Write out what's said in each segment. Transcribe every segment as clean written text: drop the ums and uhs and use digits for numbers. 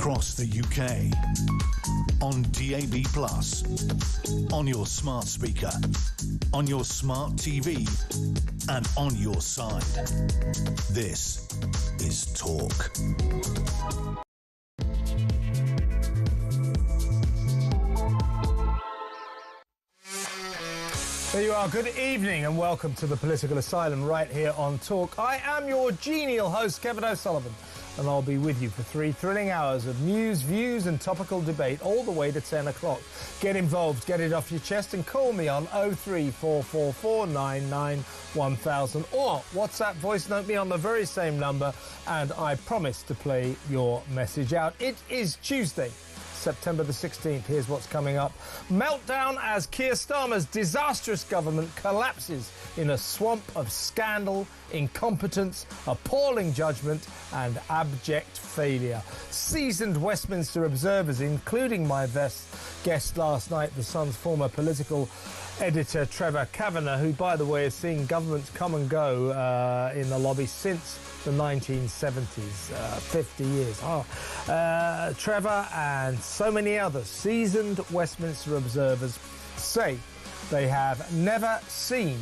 across the UK, on DAB+, on your smart speaker, on your smart TV, and on your side. This is Talk. There you are. Good evening and welcome to the Political Asylum right here on Talk. I am your genial host, Kevin O'Sullivan, and I'll be with you for 3 thrilling hours of news, views and topical debate all the way to 10 o'clock. Get involved, get it off your chest and call me on 03444991000 or WhatsApp voice note me on the very same number and I promise to play your message out. It is Tuesday, September the 16th. Here's what's coming up. Meltdown as Keir Starmer's disastrous government collapses in a swamp of scandal, incompetence, appalling judgment and abject failure. Seasoned Westminster observers, including my guest last night, the Sun's former political editor Trevor Kavanagh, who, by the way, has seen governments come and go in the lobby since the 1970s, 50 years. Trevor and so many others, seasoned Westminster observers, say they have never seen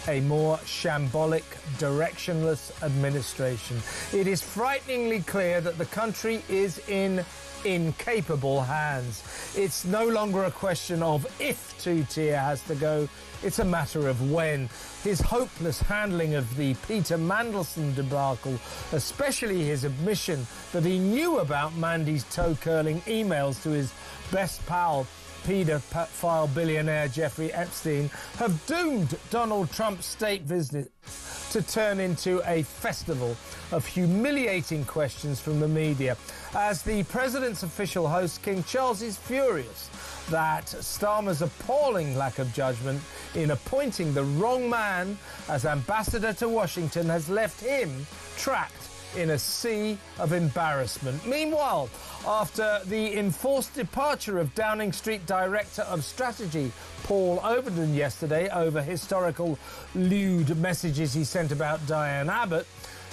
a more shambolic, directionless administration. It is frighteningly clear that the country is in incapable hands. It's no longer a question of if Two-Tier has to go, it's a matter of when. His hopeless handling of the Peter Mandelson debacle, especially his admission that he knew about Mandy's toe-curling emails to his best pal, paedophile billionaire Jeffrey Epstein, have doomed Donald Trump's state visit to turn into a festival of humiliating questions from the media. As the president's official host, King Charles is furious that Starmer's appalling lack of judgment in appointing the wrong man as ambassador to Washington has left him trapped in a sea of embarrassment. Meanwhile, after the enforced departure of Downing Street Director of Strategy Paul Overton yesterday over historical lewd messages he sent about Diane Abbott,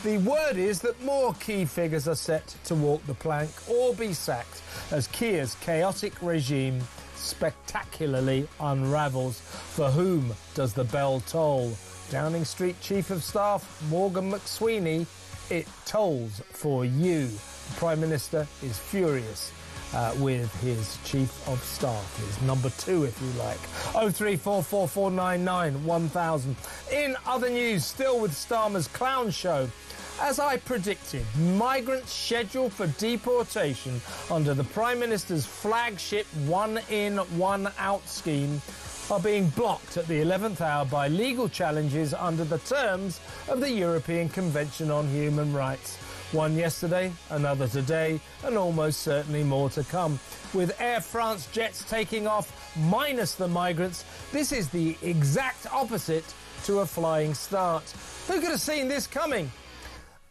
the word is that more key figures are set to walk the plank or be sacked as Keir's chaotic regime spectacularly unravels. For whom does the bell toll? Downing Street Chief of Staff Morgan McSweeney, it tolls for you. The Prime Minister is furious with his Chief of Staff, his number 2, if you like. 03444991000. In other news, still with Starmer's clown show, as I predicted, migrants scheduled for deportation under the Prime Minister's flagship one-in, one-out scheme are being blocked at the 11th hour by legal challenges under the terms of the European Convention on Human Rights. One yesterday, another today, and almost certainly more to come. With Air France jets taking off minus the migrants, this is the exact opposite to a flying start. Who could have seen this coming?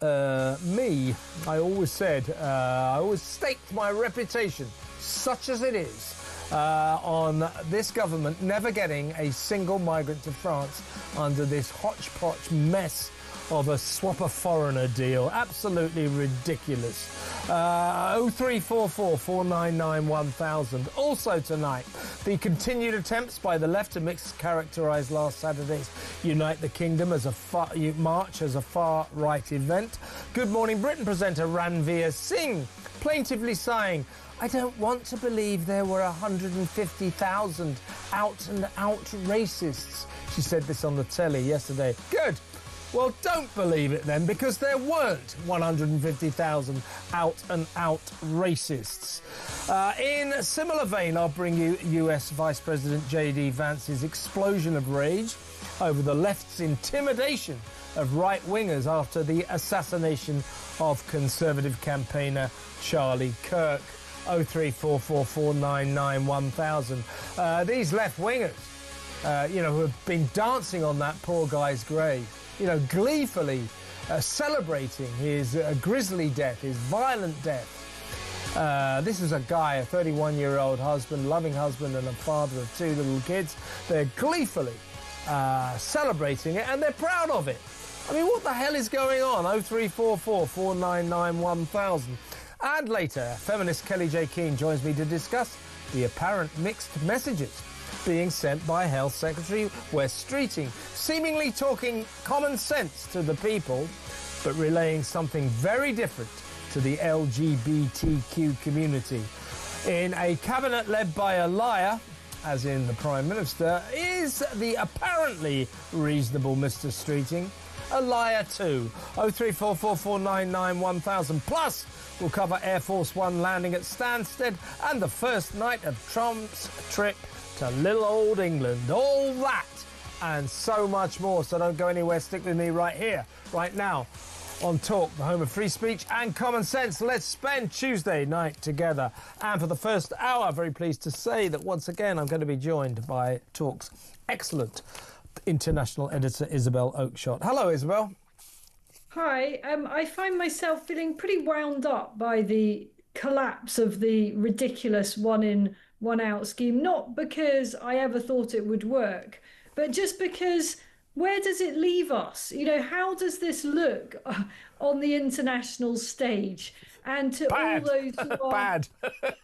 Me. I always said, I always staked my reputation, such as it is, on this government never getting a single migrant to France under this hodgepodge mess of a swap a foreigner deal. Absolutely ridiculous. 03444991000. Also tonight, the continued attempts by the left to mischaracterise last Saturday's Unite the Kingdom as a march as a far-right event. Good Morning Britain presenter Ranveer Singh plaintively sighing, "I don't want to believe there were 150,000 out-and-out racists." She said this on the telly yesterday. Good. Well, don't believe it then, because there weren't 150,000 out-and-out racists. In a similar vein, I'll bring you US Vice President J.D. Vance's explosion of rage over the left's intimidation of right-wingers after the assassination of Conservative campaigner Charlie Kirk. 03444991000. These left-wingers, who have been dancing on that poor guy's grave, gleefully celebrating his grisly death, his violent death. This is a guy, a 31-year-old husband, loving husband and a father of 2 little kids. They're gleefully celebrating it and they're proud of it. I mean, what the hell is going on? 03444991000. And later, feminist Kelly J. Keane joins me to discuss the apparent mixed messages being sent by Health Secretary Wes Streeting, seemingly talking common sense to the people, but relaying something very different to the LGBTQ community. In a cabinet led by a liar, as in the Prime Minister, is the apparently reasonable Mr. Streeting a liar too? 03444991000. Plus, we'll cover Air Force One landing at Stansted and the first night of Trump's trip to little old England. All that and so much more. So don't go anywhere. Stick with me right here, right now, on Talk, the home of free speech and common sense. Let's spend Tuesday night together. And for the first hour, very pleased to say that once again I'm going to be joined by Talk's excellent international editor Isabel Oakeshott. Hello, Isabel. Hi. I find myself feeling pretty wound up by the collapse of the ridiculous one-in, one-out scheme, not because I ever thought it would work, but just because where does it leave us? You know, how does this look on the international stage? And to Bad. all those who are Bad.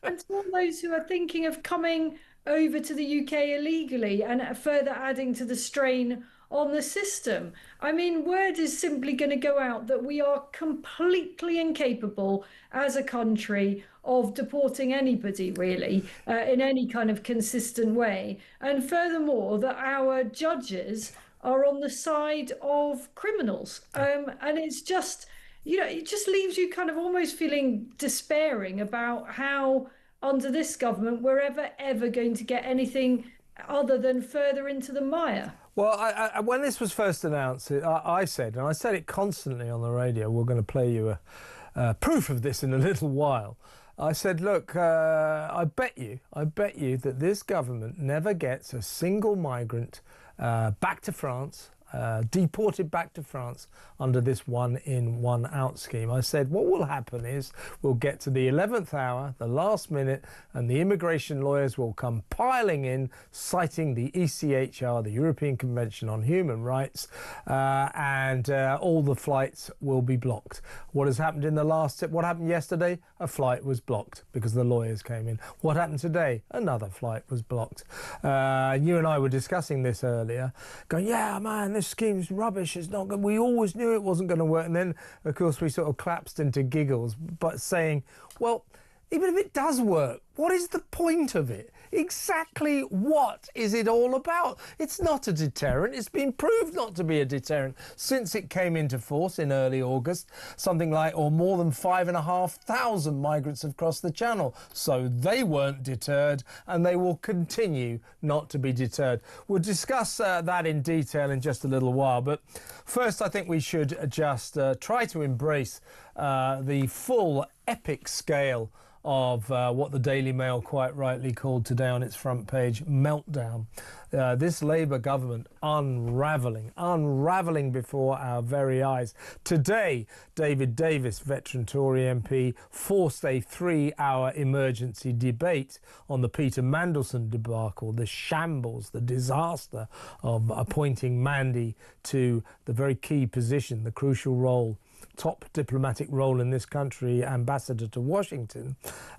and to all those who are thinking of coming over to the UK illegally and further adding to the strain on the system. I mean, word is simply going to go out that we are completely incapable as a country of deporting anybody, really, in any kind of consistent way. And furthermore, that our judges are on the side of criminals. And it's just, you know, it just leaves you kind of almost feeling despairing about how under this government we're ever going to get anything other than further into the mire. Well, I, when this was first announced, I said, and I said it constantly on the radio, we're going to play you a proof of this in a little while. I said, look, I bet you that this government never gets a single migrant back to France, deported back to France under this one-in, one-out scheme. I said what will happen is we'll get to the 11th hour, the last minute, and the immigration lawyers will come piling in, citing the ECHR, the European Convention on Human Rights, and all the flights will be blocked. What has happened in the last... What happened yesterday? A flight was blocked because the lawyers came in. What happened today? Another flight was blocked. You and I were discussing this earlier, going, yeah, man, this scheme's rubbish. It's not good. We always knew it wasn't going to work. And then, of course, we sort of collapsed into giggles, but saying, well, even if it does work, what is the point of it? Exactly what is it all about? It's not a deterrent. It's been proved not to be a deterrent since it came into force in early August. Something like, or more than 5,500 migrants have crossed the Channel. So they weren't deterred and they will continue not to be deterred. We'll discuss that in detail in just a little while. But first, I think we should just try to embrace the full epic scale of what the Daily Mail quite rightly called today on its front page, meltdown. This Labour government unravelling before our very eyes. Today, David Davis, veteran Tory MP, forced a 3-hour emergency debate on the Peter Mandelson debacle, the shambles, the disaster of appointing Mandy to the very key position, the crucial role, top diplomatic role in this country, ambassador to Washington.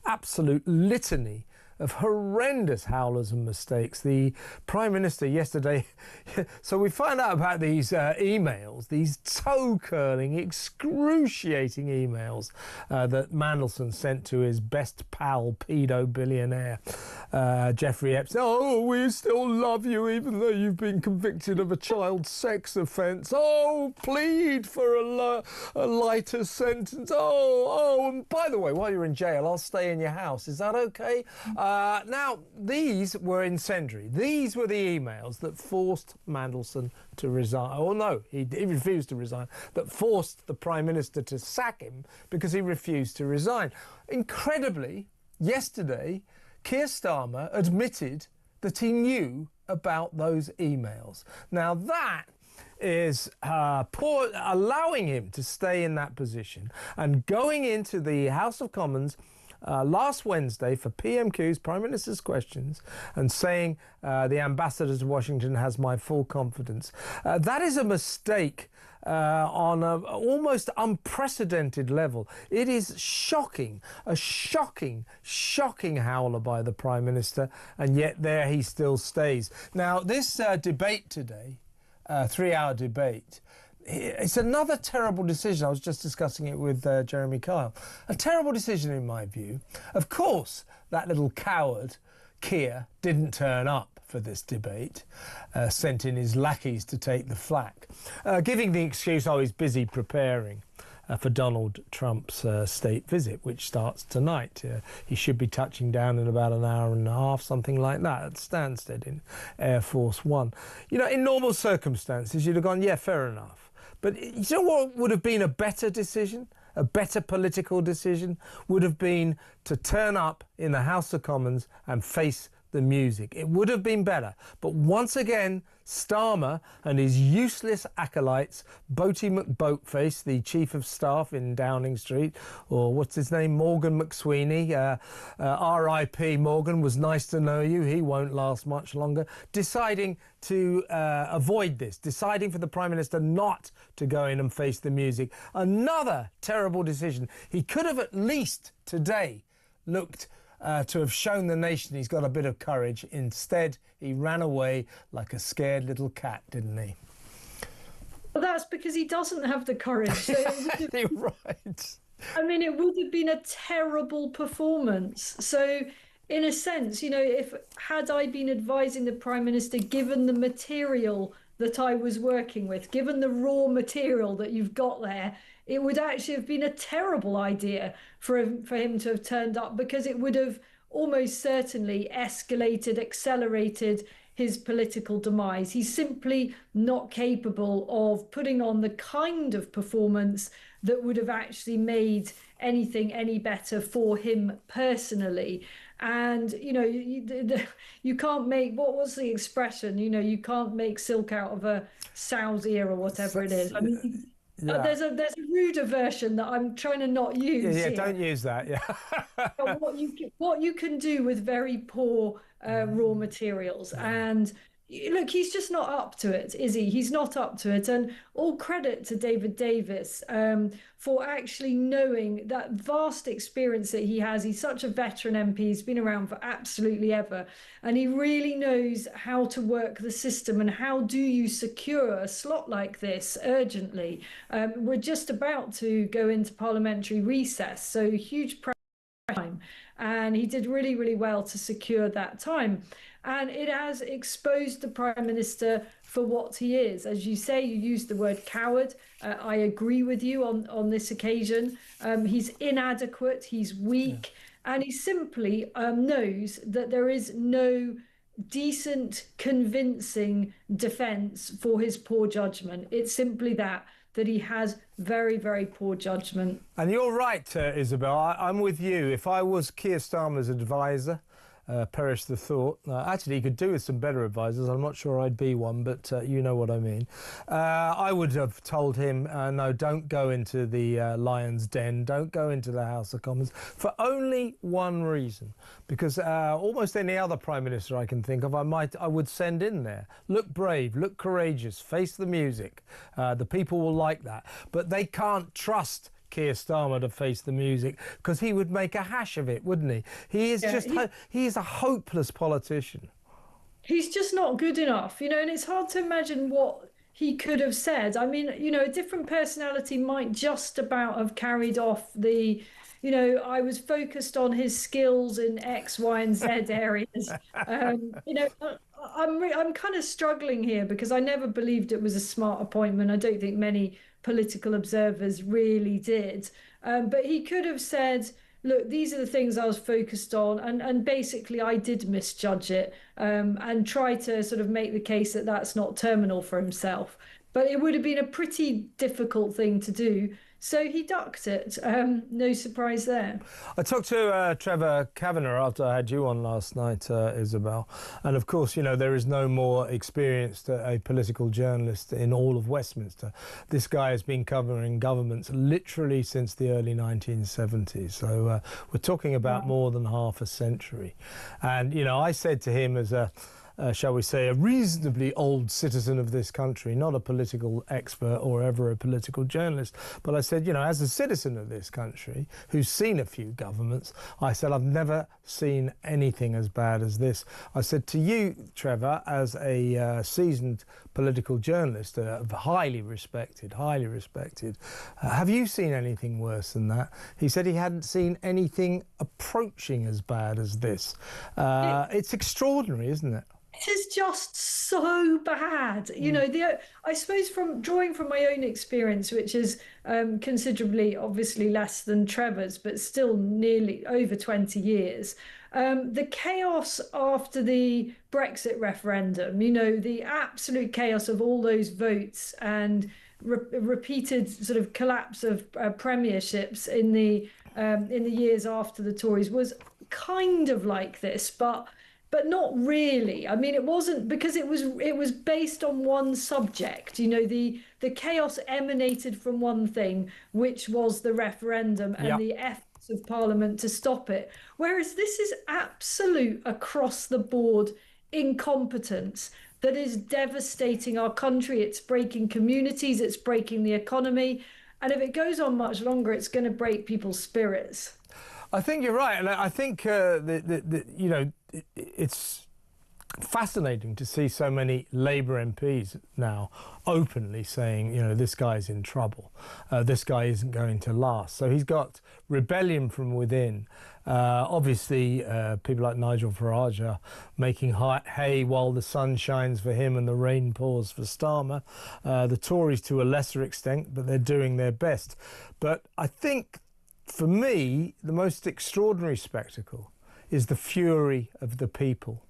Absolute litany of horrendous howlers and mistakes. The Prime Minister yesterday, so we find out about these emails, these toe-curling, excruciating emails that Mandelson sent to his best pal, pedo billionaire, Jeffrey Epstein. Oh, we still love you even though you've been convicted of a child sex offence. Oh, plead for a lighter sentence. Oh, and by the way, while you're in jail, I'll stay in your house. Is that okay? Now, these were incendiary. These were the emails that forced Mandelson to resign. Oh, no, he refused to resign. That forced the Prime Minister to sack him because he refused to resign. Incredibly, yesterday, Keir Starmer admitted that he knew about those emails. Now, that is allowing him to stay in that position and going into the House of Commons last Wednesday for PMQs, Prime Minister's Questions, and saying the ambassador to Washington has my full confidence. That is a mistake on an almost unprecedented level. It is shocking, a shocking howler by the Prime Minister, and yet there he still stays. Now, this debate today, 3-hour debate, it's another terrible decision. I was just discussing it with Jeremy Kyle. A terrible decision in my view. Of course, that little coward, Keir, didn't turn up for this debate, sent in his lackeys to take the flak, giving the excuse, oh, he's busy preparing for Donald Trump's state visit, which starts tonight. He should be touching down in about an hour and a half, something like that, at Stansted in Air Force One. You know, in normal circumstances, you'd have gone, yeah, fair enough. But you know what would have been a better decision? A better political decision would have been to turn up in the House of Commons and face the music. It would have been better. But once again, Starmer and his useless acolytes, Boaty McBoatface, the Chief of Staff in Downing Street, or what's his name, Morgan McSweeney, R.I.P. Morgan, was nice to know you, he won't last much longer, deciding to avoid this, deciding for the Prime Minister not to go in and face the music. Another terrible decision. He could have at least today looked to have shown the nation he's got a bit of courage. Instead, he ran away like a scared little cat, didn't he? Well, that's because he doesn't have the courage. So You're right. I mean, it would have been a terrible performance. So, in a sense, you know, had I been advising the Prime Minister, given the material that I was working with, given the raw material that you've got there, it would actually have been a terrible idea for him to have turned up, because it would have almost certainly escalated, accelerated his political demise. He's simply not capable of putting on the kind of performance that would have actually made anything any better for him personally. And, you know, you can't make, what was the expression? You know, you can't make silk out of a sow's ear or whatever it is. I mean, yeah. There's a ruder version that I'm trying to not use. Yeah, don't use that. Yeah. But what you can do with very poor raw materials, and look, he's just not up to it, is he? He's not up to it. And all credit to David Davis for actually knowing that vast experience that he has. He's such a veteran MP. He's been around for absolutely ever. And he really knows how to work the system and how do you secure a slot like this urgently. We're just about to go into parliamentary recess, so huge time. And he did really, really well to secure that time. And it has exposed the Prime Minister for what he is. As you say, you used the word coward. I agree with you on this occasion. He's inadequate, he's weak, and he simply knows that there is no decent, convincing defence for his poor judgment. It's simply that he has very, very poor judgment. And you're right, Isabel. I'm with you. If I was Keir Starmer's advisor, perish the thought. Actually, he could do with some better advisors. I'm not sure I'd be one, but you know what I mean. I would have told him, no, don't go into the lion's den, don't go into the House of Commons, for only one reason. Because almost any other Prime Minister I can think of, I would send in there. Look brave, look courageous, face the music. The people will like that. But they can't trust Keir Starmer to face the music, because he would make a hash of it, wouldn't he? He is he is a hopeless politician. He's just not good enough, you know, and it's hard to imagine what he could have said. I mean, you know, a different personality might just about have carried off the, you know, I was focused on his skills in X, Y, and Z areas. You know, I'm kind of struggling here because I never believed it was a smart appointment. I don't think many political observers really did. But he could have said, look, these are the things I was focused on, and basically I did misjudge it, and try to sort of make the case that that's not terminal for himself. But it would have been a pretty difficult thing to do, So he ducked it. No surprise there. I talked to Trevor Kavanagh after I had you on last night, Isabel. And of course, you know, there is no more experienced a political journalist in all of Westminster. This guy has been covering governments literally since the early 1970s. So we're talking about more than half a century. And, you know, I said to him as a shall we say, a reasonably old citizen of this country, not a political expert or ever a political journalist. But I said, you know, as a citizen of this country who's seen a few governments, I said, I've never seen anything as bad as this. I said to you, Trevor, as a seasoned political journalist, highly respected, have you seen anything worse than that? He said he hadn't seen anything approaching as bad as this. It's extraordinary, isn't it? It is just so bad. You know, I suppose from drawing from my own experience, which is considerably, obviously less than Trevor's, but still nearly over 20 years, the chaos after the Brexit referendum, you know, the absolute chaos of all those votes and repeated sort of collapse of premierships in the years after the Tories was kind of like this, but not really. I mean, it wasn't, because it was based on one subject. You know, the chaos emanated from one thing, which was the referendum and the efforts of Parliament to stop it. Whereas this is absolute across the board incompetence that is devastating our country. It's breaking communities, it's breaking the economy. And if it goes on much longer, it's going to break people's spirits. I think you're right, and I think you know, it's fascinating to see so many Labour MPs now openly saying, you know, this guy's in trouble, this guy isn't going to last. So he's got rebellion from within. Obviously, people like Nigel Farage are making hay while the sun shines for him and the rain pours for Starmer. The Tories to a lesser extent, but they're doing their best. But I think, for me, the most extraordinary spectacle is the fury of the people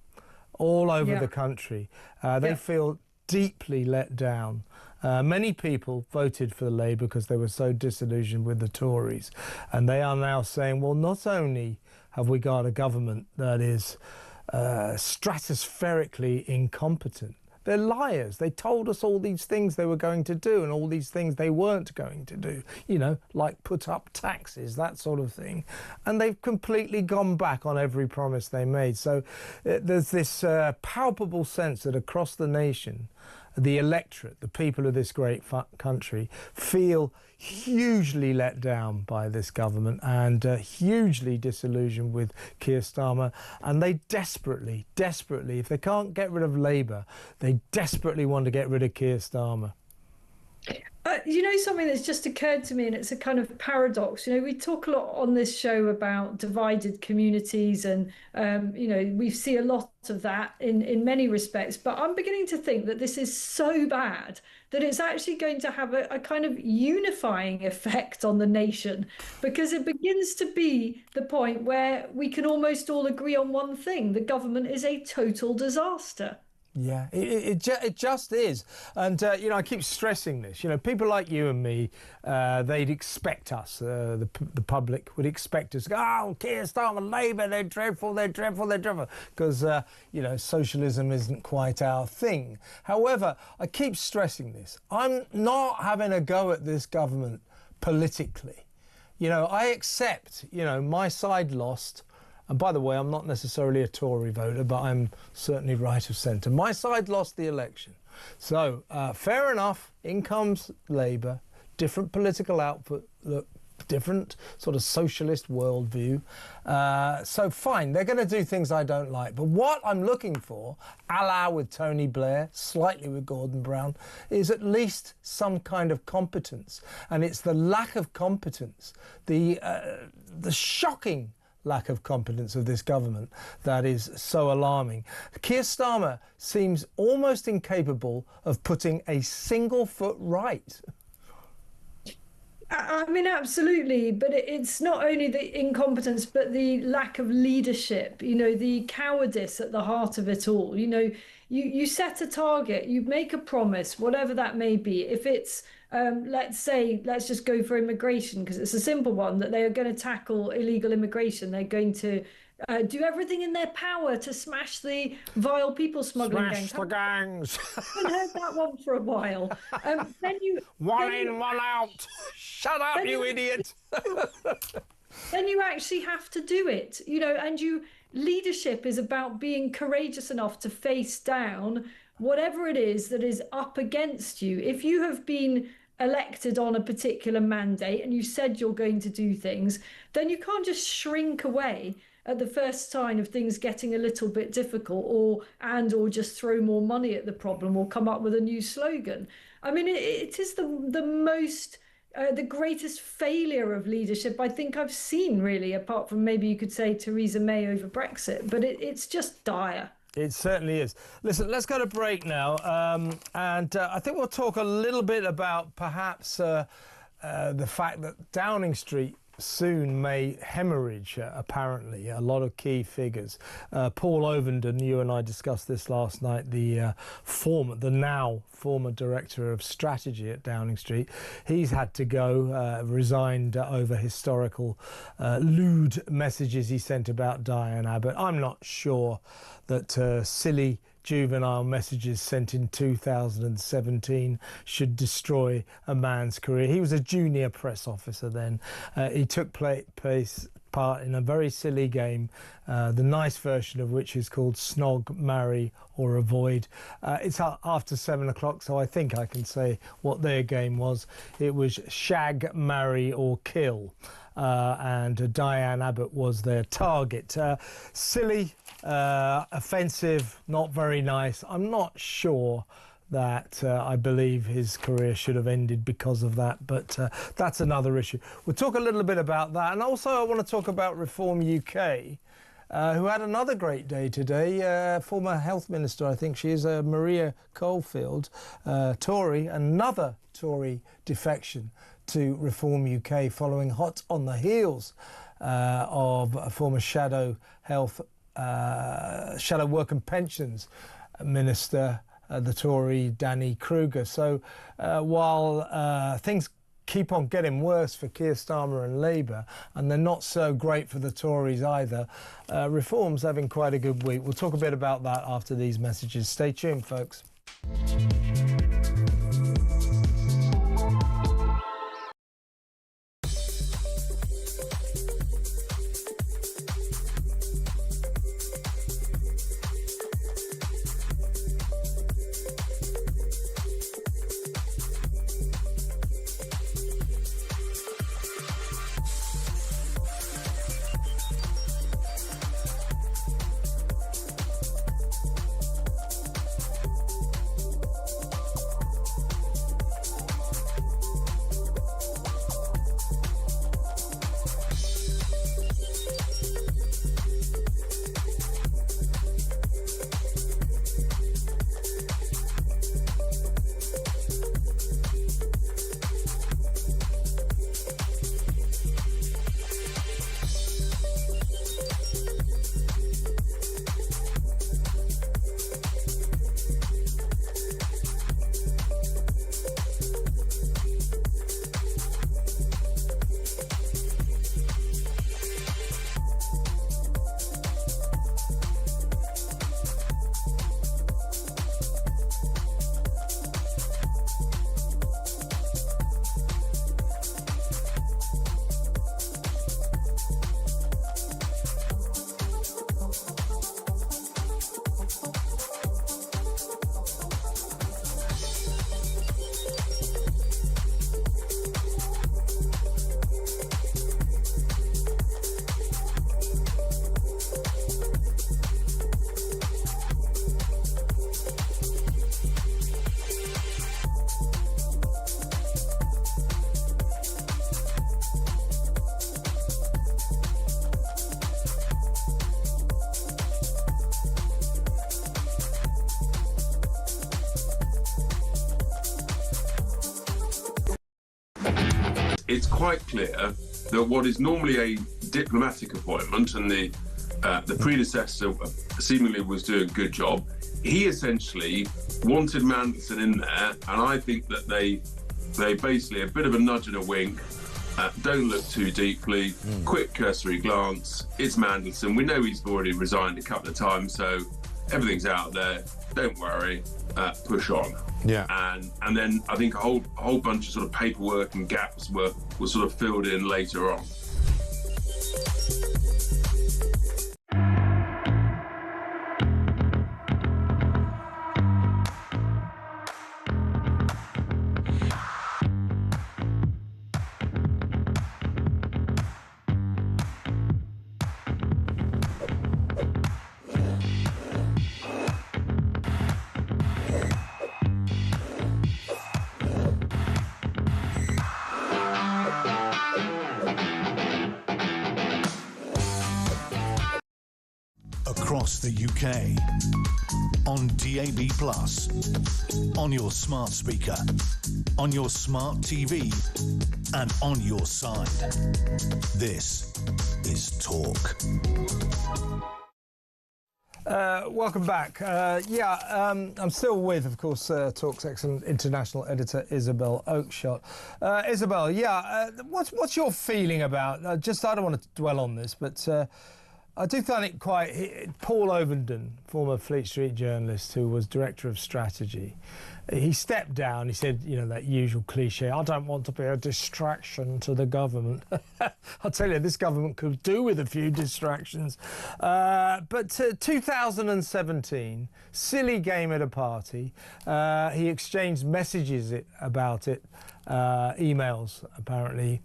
all over the country. They feel deeply let down. Many people voted for the Labour because they were so disillusioned with the Tories. And they are now saying, well, not only have we got a government that is stratospherically incompetent, they're liars. They told us all these things they were going to do and all these things they weren't going to do, you know, like put up taxes, that sort of thing. And they've completely gone back on every promise they made. So there's this palpable sense that across the nation, the electorate, the people of this great country, feel hugely let down by this government and hugely disillusioned with Keir Starmer. And they desperately, if they can't get rid of Labour, they desperately want to get rid of Keir Starmer. You know, something that's just occurred to me, and it's a kind of paradox. You know, we talk a lot on this show about divided communities, and you know, we see a lot of that in many respects. But I'm beginning to think that this is so bad that it's actually going to have a kind of unifying effect on the nation, because it begins to be the point where we can almost all agree on one thing: the government is a total disaster. Yeah, it just is. And, you know, I keep stressing this. You know, people like you and me, they'd expect us, the public would expect us to go, oh, Keir Starmer, Labour, they're dreadful, because, you know, socialism isn't quite our thing. However, I keep stressing this. I'm not having a go at this government politically. You know, I accept, you know, my side lost. And by the way, I'm not necessarily a Tory voter, but I'm certainly right of centre. My side lost the election. So, fair enough, in comes Labour, different political output, look, different sort of socialist worldview. So fine, they're going to do things I don't like. But what I'm looking for, a la with Tony Blair, slightly with Gordon Brown, is at least some kind of competence. And it's the lack of competence, the shocking lack of competence of this government that is so alarming. Keir Starmer seems almost incapable of putting a single foot right. I mean, absolutely, but it's not only the incompetence, but the lack of leadership, you know, the cowardice at the heart of it all. You know, you set a target, you make a promise, whatever that may be. If it's let's just go for immigration, because it's a simple one, that they are going to tackle illegal immigration. They're going to do everything in their power to smash the vile people smuggling gangs. Smash the gangs. I haven't heard that one for a while. One in, one out. Shut up, you idiot. Then you actually have to do it, and leadership is about being courageous enough to face down whatever it is that is up against you. If you have been elected on a particular mandate and you said you're going to do things, then you can't just shrink away at the first sign of things getting a little bit difficult, or just throw more money at the problem or come up with a new slogan. I mean, it is the greatest failure of leadership I think I've seen, really, apart from maybe you could say Theresa May over Brexit, but it's just dire. It certainly is. Listen, let's go to break now, and I think we'll talk a little bit about perhaps the fact that Downing Street soon may hemorrhage, apparently, a lot of key figures. Paul Ovenden, you and I discussed this last night, the now former director of strategy at Downing Street. He's had to go, resigned over historical lewd messages he sent about Diane Abbott. I'm not sure that silly juvenile messages sent in 2017 should destroy a man's career. He was a junior press officer then. He took part in a very silly game, the nice version of which is called Snog, Marry or Avoid. It's after 7 o'clock, so I think I can say what their game was. It was Shag, Marry or Kill. And Diane Abbott was their target. Silly, offensive, not very nice. I'm not sure that I believe his career should have ended because of that, but that's another issue. We'll talk a little bit about that, and also I want to talk about Reform UK, who had another great day today. Former Health Minister, I think she is, Maria Coalfield, Tory, another Tory defection to Reform UK, following hot on the heels of a former Shadow Work and Pensions Minister, the Tory Danny Kruger. So while things keep on getting worse for Keir Starmer and Labour, and they're not so great for the Tories either, Reform's having quite a good week. We'll talk a bit about that after these messages. Stay tuned, folks. It's quite clear that what is normally a diplomatic appointment, and the predecessor seemingly was doing a good job, he essentially wanted Mandelson in there, and I think that they They basically, a bit of a nudge and a wink, don't look too deeply, quick cursory glance, it's Mandelson. We know he's already resigned a couple of times, so everything's out there. Don't worry, push on. Yeah. And then I think a whole bunch of sort of paperwork and gaps were sort of filled in later on. Across the UK, on DAB+, on your smart speaker, on your smart TV, and on your side. This is Talk. Welcome back. I'm still with, of course, Talk's excellent international editor, Isabel Oakeshott. Isabel, what's your feeling about, I don't want to dwell on this, but I do find it quite... Paul Ovenden, former Fleet Street journalist who was director of strategy, he stepped down. He said, that usual cliche, I don't want to be a distraction to the government. I'll tell you, this government could do with a few distractions. But 2017, silly game at a party. He exchanged messages about it, emails, apparently.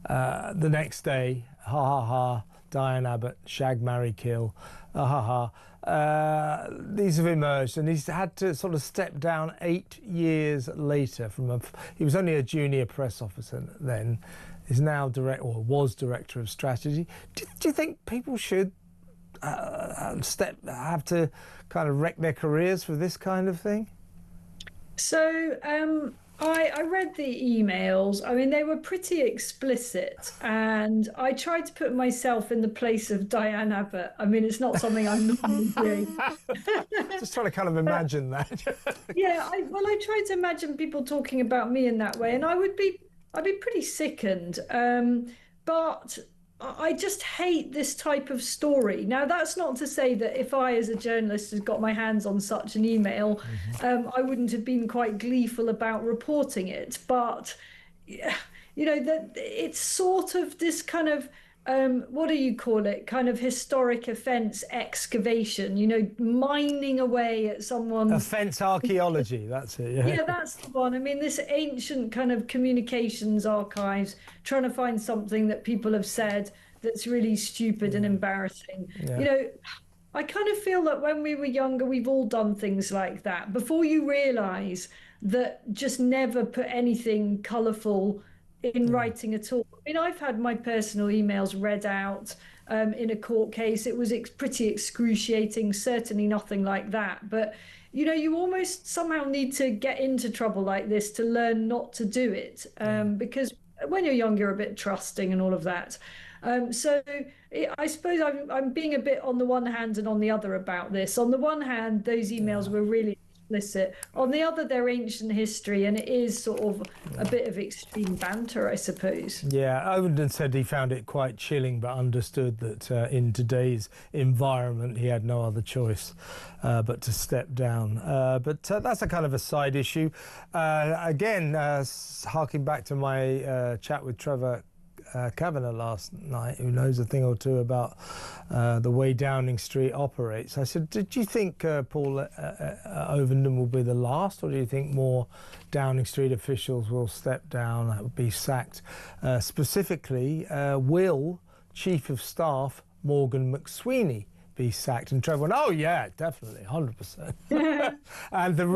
The next day, ha ha ha, Diane Abbott, shag, marry, kill, these have emerged, and he's had to sort of step down 8 years later from he was only a junior press officer then, is now was director of strategy. Do you think people should have to kind of wreck their careers for this kind of thing? So I read the emails. I mean, they were pretty explicit, and I tried to put myself in the place of Diane Abbott. I mean, it's not something I'm normally doing. Just trying to kind of imagine that. Yeah, I tried to imagine people talking about me in that way, and I'd be pretty sickened. But I just hate this type of story. Now, that's not to say that if I, as a journalist, had got my hands on such an email, I wouldn't have been quite gleeful about reporting it. But, that it's sort of this kind of, what do you call it? Kind of historic offence excavation, mining away at someone. Offence archaeology, that's it. Yeah, that's the one. I mean, this ancient kind of communications archives, trying to find something that people have said that's really stupid and embarrassing. Yeah. I kind of feel that when we were younger, we've all done things like that. Before you realise that, just never put anything colourful in writing at all. I mean, I've had my personal emails read out in a court case. It was pretty excruciating, certainly nothing like that. But, you almost somehow need to get into trouble like this to learn not to do it. Because when you're young, you're a bit trusting and all of that. So I suppose I'm being a bit on the one hand and on the other about this. On the one hand, those emails were really explicit. On the other, they're ancient history, and it is sort of a bit of extreme banter, I suppose. Yeah, Ovenden said he found it quite chilling, but understood that in today's environment, he had no other choice but to step down. But that's a kind of a side issue. Again, harking back to my chat with Trevor Kavanagh last night, who knows a thing or two about the way Downing Street operates. I said, did you think Paul Ovenden will be the last, or do you think more Downing Street officials will step down, be sacked? Specifically, will Chief of Staff Morgan McSweeney be sacked? And Trevor went, oh yeah, definitely, 100%. And the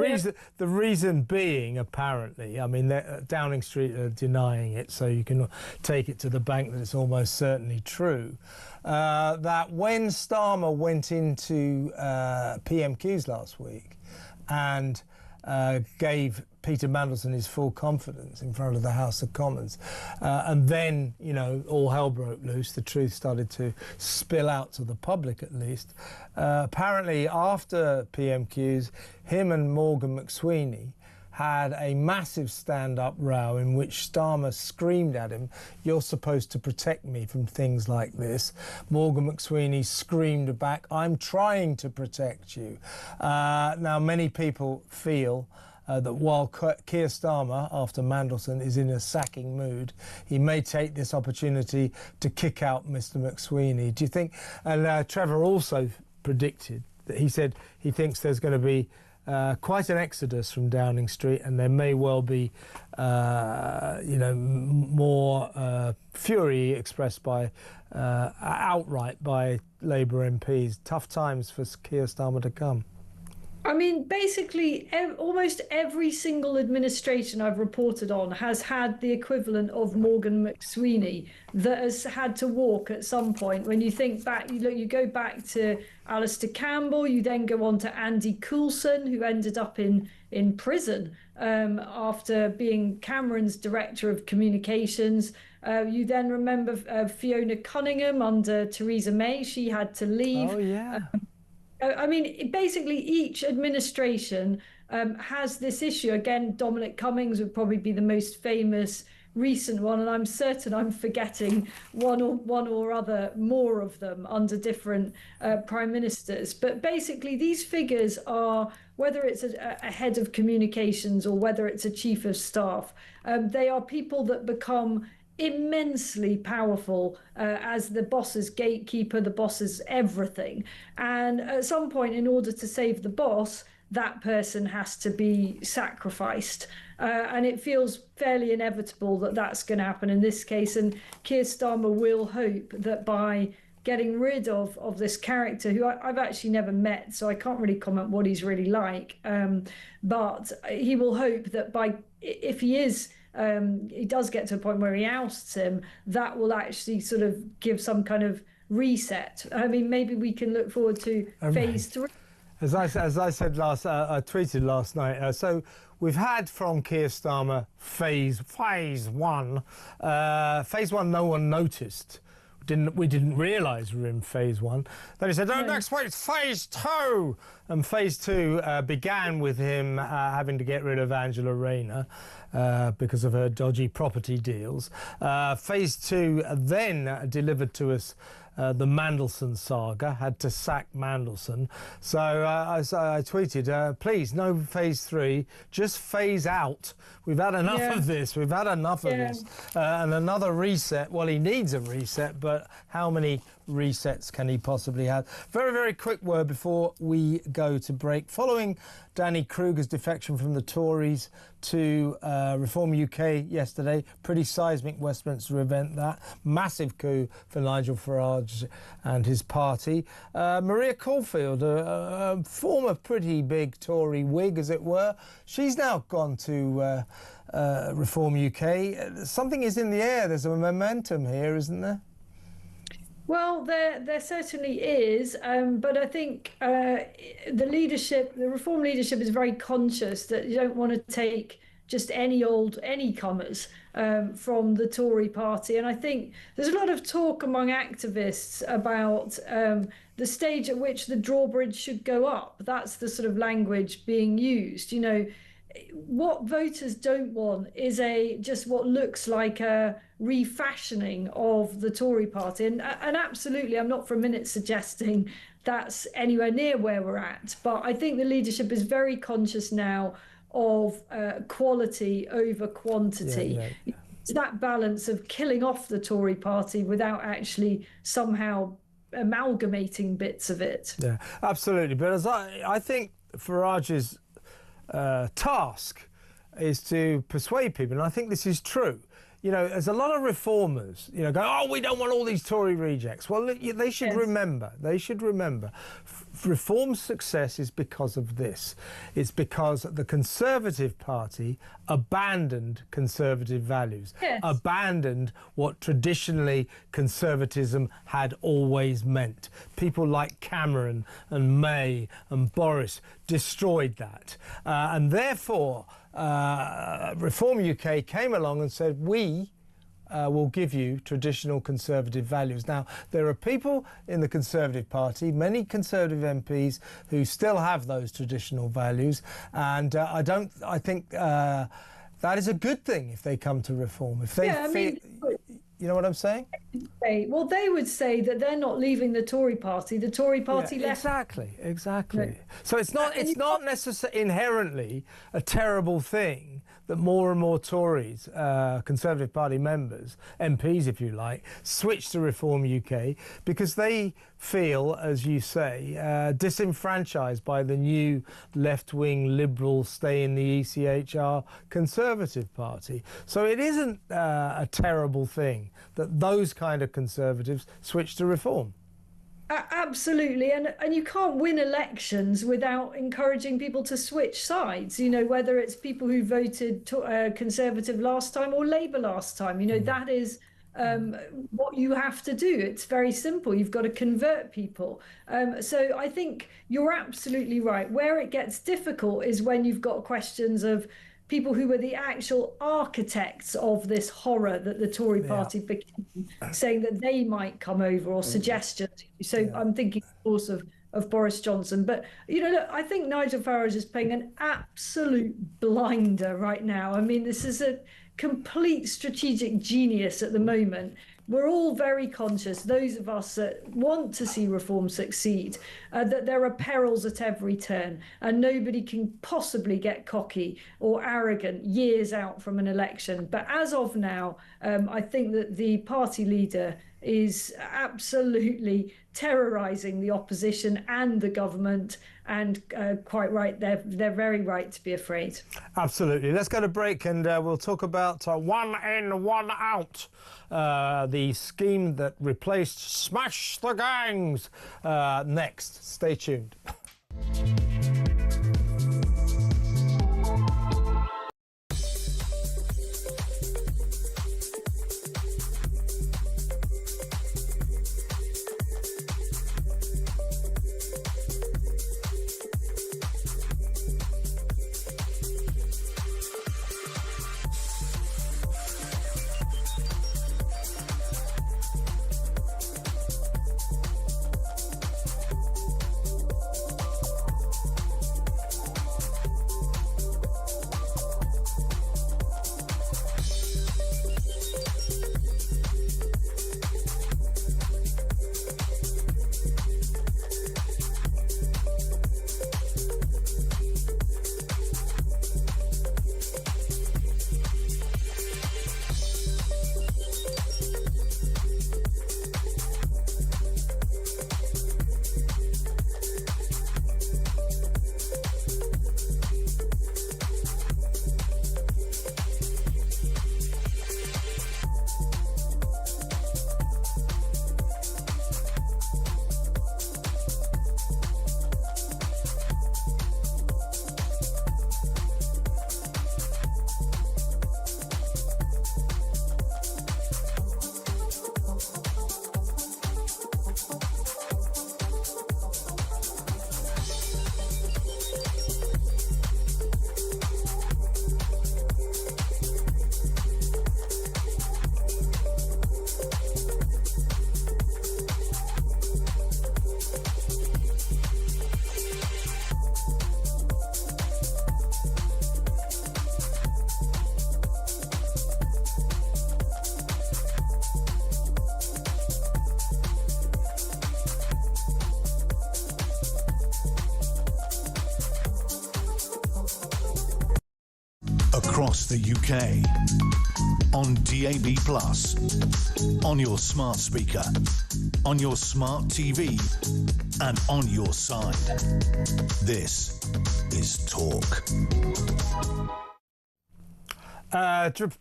reason being, apparently, I mean, Downing Street are denying it, so you can take it to the bank that it's almost certainly true, that when Starmer went into PMQs last week and gave Peter Mandelson his full confidence in front of the House of Commons. And then, all hell broke loose. The truth started to spill out to the public, at least. Apparently, after PMQs, him and Morgan McSweeney had a massive stand-up row in which Starmer screamed at him, "You're supposed to protect me from things like this." Morgan McSweeney screamed back, "I'm trying to protect you." Now, many people feel that while Keir Starmer, after Mandelson, is in a sacking mood, he may take this opportunity to kick out Mr McSweeney. Do you think, and Trevor also predicted that he said he thinks there's going to be quite an exodus from Downing Street, and there may well be, more fury expressed by outright by Labour MPs. Tough times for Keir Starmer to come. I mean, basically, almost every single administration I've reported on has had the equivalent of Morgan McSweeney that has had to walk at some point. When you think back, you go back to Alistair Campbell, you then go on to Andy Coulson, who ended up in prison after being Cameron's director of communications. You then remember Fiona Cunningham under Theresa May. She had to leave. Oh, yeah. I mean, basically, each administration has this issue. Again, Dominic Cummings would probably be the most famous recent one, and I'm certain I'm forgetting one or other more of them under different prime ministers. But basically, these figures are, whether it's a head of communications or whether it's a chief of staff, they are people that become immensely powerful as the boss's gatekeeper, the boss's everything. And at some point, in order to save the boss, that person has to be sacrificed. And it feels fairly inevitable that that's going to happen in this case. And Keir Starmer will hope that by getting rid of this character, who I've actually never met, so I can't really comment what he's really like, but he will hope that if he does get to a point where he ousts him, that will actually sort of give some kind of reset. I mean, maybe we can look forward to phase 3. As I said I tweeted last night. So we've had from Keir Starmer phase 1. Phase 1, no one noticed. We didn't realise we were in phase 1. Then he said, "Oh, next week it's phase 2." And phase 2 began with him having to get rid of Angela Rayner because of her dodgy property deals. Phase 2 then delivered to us the Mandelson saga, had to sack Mandelson. So I tweeted, please, no phase 3, just phase out. We've had enough of this. We've had enough of this. And another reset. Well, he needs a reset, but how many resets can he possibly have? Very, very quick word before we go to break. Following Danny Kruger's defection from the Tories to Reform UK yesterday, pretty seismic Westminster event, that massive coup for Nigel Farage and his party. Maria Caulfield, a former pretty big Tory Whig, as it were, she's now gone to Reform UK. Something is in the air. There's a momentum here, isn't there? Well, there certainly is, but I think the Reform leadership is very conscious that you don't want to take just any comers from the Tory party. And I think there's a lot of talk among activists about the stage at which the drawbridge should go up. That's the sort of language being used. You know, what voters don't want is just what looks like a refashioning of the Tory party. And absolutely, I'm not for a minute suggesting that's anywhere near where we're at. But I think the leadership is very conscious now of quality over quantity. It's that balance of killing off the Tory party without actually somehow amalgamating bits of it. Yeah, absolutely. But as I think Farage's task is to persuade people, and I think this is true. You know, there's a lot of reformers, you know, go, "Oh, we don't want all these Tory rejects." Well, they should remember. They should remember. Reform's success is because of this. It's because the Conservative Party abandoned conservative values, abandoned what traditionally conservatism had always meant. People like Cameron and May and Boris destroyed that. And therefore, Reform UK came along and said, we will give you traditional Conservative values. Now, there are people in the Conservative Party, many Conservative MPs, who still have those traditional values, and I think that is a good thing if they come to reform. If they you know what I'm saying? Well, they would say that they're not leaving the Tory party. The Tory party left. Exactly. No. So it's not necessarily inherently a terrible thing that more and more Tories, Conservative Party members, MPs if you like, switch to Reform UK because they feel, as you say, disenfranchised by the new left-wing liberal stay in the ECHR Conservative Party. So it isn't a terrible thing that those kind of Conservatives switch to Reform. Absolutely, and you can't win elections without encouraging people to switch sides, you know, whether it's people who voted Conservative last time or Labour last time, you know, that is what you have to do. It's very simple. You've got to convert people. So I think you're absolutely right. Where it gets difficult is when you've got questions of people who were the actual architects of this horror that the Tory party became, saying that they might come over, or suggestions. So I'm thinking, of course, of Boris Johnson. But, you know, look, I think Nigel Farage is playing an absolute blinder right now. I mean, this is a complete strategic genius at the moment. We're all very conscious, those of us that want to see reform succeed, that there are perils at every turn, and nobody can possibly get cocky or arrogant years out from an election. But as of now, I think that the party leader is absolutely terrorising the opposition and the government, and quite right, they're very right to be afraid. Absolutely. Let's go to break, and we'll talk about one in, one out, the scheme that replaced Smash the Gangs, next. Stay tuned. Across the UK, on DAB+, on your smart speaker, on your smart TV, and on your side. This is Talk.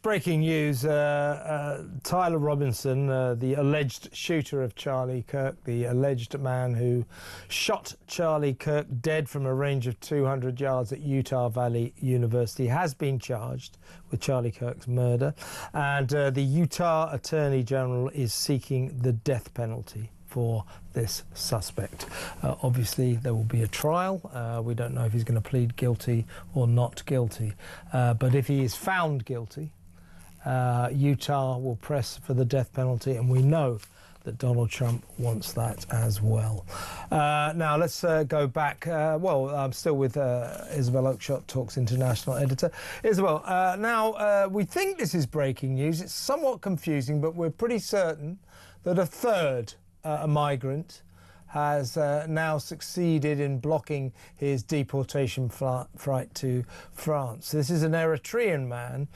Breaking news, Tyler Robinson, the alleged shooter of Charlie Kirk, the alleged man who shot Charlie Kirk dead from a range of 200 yards at Utah Valley University, has been charged with Charlie Kirk's murder, and the Utah Attorney General is seeking the death penalty for this suspect. Obviously there will be a trial. We don't know if he's going to plead guilty or not guilty, but if he is found guilty, Utah will press for the death penalty, and we know that Donald Trump wants that as well. Now let's go back. I'm still with Isabel Oakeshott, Talks International editor. Isabel, now we think this is breaking news. It's somewhat confusing, but we're pretty certain that a third migrant has now succeeded in blocking his deportation flight to France. This is an Eritrean man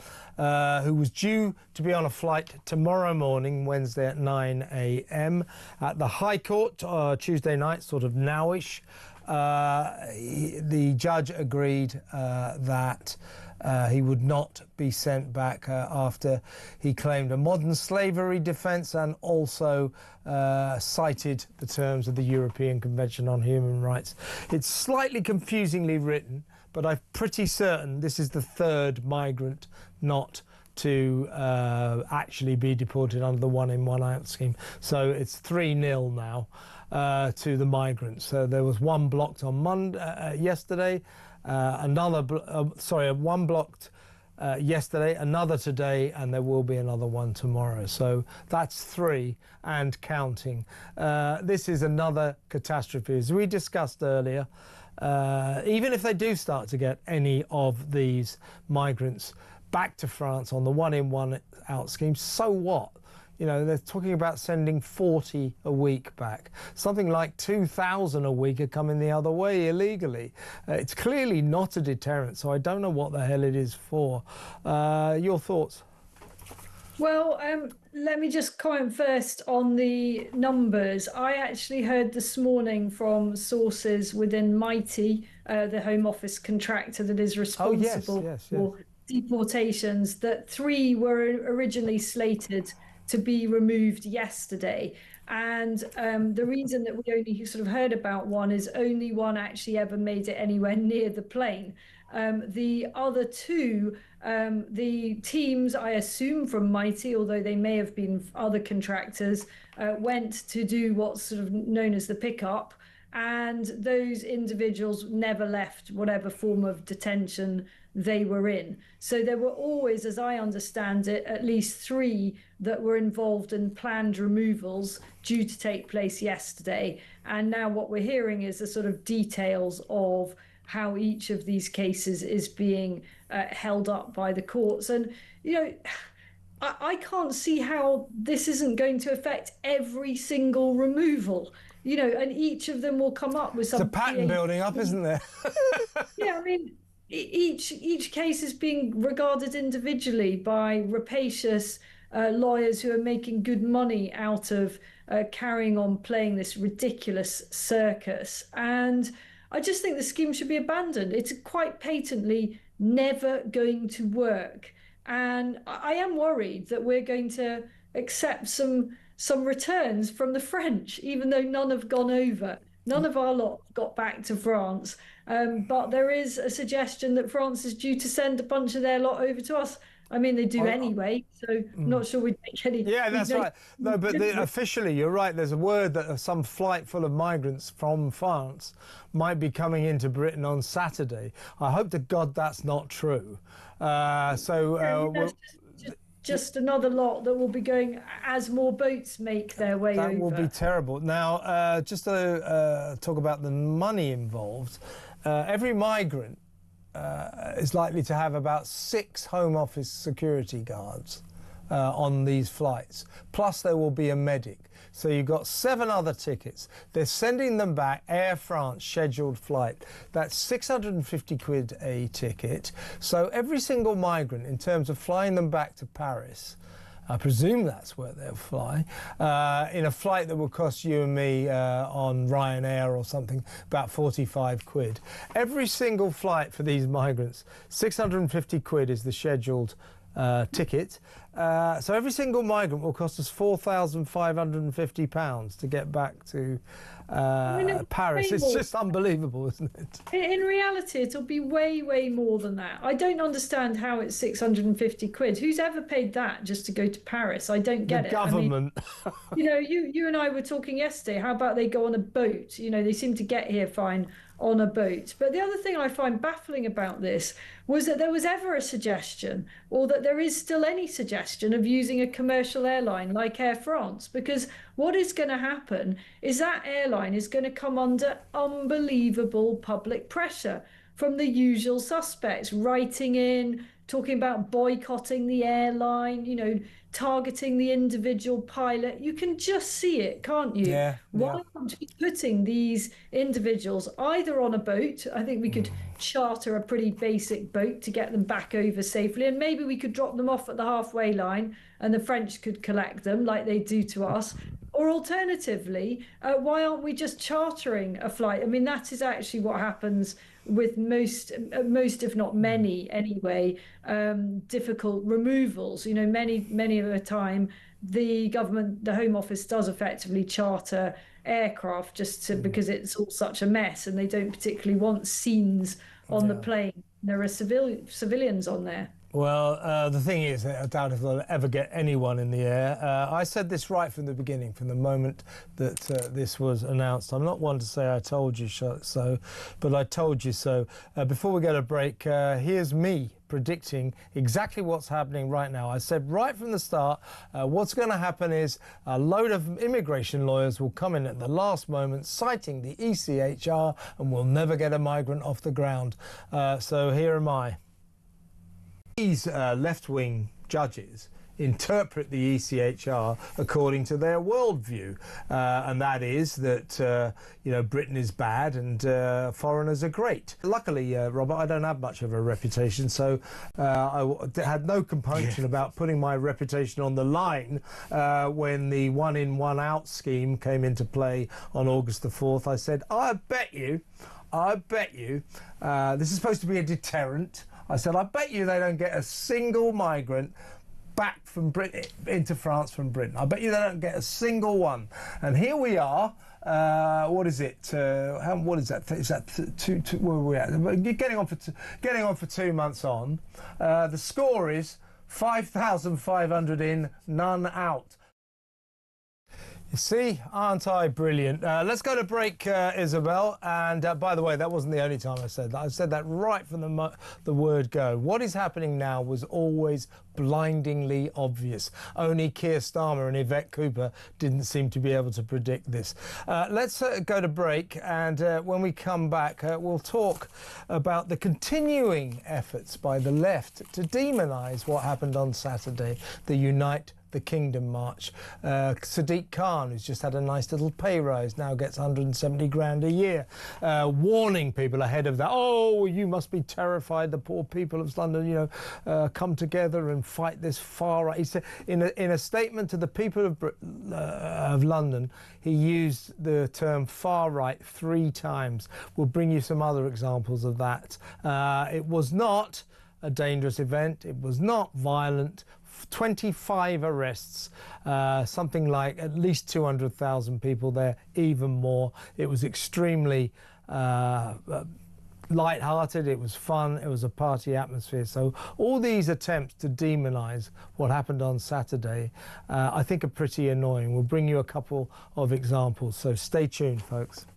who was due to be on a flight tomorrow morning, Wednesday at 9 a.m. at the High Court, Tuesday night, sort of nowish. The judge agreed that he would not be sent back after he claimed a modern slavery defence and also cited the terms of the European Convention on Human Rights. It's slightly confusingly written, but I'm pretty certain this is the third migrant not to actually be deported under the one in, one out scheme. So it's 3-0 now to the migrants. So there was one blocked on yesterday, one blocked yesterday, another today, and there will be another one tomorrow. So that's 3 and counting. This is another catastrophe. As we discussed earlier, even if they do start to get any of these migrants back to France on the one in, one out scheme, so what? You know, they're talking about sending 40 a week back. Something like 2,000 a week are coming the other way illegally. It's clearly not a deterrent, so I don't know what the hell it is for. Your thoughts? Well, let me just comment first on the numbers. I actually heard this morning from sources within Mighty, the Home Office contractor that is responsible for deportations, that 3 were originally slated to be removed yesterday. And the reason that we only sort of heard about one is only one actually ever made it anywhere near the plane. The other 2, the teams, I assume from Mighty, although they may have been other contractors, went to do what's sort of known as the pickup. And those individuals never left whatever form of detention they were in. So there were always, as I understand it, at least 3 that were involved in planned removals due to take place yesterday. And now what we're hearing is the sort of details of how each of these cases is being held up by the courts. And, you know, I can't see how this isn't going to affect every single removal. You know, and each of them will come up with some... It's a pattern building up, isn't there? Yeah, I mean, each case is being regarded individually by rapacious lawyers who are making good money out of carrying on playing this ridiculous circus. And I just think the scheme should be abandoned. It's quite patently never going to work. And I am worried that we're going to accept some returns from the French, even though none have gone over. None of our lot got back to France. But there is a suggestion that France is due to send a bunch of their lot over to us. I mean, they do anyway, so I'm not sure we'd make any... Yeah, that's right. No, but officially, you're right. There's a word that some flight full of migrants from France might be coming into Britain on Saturday. I hope to God that's not true. Just another lot that will be going as more boats make their way over. That will be terrible. Now, just to talk about the money involved, every migrant is likely to have about 6 Home Office security guards on these flights. Plus there will be a medic. So you've got 7 other tickets. They're sending them back, Air France scheduled flight. That's 650 quid a ticket. So every single migrant, in terms of flying them back to Paris, I presume that's where they'll fly, in a flight that will cost you and me on Ryanair or something, about 45 quid. Every single flight for these migrants, 650 quid is the scheduled ticket. So every single migrant will cost us £4,550 to get back to Paris. It's just unbelievable, isn't it? In reality, it'll be way, way more than that. I don't understand how it's 650 quid. Who's ever paid that just to go to Paris? I don't get it. The government. I mean, you and I were talking yesterday. How about they go on a boat? They seem to get here fine on a boat. But the other thing I find baffling about this was that there was ever a suggestion, or that there is still any suggestion, of using a commercial airline like Air France, because what is going to happen is that airline is going to come under unbelievable public pressure from the usual suspects, writing in, talking about boycotting the airline, targeting the individual pilot. You can just see it, can't you? Yeah. Why aren't we putting these individuals either on a boat? I think we could charter a pretty basic boat to get them back over safely, and maybe we could drop them off at the halfway line and the French could collect them like they do to us. Or alternatively, why aren't we just chartering a flight? I mean, that is actually what happens with most, if not many anyway, difficult removals. Many of the time, the government, the Home Office does effectively charter aircraft because it's all such a mess, and they don't particularly want scenes on the plane. There are civilians on there. Well, the thing is, I doubt if they'll ever get anyone in the air. I said this right from the beginning, from the moment that this was announced. I'm not one to say I told you so, but I told you so. Before we get a break, here's me predicting exactly what's happening right now. I said right from the start, what's going to happen is a load of immigration lawyers will come in at the last moment, citing the ECHR, and we'll never get a migrant off the ground. So here am I. These left-wing judges interpret the ECHR according to their worldview, and that is that Britain is bad and foreigners are great. Luckily, Robert, I don't have much of a reputation, so I had no compunction about putting my reputation on the line when the one-in, one-out scheme came into play on August the 4th. I said, I bet you, this is supposed to be a deterrent. I said, I bet you they don't get a single migrant back from Britain into France from Britain. I bet you they don't get a single one. And here we are. What is it? What is that? Is that two? Where are we at? Getting on for 2 months on. The score is 5,500 in, none out. You see, aren't I brilliant? Let's go to break, Isabel. And by the way, that wasn't the only time I said that. I said that right from the word go. What is happening now was always blindingly obvious. Only Keir Starmer and Yvette Cooper didn't seem to be able to predict this. Let's go to break, and when we come back, we'll talk about the continuing efforts by the left to demonise what happened on Saturday, the Unite the Kingdom March. Sadiq Khan, who's just had a nice little pay rise, now gets 170 grand a year, warning people ahead of that. Oh, you must be terrified, the poor people of London, come together and fight this far right. He said in a statement to the people of London, he used the term far right 3 times. We'll bring you some other examples of that. It was not a dangerous event. It was not violent. 25 arrests, something like at least 200,000 people there, even more. It was extremely light-hearted, it was fun, it was a party atmosphere. So all these attempts to demonise what happened on Saturday, I think are pretty annoying. We'll bring you a couple of examples, so stay tuned, folks.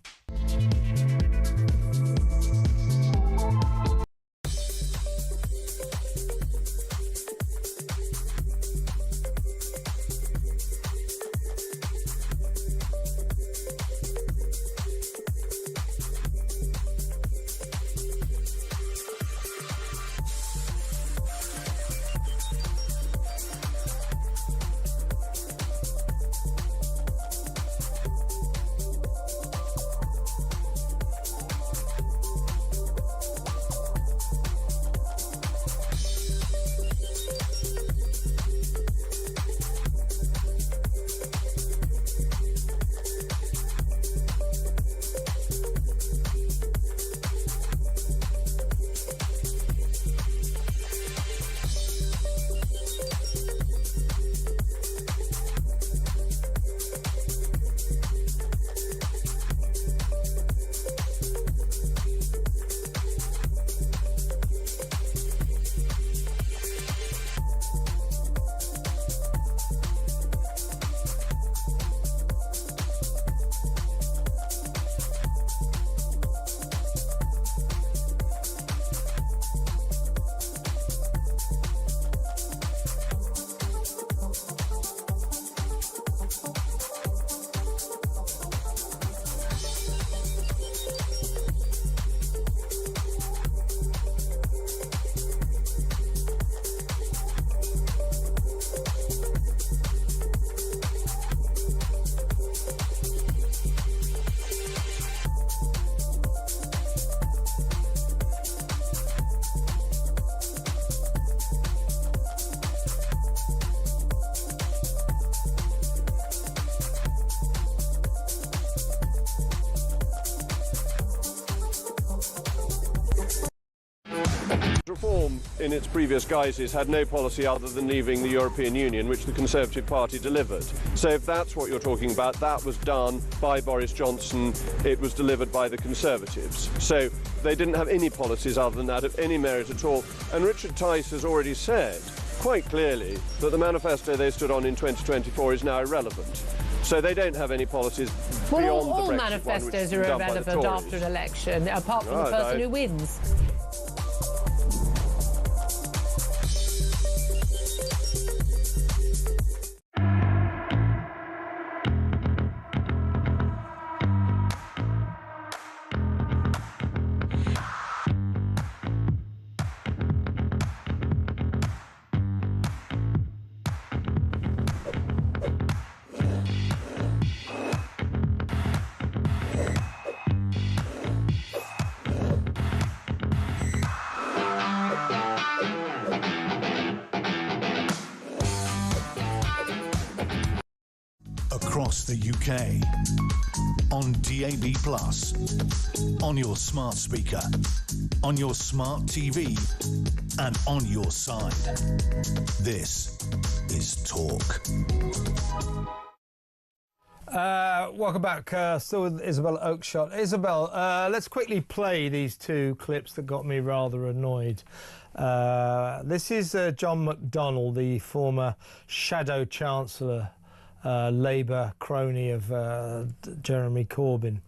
reform in its previous guises had no policy other than leaving the European Union, which the Conservative Party delivered. So if that's what you're talking about, that was done by Boris Johnson. It was delivered by the Conservatives. So they didn't have any policies other than that of any merit at all. And Richard Tice has already said quite clearly that the manifesto they stood on in 2024 is now irrelevant. So they don't have any policies beyond the all Brexit manifestos one, are irrelevant after an election, apart from the person who wins. Across the UK, on DAB+, on your smart speaker, on your smart TV, and on your side. This is Talk. Welcome back. Still with Isabel Oakeshott. Isabel, let's quickly play these two clips that got me rather annoyed. This is John McDonnell, the former Shadow Chancellor, Labour crony of Jeremy Corbyn,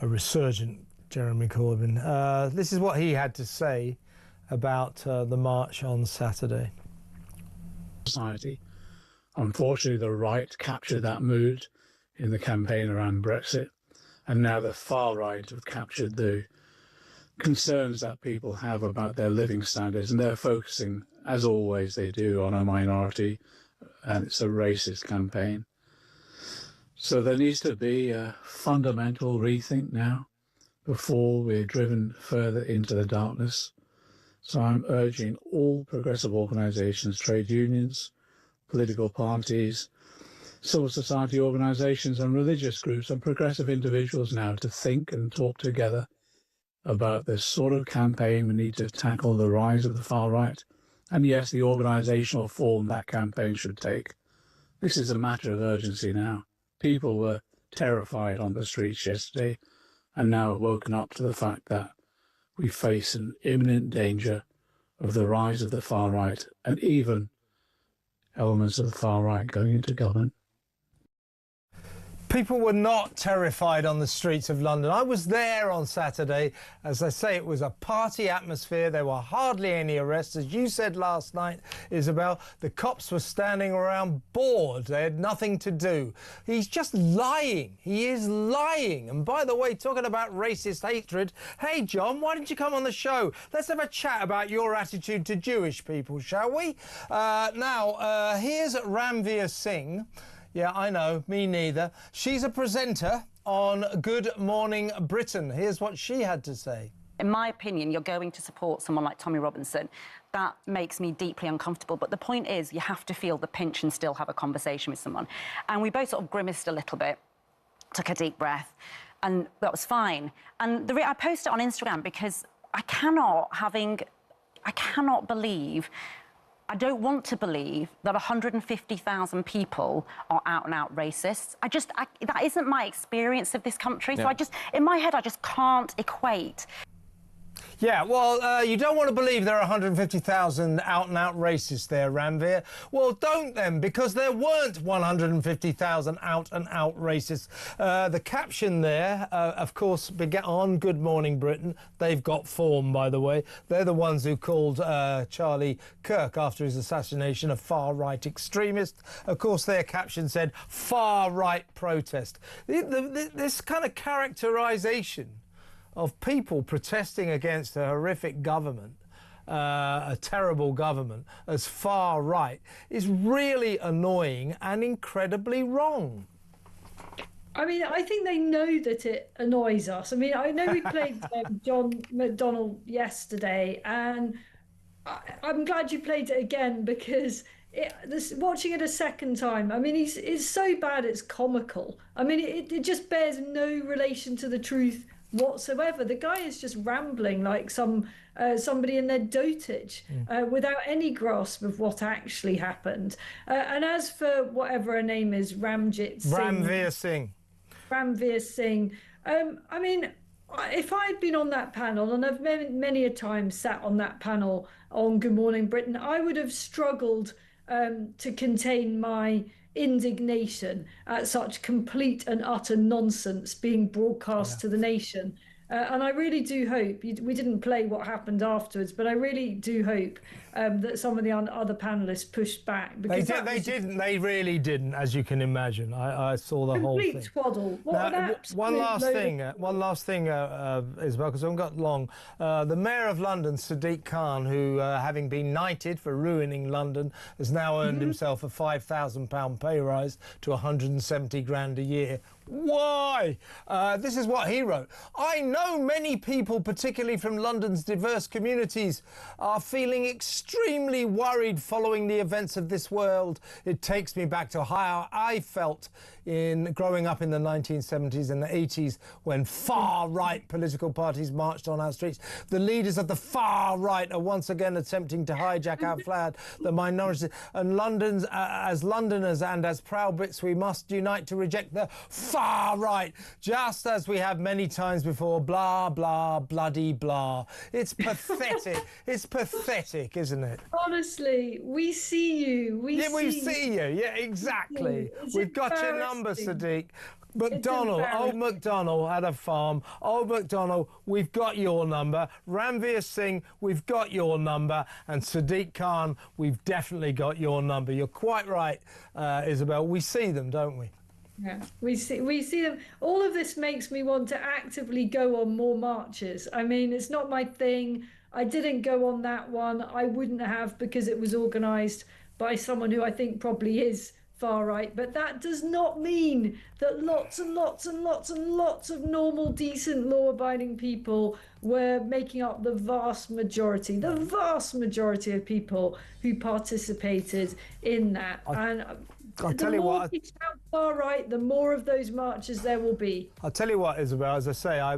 a resurgent Jeremy Corbyn. This is what he had to say about the march on Saturday. Society. Unfortunately, the right captured that mood in the campaign around Brexit, and now the far right have captured the concerns that people have about their living standards, and they're focusing, as always they do, on a minority, and it's a racist campaign. So there needs to be a fundamental rethink now before we're driven further into the darkness. So I'm urging all progressive organisations, trade unions, political parties, civil society organisations and religious groups and progressive individuals now to think and talk together about this sort of campaign. We need to tackle the rise of the far right. And yes, the organisational form that campaign should take. This is a matter of urgency now. People were terrified on the streets yesterday and now have woken up to the fact that we face an imminent danger of the rise of the far right and even elements of the far right going into government. People were not terrified on the streets of London. I was there on Saturday. As I say, it was a party atmosphere. There were hardly any arrests. As you said last night, Isabel, the cops were standing around bored. They had nothing to do. He's just lying. He is lying. And by the way, talking about racist hatred, hey, John, why don't you come on the show? Let's have a chat about your attitude to Jewish people, shall we? Here's Ranveer Singh. Yeah, I know, me neither. She's a presenter on Good Morning Britain. Here's what she had to say. In my opinion, you're going to support someone like Tommy Robinson. That makes me deeply uncomfortable. But the point is, you have to feel the pinch and still have a conversation with someone. And we both sort of grimaced a little bit, took a deep breath, and that was fine. And I posted it on Instagram because I cannot believe, I don't want to believe that 150,000 people are out and out racists. That isn't my experience of this country. Yeah. So in my head, I just can't equate. Yeah, well, you don't want to believe there are 150,000 out-and-out racists there, Ranveer. Well, don't then, because there weren't 150,000 out-and-out racists. The caption there, of course, began on Good Morning Britain. They've got form, by the way. They're the ones who called Charlie Kirk, after his assassination, a far-right extremist. Of course, their caption said, far-right protest. This kind of characterisation of people protesting against a horrific government, a terrible government, as far right, is really annoying and incredibly wrong. I mean, I think they know that it annoys us. I mean, I know we played John McDonnell yesterday, and I'm glad you played it again because watching it a second time, I mean, it's so bad it's comical. I mean, it just bears no relation to the truth whatsoever. The guy is just rambling like somebody in their dotage without any grasp of what actually happened. And as for whatever her name is, Ranveer Singh, I mean, if I'd been on that panel, and I've many a time sat on that panel on Good Morning Britain, I would have struggled to contain my indignation at such complete and utter nonsense being broadcast to the nation. And I really do hope, we didn't play what happened afterwards, but I really do hope that some of the other panellists pushed back. Because they really didn't, as you can imagine. I saw the whole thing. Complete twaddle. One last thing, Isabel, because I haven't got long. The Mayor of London, Sadiq Khan, who, having been knighted for ruining London, has now earned himself a £5,000 pay rise to 170 grand a year. Why? This is what he wrote. I know many people, particularly from London's diverse communities, are feeling extremely worried following the events of this world. It takes me back to how I felt in growing up in the 1970s and the 80s when far-right political parties marched on our streets. The leaders of the far right are once again attempting to hijack our flag, the minorities. And as Londoners and as proud Brits, we must unite to reject the far right, just as we have many times before. Blah, blah, bloody blah. It's pathetic. It's pathetic, isn't it? Honestly, we see you. We see you. Yeah, exactly. We've got your number, Sadiq. Old MacDonald had a farm. Old MacDonald, we've got your number. Ranveer Singh, we've got your number. And Sadiq Khan, we've definitely got your number. You're quite right, Isabel. We see them, don't we? Yeah, we see them. All of this makes me want to actively go on more marches. I mean, it's not my thing. I didn't go on that one. I wouldn't have, because it was organised by someone who I think probably is far right. But that does not mean that lots and lots and lots and lots of normal, decent, law-abiding people were making up the vast majority of people who participated in that. I'll tell you what. Far right, the more of those marches there will be. I'll tell you what, Isabel, as I say, I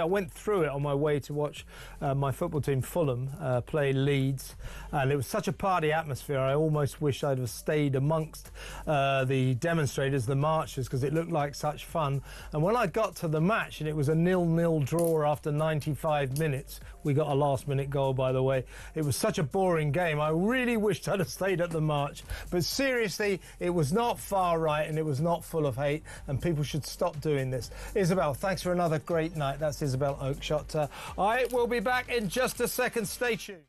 went through it on my way to watch my football team, Fulham, play Leeds, and it was such a party atmosphere. I almost wish I'd have stayed amongst the demonstrators, the marchers, because it looked like such fun. And when I got to the match, and it was a 0-0 draw after 95 minutes, we got a last-minute goal, by the way. It was such a boring game. I really wished I'd have stayed at the march. But seriously, it was not far right, and it was not full of hate, and people should stop doing this. Isabel, thanks for another great night. That's Isabel Oakeshott. I will be back in just a second. Stay tuned.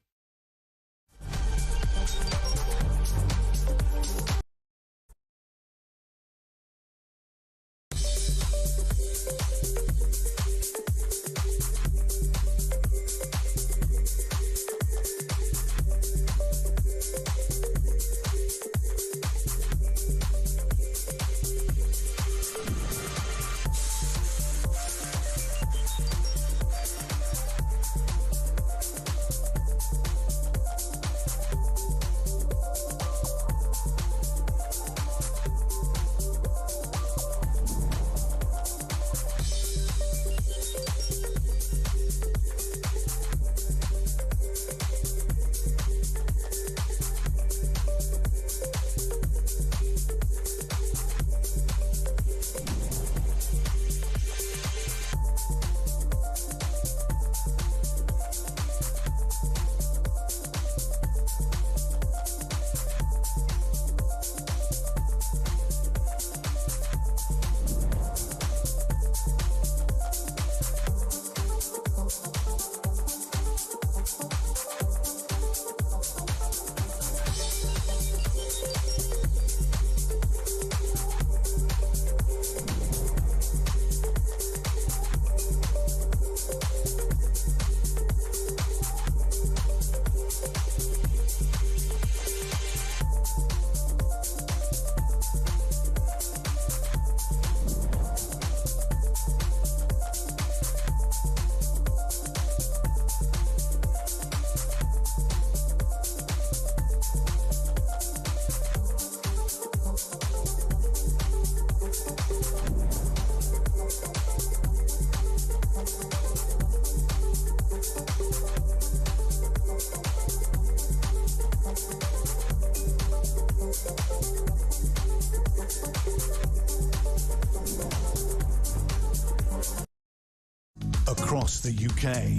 across the UK,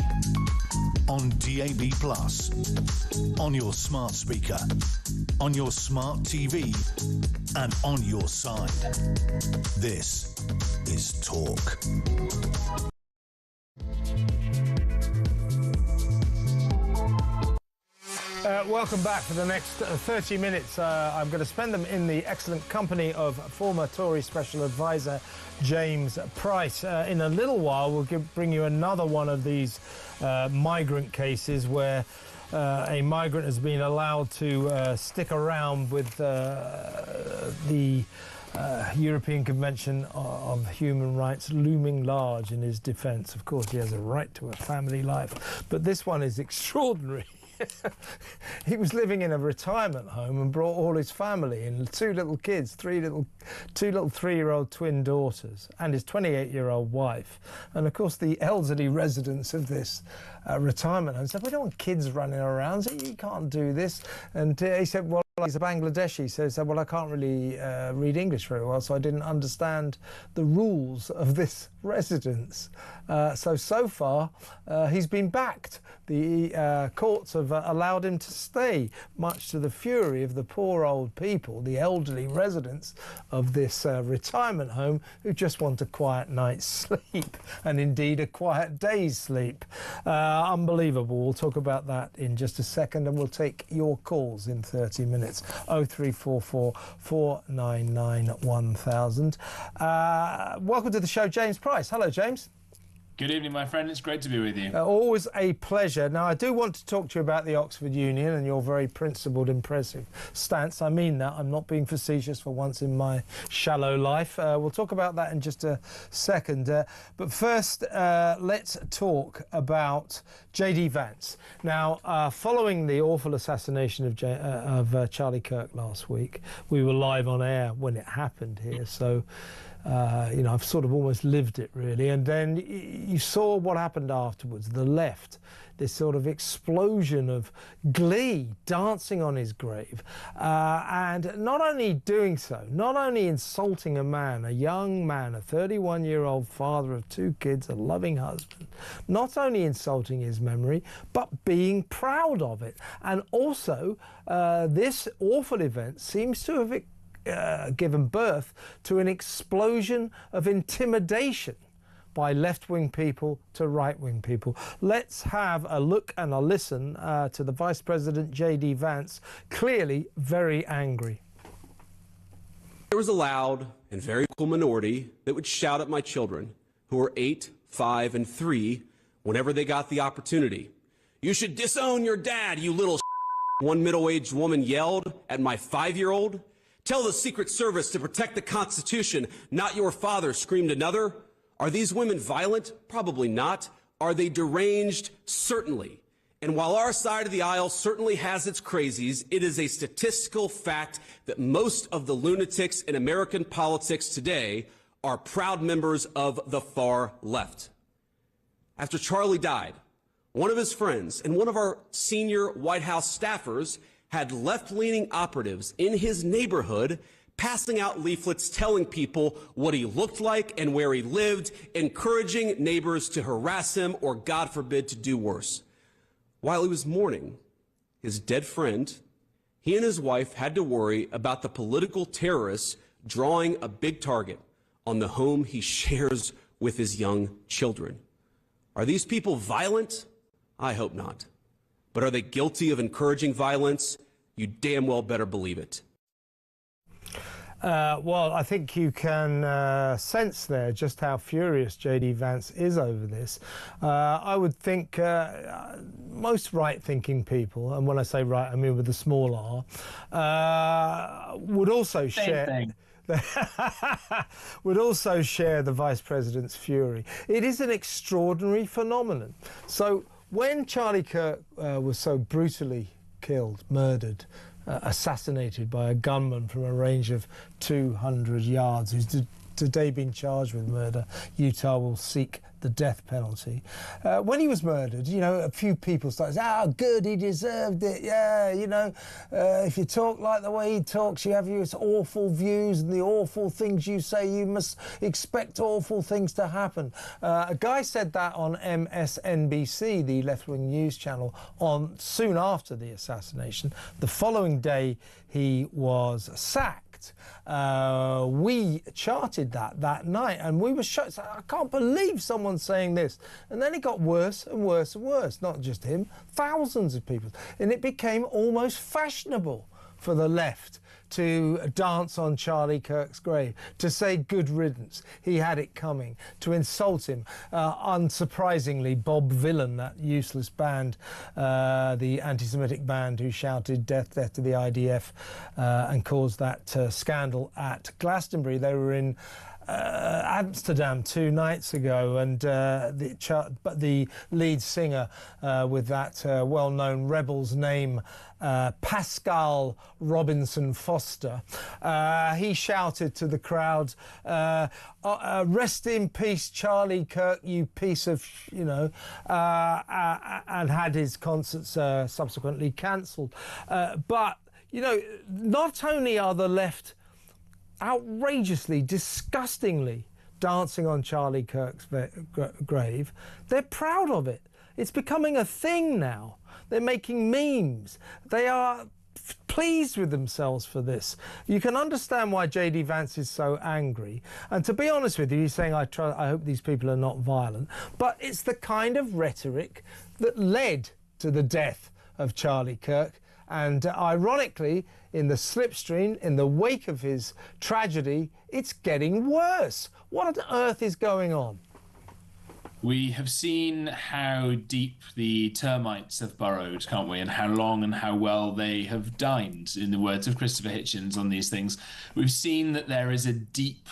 on DAB+, on your smart speaker, on your smart TV, and on your side. This is Talk. Welcome back for the next 30 minutes. I'm going to spend them in the excellent company of former Tory Special Advisor James Price. In a little while, we'll bring you another one of these migrant cases where a migrant has been allowed to stick around with the European Convention of Human Rights looming large in his defence. Of course, he has a right to a family life, but this one is extraordinary. He was living in a retirement home and brought all his family and two little kids, two little 3-year-old twin daughters and his 28-year-old wife. And of course the elderly residents of this retirement home said, we don't want kids running around, so you can't do this. And he said, well, he's a Bangladeshi, so he said, well, I can't really read English very well, so I didn't understand the rules of this residence. So far, he's been backed. The courts have allowed him to stay, much to the fury of the poor old people, the elderly residents of this retirement home, who just want a quiet night's sleep, and indeed a quiet day's sleep. Unbelievable. We'll talk about that in just a second, and we'll take your calls in 30 minutes. 0344 499 1000. Welcome to the show, James Price. Hello, James. Good evening, my friend. It's great to be with you. Always a pleasure. Now, I do want to talk to you about the Oxford Union and your very principled, impressive stance. I mean that. I'm not being facetious for once in my shallow life. We'll talk about that in just a second. But first, let's talk about J.D. Vance. Now, following the awful assassination of Charlie Kirk last week, we were live on air when it happened here, so you know, I've sort of almost lived it, really. And then you saw what happened afterwards, the left, this sort of explosion of glee, dancing on his grave. And not only doing so, not only insulting a man, a young man, a 31-year-old father of 2 kids, a loving husband, not only insulting his memory, but being proud of it. And also, this awful event seems to have given birth to an explosion of intimidation by left-wing people to right-wing people. Let's have a look and a listen to the Vice President J.D. Vance, clearly very angry. There was a loud and very cool minority that would shout at my children, who were 8, 5, and 3, whenever they got the opportunity. "You should disown your dad, you little one middle-aged woman yelled at my 5-year-old. "Tell the Secret Service to protect the Constitution, not your father," screamed another. Are these women violent? Probably not. Are they deranged? Certainly. And while our side of the aisle certainly has its crazies, it is a statistical fact that most of the lunatics in American politics today are proud members of the far left. After Charlie died, one of his friends and one of our senior White House staffers had left-leaning operatives in his neighborhood passing out leaflets telling people what he looked like and where he lived, encouraging neighbors to harass him or, God forbid, to do worse. While he was mourning his dead friend, he and his wife had to worry about the political terrorists drawing a big target on the home he shares with his young children. Are these people violent? I hope not. But are they guilty of encouraging violence? You damn well better believe it. Well, I think you can sense there just how furious J.D. Vance is over this. I would think most right-thinking people, and when I say right, I mean with a small r, would also share... would also share the Vice President's fury. It is an extraordinary phenomenon. So when Charlie Kirk was so brutally killed, murdered, assassinated by a gunman from a range of 200 yards who's today been charged with murder. Utah will seek the death penalty. When he was murdered, you know, a few people started saying, "Oh, good, he deserved it. Yeah, you know, if you talk like the way he talks, you have your awful views and the awful things you say, you must expect awful things to happen." A guy said that on MSNBC, the left-wing news channel, soon after the assassination. The following day, he was sacked. We charted that night, and we were shocked. I can't believe someone's saying this. And then it got worse and worse and worse. Not just him, thousands of people. And it became almost fashionable for the left to dance on Charlie Kirk's grave, to say good riddance, he had it coming, to insult him. Unsurprisingly, Bob Villain, that useless band, the anti-Semitic band who shouted death, death to the IDF and caused that scandal at Glastonbury. They were in Amsterdam 2 nights ago, and the lead singer with that well-known rebel's name, Pascal Robinson Foster, he shouted to the crowd, "Rest in peace, Charlie Kirk, you piece of," you know, and had his concerts subsequently cancelled. But, you know, not only are the left outrageously, disgustingly dancing on Charlie Kirk's grave, they're proud of it. It's becoming a thing now. They're making memes. They are pleased with themselves for this. You can understand why J.D. Vance is so angry. And to be honest with you, he's saying, I hope these people are not violent. But it's the kind of rhetoric that led to the death of Charlie Kirk. And ironically, in the slipstream, in the wake of his tragedy, it's getting worse. What on earth is going on? We have seen how deep the termites have burrowed, can't we? And how long and how well they have dined, in the words of Christopher Hitchens, on these things. We've seen that there is a deep,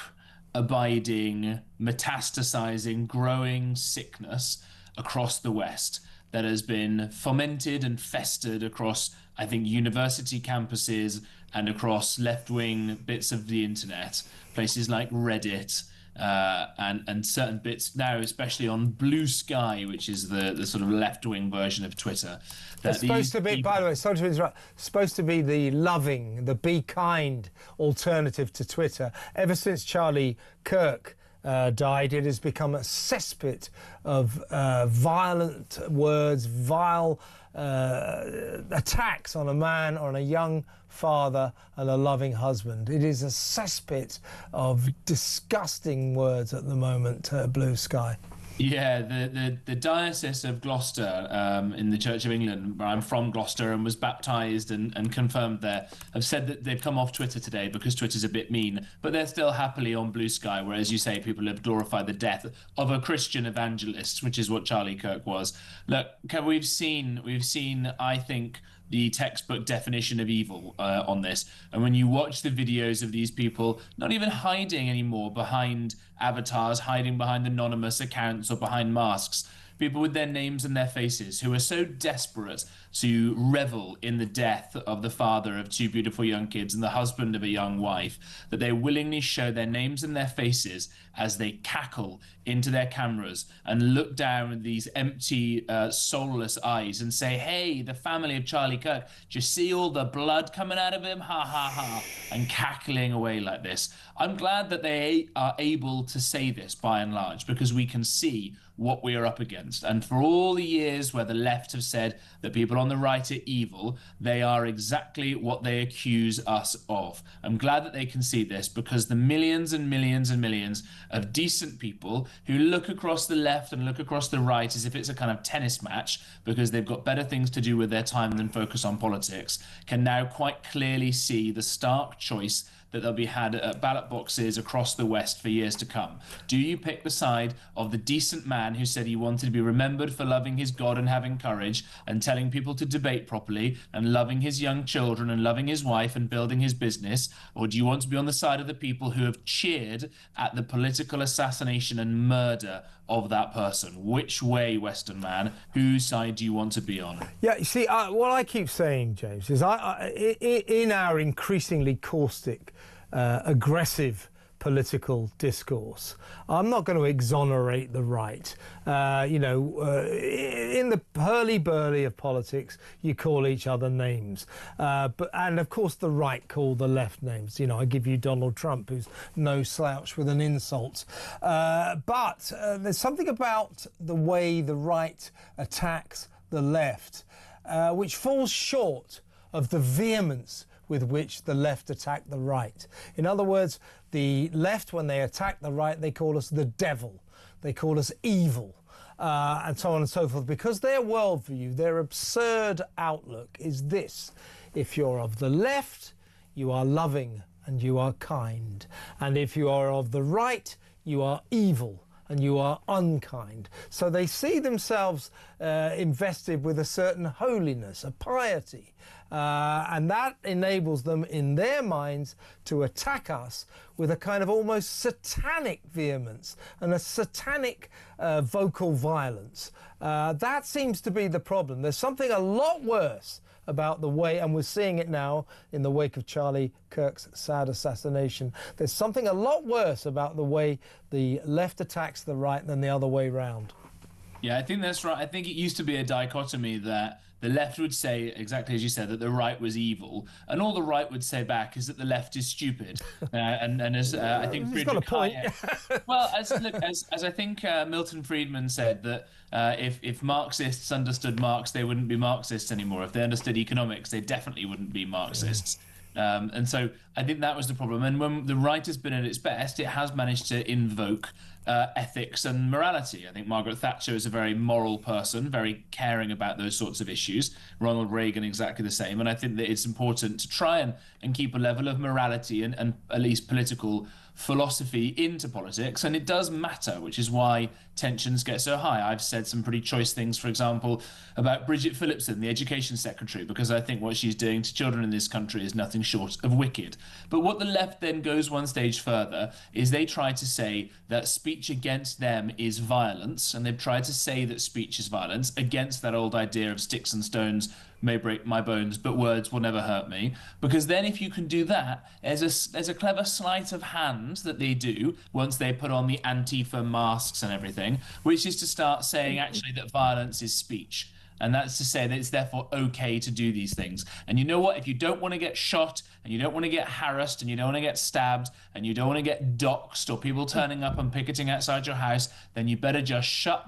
abiding, metastasizing, growing sickness across the West that has been fomented and festered across, I think, university campuses and across left-wing bits of the internet, places like Reddit, and certain bits now, especially on Blue Sky, which is the sort of left-wing version of Twitter. It's supposed to be, by the way, sorry to interrupt, supposed to be the loving, the be kind alternative to Twitter. Ever since Charlie Kirk died, it has become a cesspit of violent words, vile attacks on a man, on a young father and a loving husband. It is a cesspit of disgusting words at the moment, Blue Sky. Yeah, the Diocese of Gloucester in the Church of England, where I'm from Gloucester and was baptised and confirmed there, have said that they've come off Twitter today because Twitter's a bit mean, but they're still happily on Blue Sky, where, as you say, people have glorified the death of a Christian evangelist, which is what Charlie Kirk was. Look, we've seen, I think, the textbook definition of evil on this. And when you watch the videos of these people not even hiding anymore behind avatars, hiding behind anonymous accounts or behind masks, people with their names and their faces who are so desperate to revel in the death of the father of 2 beautiful young kids and the husband of a young wife, that they willingly show their names and their faces as they cackle into their cameras and look down with these empty, soulless eyes and say, "Hey, the family of Charlie Kirk, do you see all the blood coming out of him? Ha, ha, ha," and cackling away like this. I'm glad that they are able to say this by and large, because we can see what we are up against. And for all the years where the left have said that people on the right are evil, they are exactly what they accuse us of. I'm glad that they can see this, because the millions and millions and millions of decent people who look across the left and look across the right as if it's a kind of tennis match because they've got better things to do with their time than focus on politics, can now quite clearly see the stark choice that they'll be had at ballot boxes across the West for years to come. Do you pick the side of the decent man who said he wanted to be remembered for loving his God and having courage and telling people to debate properly and loving his young children and loving his wife and building his business? Or do you want to be on the side of the people who have cheered at the political assassination and murder of that person? Which way, Western man? Whose side do you want to be on? Yeah, you see, what I keep saying, James, is in our increasingly caustic, aggressive political discourse. I'm not going to exonerate the right. In the hurly-burly of politics, you call each other names. And of course, the right call the left names. I give you Donald Trump, who's no slouch with an insult. But there's something about the way the right attacks the left, which falls short of the vehemence with which the left attack the right. In other words, the left, when they attack the right, they call us the devil. They call us evil, and so on and so forth, because their worldview, their absurd outlook is this: if you're of the left, you are loving and you are kind. And if you are of the right, you are evil and you are unkind. So they see themselves invested with a certain holiness, a piety, and that enables them in their minds to attack us with a kind of almost satanic vehemence and a satanic vocal violence. That seems to be the problem. There's something a lot worse about the way, and we're seeing it now in the wake of Charlie Kirk's sad assassination. There's something a lot worse about the way the left attacks the right than the other way round. Yeah, I think that's right. I think it used to be a dichotomy that the left would say, exactly as you said, that the right was evil, and all the right would say back is that the left is stupid. And as I think He's got a point. Well, as I think Milton Friedman said, that if Marxists understood Marx, they wouldn't be Marxists anymore. If they understood economics, they definitely wouldn't be Marxists. And so I think that was the problem. And when the right has been at its best, it has managed to invoke ethics and morality. I think Margaret Thatcher is a very moral person, very caring about those sorts of issues. Ronald Reagan, exactly the same. And I think that it's important to try and keep a level of morality and at least political philosophy into politics, and it does matter, which is why tensions get so high. I've said some pretty choice things, for example, about Bridget Phillipson, the education secretary, because I think what she's doing to children in this country is nothing short of wicked. But what the left then goes one stage further is they try to say that speech against them is violence, and they've tried to say that speech is violence against that old idea of sticks and stones may break my bones, but words will never hurt me. Because then if you can do that, there's a clever sleight of hand that they do once they put on the Antifa masks and everything, which is to start saying actually that violence is speech. And that's to say that it's therefore okay to do these things. And you know what? If you don't want to get shot, and you don't want to get harassed, and you don't want to get stabbed, and you don't want to get doxxed or people turning up and picketing outside your house, then you better just shut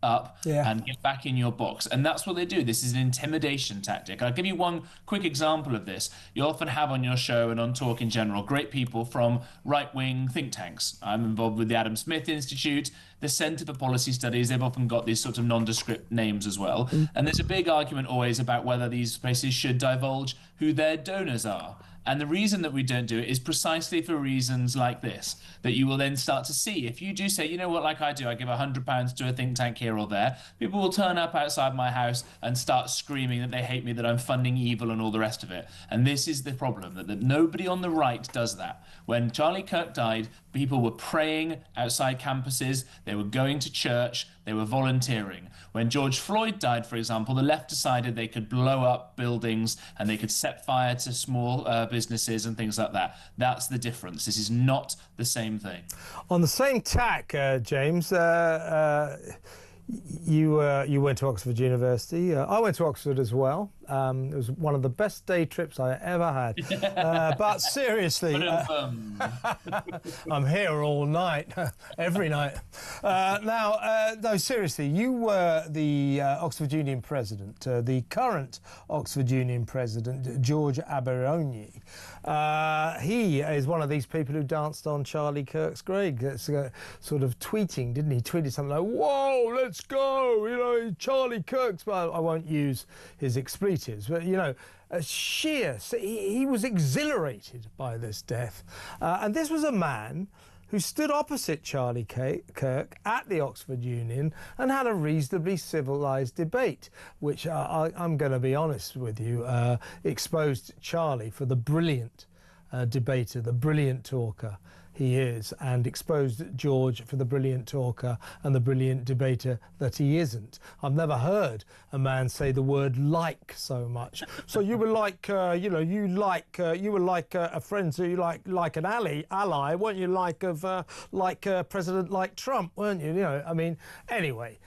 up and get back in your box. And that's what they do. This is an intimidation tactic. I'll give you one quick example of this. You often have on your show and on Talk in general great people from right-wing think tanks. I'm involved with the Adam Smith Institute, the Centre for Policy Studies. They've often got these sorts of nondescript names as well. And there's a big argument always about whether these places should divulge who their donors are. And the reason that we don't do it is precisely for reasons like this, that you will then start to see. If you do say, you know what, like I do, I give £100 to a think tank here or there, people will turn up outside my house and start screaming that they hate me, that I'm funding evil and all the rest of it. And this is the problem, that nobody on the right does that. When Charlie Kirk died, people were praying outside campuses, they were going to church, they were volunteering. When George Floyd died, for example, the left decided they could blow up buildings and they could set fire to small businesses and things like that. That's the difference. This is not the same thing. On the same tack, James, you went to Oxford University. I went to Oxford as well. It was one of the best day trips I ever had. But seriously, I'm here all night, every night. No, seriously, you were the Oxford Union president, the current Oxford Union president, George Aberoni. He is one of these people who danced on Charlie Kirk's grave, sort of tweeting, didn't he? Tweeted something like, "Whoa, let's go, Charlie Kirk's," well, I won't use his expletives, but, he was exhilarated by this death. And this was a man who stood opposite Charlie Kirk at the Oxford Union and had a reasonably civilised debate, which I'm going to be honest with you, exposed Charlie for the brilliant debater, the brilliant talker he is, and exposed George for the brilliant talker and the brilliant debater that he isn't. I've never heard a man say the word "like" so much. So you were like, you were like a friend, so you like an ally, weren't you? Like a president like Trump, weren't you? You know, I mean, anyway.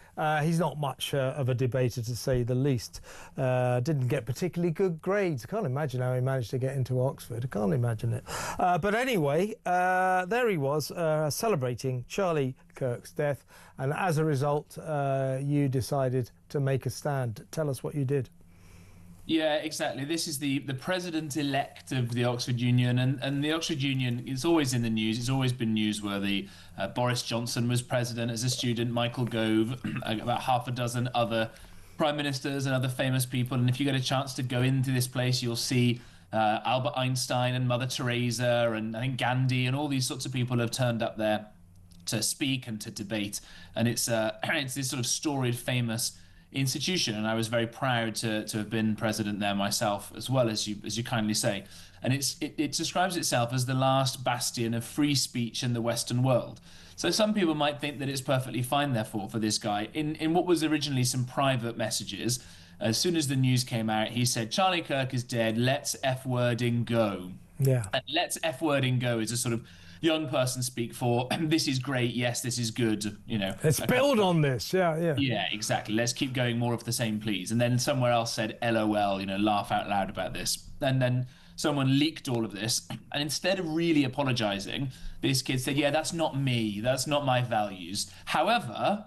He's not much of a debater, to say the least. Didn't get particularly good grades. I can't imagine how he managed to get into Oxford. I can't imagine it. But anyway, there he was, celebrating Charlie Kirk's death. And as a result, you decided to make a stand. Tell us what you did. Yeah, exactly. This is the president-elect of the Oxford Union, and the Oxford Union is always in the news. It's always been newsworthy. Boris Johnson was president as a student, Michael Gove, about half a dozen other prime ministers and other famous people. And if you get a chance to go into this place, you'll see Albert Einstein and Mother Teresa and I think Gandhi and all these sorts of people have turned up there to speak and to debate. And it's this sort of storied, famous institution, and I was very proud to have been president there myself, as well, as you kindly say. And it describes itself as the last bastion of free speech in the Western world. So some people might think that it's perfectly fine, therefore, for this guy. In what was originally some private messages, as soon as the news came out, he said, "Charlie Kirk is dead, let's F-wording go." Yeah. And let's F-wording go is a sort of young person speak for, this is great, yes, this is good, you know. Let's build on this, yeah. Yeah, exactly. Let's keep going, more of the same, please. And then somewhere else said, LOL, you know, laugh out loud about this. And then someone leaked all of this. And instead of really apologizing, this kid said, yeah, that's not me. That's not my values. However,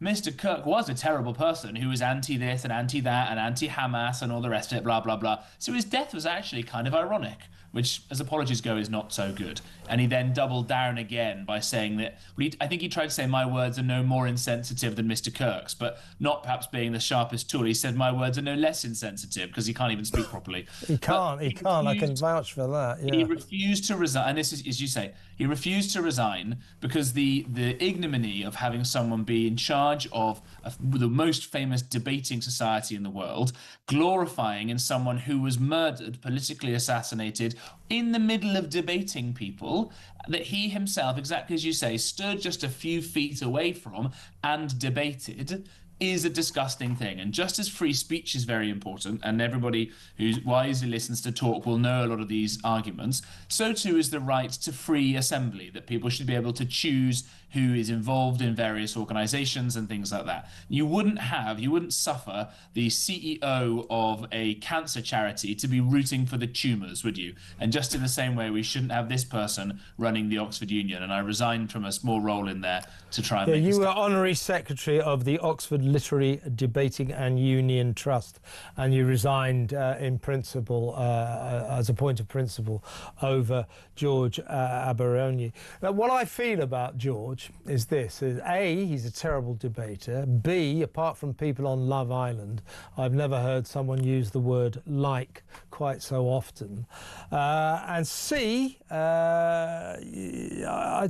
Mr. Kirk was a terrible person who was anti-this and anti-that and anti-Hamas and all the rest of it, blah, blah, blah. So his death was actually kind of ironic, which, as apologies go, is not so good. And he then doubled down again by saying that, I think he tried to say, my words are no more insensitive than Mr. Kirk's, but not perhaps being the sharpest tool. He said, my words are no less insensitive, because he can't even speak properly. He can't. I can vouch for that. Yeah. He refused to resign, and this is, as you say, he refused to resign because the ignominy of having someone be in charge of the most famous debating society in the world, glorifying in someone who was murdered, politically assassinated, in the middle of debating people, that he himself, exactly as you say, stood just a few feet away from and debated, is a disgusting thing. And just as free speech is very important, and everybody who wisely listens to talk will know a lot of these arguments, so too is the right to free assembly, that people should be able to choose who is involved in various organizations and things like that. You wouldn't suffer the CEO of a cancer charity to be rooting for the tumours, would you? And just in the same way, we shouldn't have this person running the Oxford Union. And I resigned from a small role in there to try and make you were honorary secretary of the Oxford Literary Debating and Union Trust, and you resigned in principle, as a point of principle, over George Aberoni. Now, what I feel about George is this, is A, he's a terrible debater. B, apart from people on Love Island, I've never heard someone use the word like quite so often. And C, I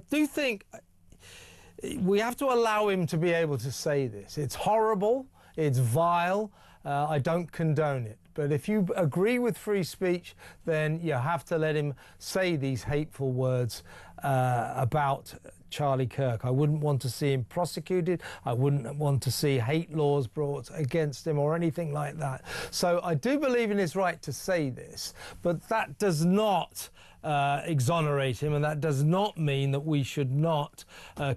do think we have to allow him to be able to say this. It's horrible, it's vile, I don't condone it. But if you agree with free speech, then you have to let him say these hateful words about Charlie Kirk. I wouldn't want to see him prosecuted. I wouldn't want to see hate laws brought against him or anything like that. So I do believe in his right to say this, but that does not exonerate him, and that does not mean that we should not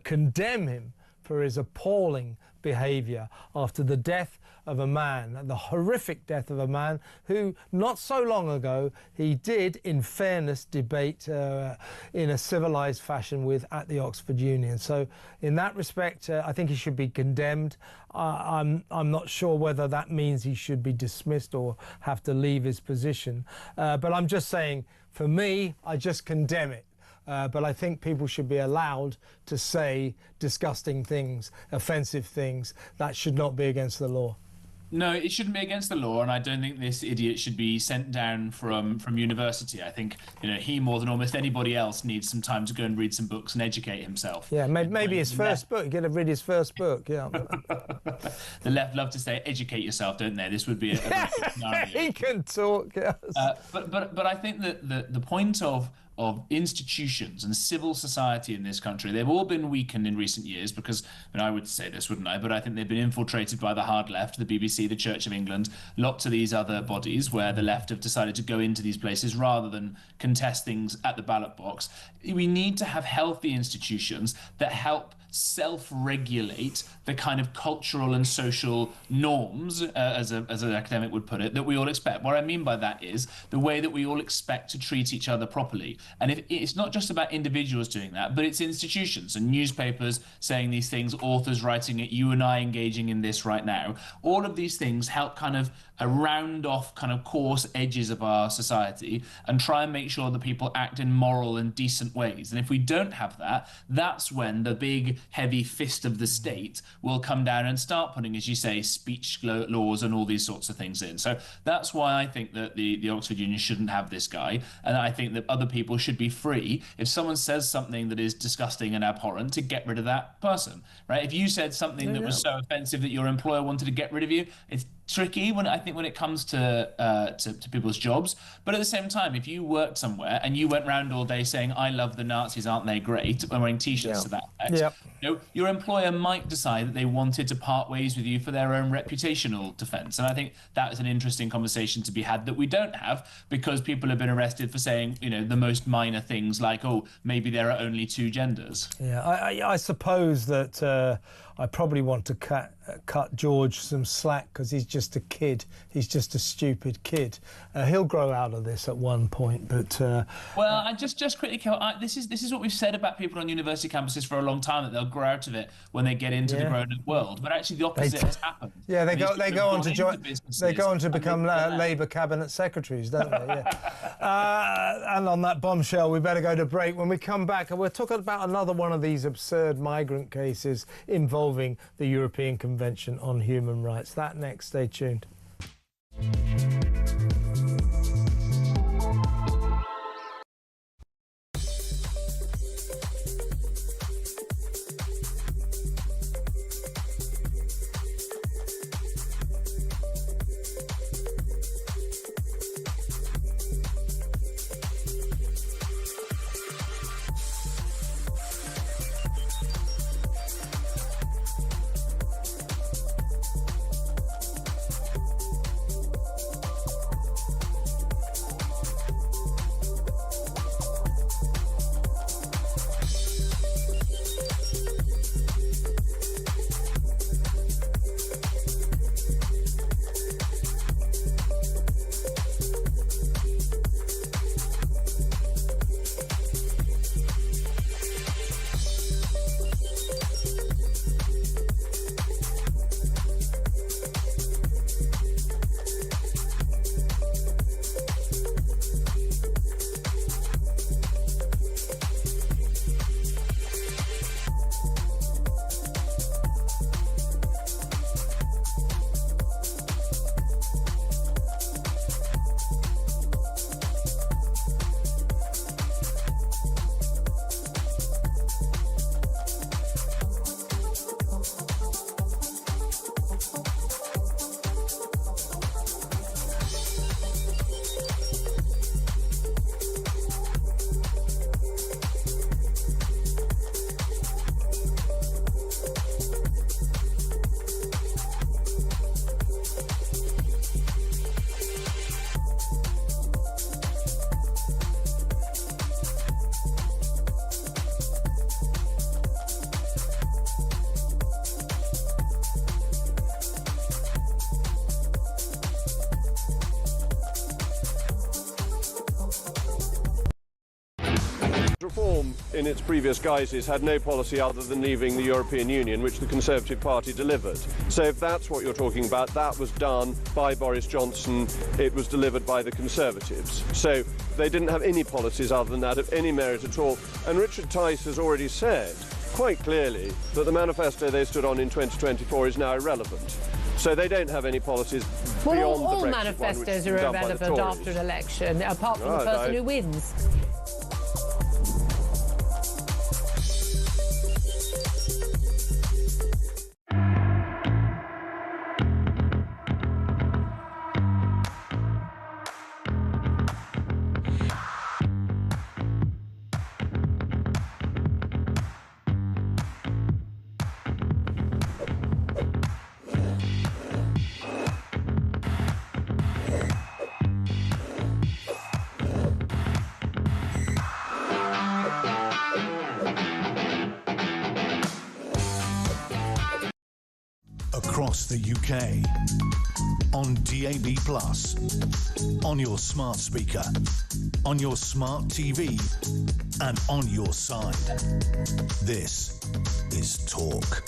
condemn him for his appalling behaviour after the death of a man, the horrific death of a man who, not so long ago, he did, in fairness, debate in a civilised fashion at the Oxford Union. So in that respect, I think he should be condemned. I'm not sure whether that means he should be dismissed or have to leave his position. But I'm just saying, for me, I just condemn it. But I think people should be allowed to say disgusting things, offensive things. That should not be against the law. No, it shouldn't be against the law, and I don't think this idiot should be sent down from university. I think, he more than almost anybody else needs some time to go and read some books and educate himself. Yeah, maybe his first book. Get to read his first book. Yeah. The left love to say educate yourself, don't they? This would be a scenario. He can talk. Yes. But I think that the point of of institutions and civil society in this country. They've all been weakened in recent years because, I would say this, wouldn't I? But I think they've been infiltrated by the hard left, the BBC, the Church of England, lots of these other bodies where the left have decided to go into these places rather than contest things at the ballot box. We need to have healthy institutions that help self-regulate the kind of cultural and social norms, as an academic would put it, that we all expect. What I mean by that is the way that we all expect to treat each other properly. And if it's not just about individuals doing that, but it's institutions and newspapers saying these things, authors writing it, you and I engaging in this right now. All of these things help kind of round off kind of coarse edges of our society and try and make sure that people act in moral and decent ways. And if we don't have that, that's when the big heavy fist of the state will come down and start putting, as you say, speech laws and all these sorts of things in. So that's why I think that the Oxford Union shouldn't have this guy, and I think that other people should be free, if someone says something that is disgusting and abhorrent, to get rid of that person, right? If you said something that was so offensive that your employer wanted to get rid of you, it's tricky when it comes to people's jobs. But at the same time, if you worked somewhere and you went around all day saying, I love the Nazis, aren't they great, and wearing t-shirts to that effect, your employer might decide that they wanted to part ways with you for their own reputational defense. And I think that is an interesting conversation to be had that we don't have, because people have been arrested for saying, the most minor things like, oh, maybe there are only two genders. Yeah, I suppose that I probably want to cut George some slack because he's just a kid. He's just a stupid kid. He'll grow out of this at one point, but well, I just quickly, this is what we've said about people on university campuses for a long time, that they'll grow out of it when they get into the grown-up world. But actually, the opposite has happened. Yeah, they go on to join. They go on to become Labour cabinet secretaries, don't they? Yeah. And on that bombshell, we better go to break. When we come back, we're talking about another one of these absurd migrant cases involving the European Convention on Human Rights. That next. Stay tuned. Reform in its previous guises had no policy other than leaving the European Union, which the Conservative Party delivered. So if that's what you're talking about, that was done by Boris Johnson. It was delivered by the Conservatives. So they didn't have any policies other than that of any merit at all. And Richard Tice has already said quite clearly that the manifesto they stood on in 2024 is now irrelevant. So they don't have any policies beyond the Brexit one, all manifestos are irrelevant after an election, apart from the person who wins. across the UK. On DAB+, on your smart speaker, on your smart TV, and on your side. This is Talk.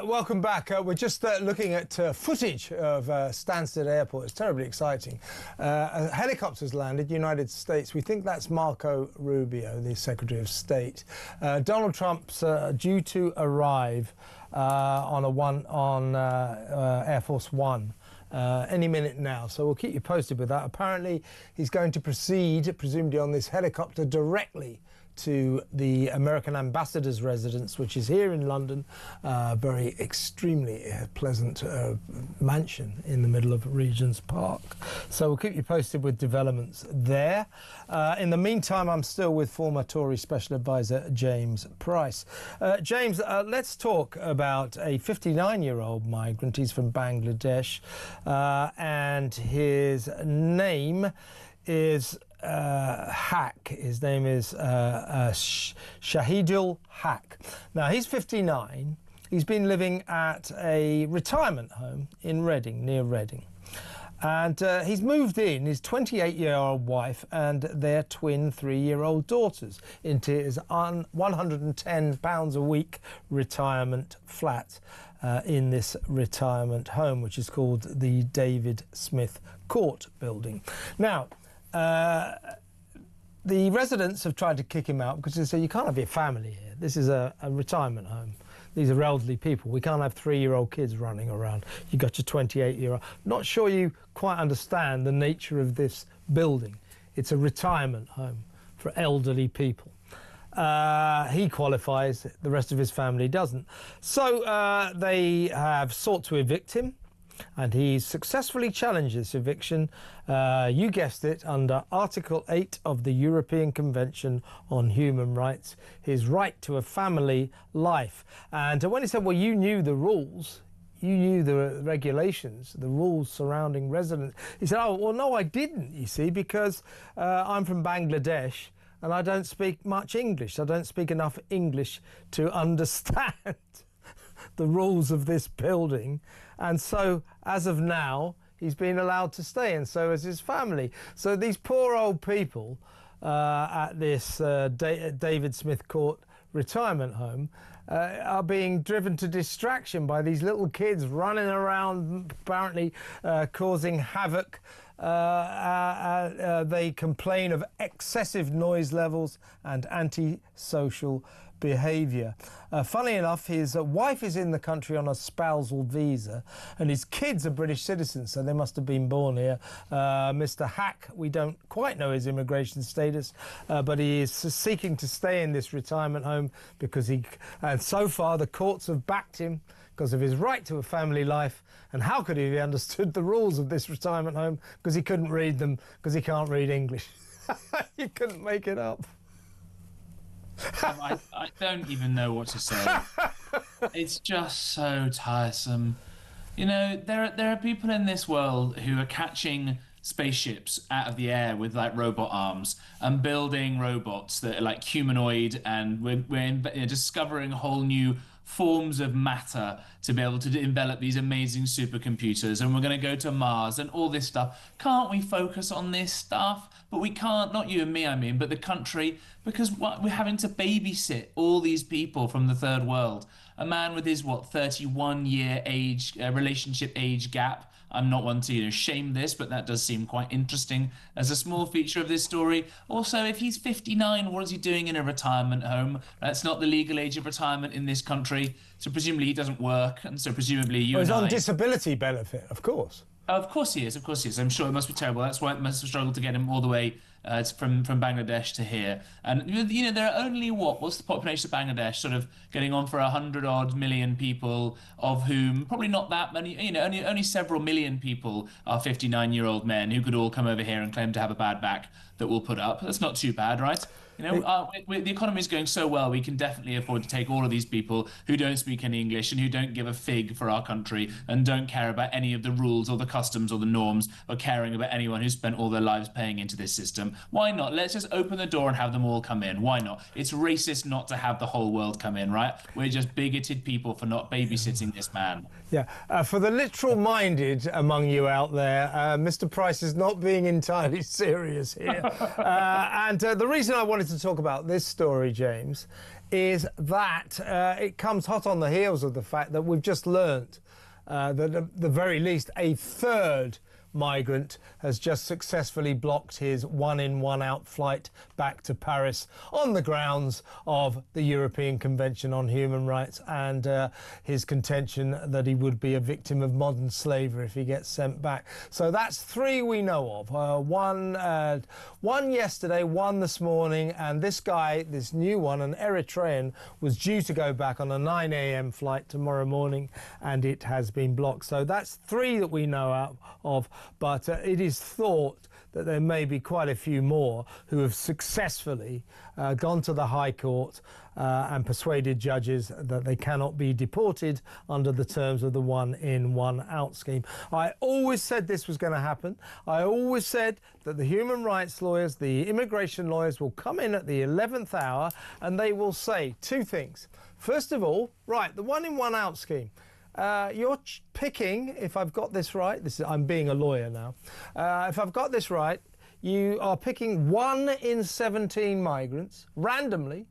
Welcome back. We're just looking at footage of Stansted Airport. It's terribly exciting. A helicopter's landed, United States. We think that's Marco Rubio, the Secretary of State. Donald Trump's due to arrive on Air Force One any minute now, so we'll keep you posted with that. Apparently, he's going to proceed, presumably on this helicopter, directly to the American ambassador's residence, which is here in London, very extremely pleasant mansion in the middle of Regent's Park. So we'll keep you posted with developments there. In the meantime, I'm still with former Tory Special Advisor James Price. James, let's talk about a 59-year-old migrant. He's from Bangladesh, and his name is Haq. His name is Shahidul Haq. Now, he's 59. He's been living at a retirement home in Reading, near Reading. And he's moved in his 28-year-old wife and their twin 3-year-old daughters into his £110 a week retirement flat in this retirement home, which is called the David Smith Court building. Now, the residents have tried to kick him out because they say, you can't have your family here. This is a retirement home. These are elderly people. We can't have 3-year-old kids running around. You've got your 28-year-old. Not sure you quite understand the nature of this building. It's a retirement home for elderly people. He qualifies, the rest of his family doesn't. So they have sought to evict him, and he successfully challenged this eviction, you guessed it, under Article 8 of the European Convention on Human Rights, his right to a family life. And when he said, well, you knew the rules, you knew the regulations, the rules surrounding residents, he said, oh, well, no, I didn't, you see, because I'm from Bangladesh and I don't speak much English. I don't speak enough English to understand the rules of this building, and so as of now he's been allowed to stay, and so has his family. So these poor old people at this David Smith Court retirement home are being driven to distraction by these little kids running around, apparently causing havoc. They complain of excessive noise levels and antisocial behaviour. Funnily enough, his wife is in the country on a spousal visa, and his kids are British citizens, so they must have been born here. Mr. Haq, we don't quite know his immigration status, but he is seeking to stay in this retirement home because and so far the courts have backed him because of his right to a family life. And how could he have understood the rules of this retirement home? Because he couldn't read them, because he can't read English. You couldn't make it up. I don't even know what to say. It's just so tiresome. You know, there are people in this world who are catching spaceships out of the air with like robot arms and building robots that are like humanoid, and we're discovering whole new forms of matter to be able to envelop these amazing supercomputers, and we're going to go to Mars and all this stuff. Can't we focus on this stuff? But we can't, not you and me, I mean, but the country, because we're having to babysit all these people from the third world. A man with his, 31-year age, relationship age gap. I'm not one to shame this, but that does seem quite interesting as a small feature of this story. Also, if he's 59, what is he doing in a retirement home? That's not the legal age of retirement in this country. So presumably he doesn't work, and so presumably he's on disability benefit, of course. Of course he is. Of course he is. I'm sure it must be terrible. That's why it must have struggled to get him all the way from Bangladesh to here. And there are only what's the population of Bangladesh? Sort of getting on for 100-odd million people, of whom probably not that many. Only several million people are 59-year-old men who could all come over here and claim to have a bad back that we'll put up. That's not too bad, right? The economy is going so well, we can definitely afford to take all of these people who don't speak any English and who don't give a fig for our country and don't care about any of the rules or the customs or the norms or caring about anyone who's spent all their lives paying into this system. Why not? Let's just open the door and have them all come in. Why not? It's racist not to have the whole world come in, right? We're just bigoted people for not babysitting this man. Yeah, for the literal-minded among you out there, Mr. Price is not being entirely serious here. And the reason I wanted to talk about this story, James, is that it comes hot on the heels of the fact that we've just learnt that at the very least a third migrant has just successfully blocked his one-in, one-out flight back to Paris on the grounds of the European Convention on Human Rights and his contention that he would be a victim of modern slavery if he gets sent back. So that's 3 we know of. One yesterday, 1 this morning, and this guy, this new one, an Eritrean, was due to go back on a 9 a.m. flight tomorrow morning, and it has been blocked. So that's 3 that we know of. But it is thought that there may be quite a few more who have successfully gone to the High Court and persuaded judges that they cannot be deported under the terms of the one-in, one-out scheme. I always said this was going to happen. I always said that the human rights lawyers, the immigration lawyers will come in at the 11th hour and they will say 2 things. First of all, right, the one-in, one-out scheme. You're picking, if I've got this right, I'm being a lawyer now, if I've got this right, you are picking 1 in 17 migrants randomly,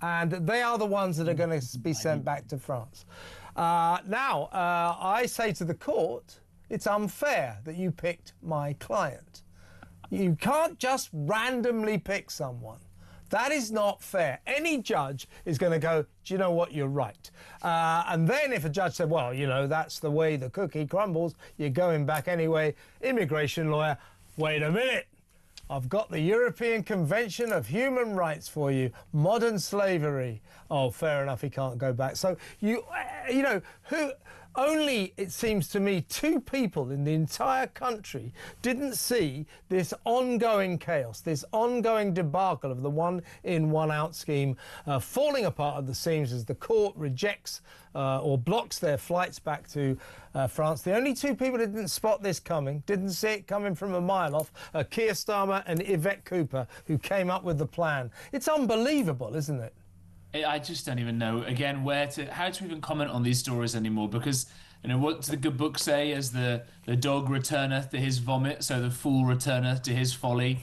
and they are the ones that are going to be sent back to France. Now, I say to the court, it's unfair that you picked my client. You can't just randomly pick someone. That is not fair. Any judge is going to go, do you know what, you're right. And then if a judge said, well, you know, that's the way the cookie crumbles, you're going back anyway. Immigration lawyer, wait a minute. I've got the European Convention of Human Rights for you. Modern slavery. Oh, fair enough, he can't go back. So, you know, only, it seems to me, 2 people in the entire country didn't see this ongoing chaos, this ongoing debacle of the one-in, one-out scheme falling apart at the seams as the court rejects or blocks their flights back to France. The only 2 people who didn't spot this coming, didn't see it coming from a mile off, are Keir Starmer and Yvette Cooper, who came up with the plan. It's unbelievable, isn't it? I just don't even know, again, how to even comment on these stories anymore, because, you know, what does the good book say? As the dog returneth to his vomit, so the fool returneth to his folly.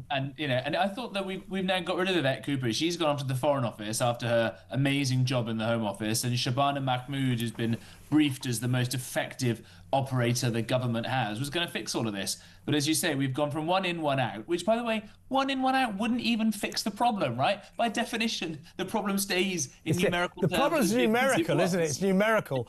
And, you know, and I thought that we've now got rid of Yvette Cooper. She's gone off to the Foreign Office after her amazing job in the Home Office, and Shabana Mahmood has been briefed as the most effective operator the government has, was going to fix all of this. But as you say, we've gone from one in, one out, which, by the way, one in, one out wouldn't even fix the problem, right? By definition, the problem stays in numerical terms. The problem's numerical, isn't it? It's numerical.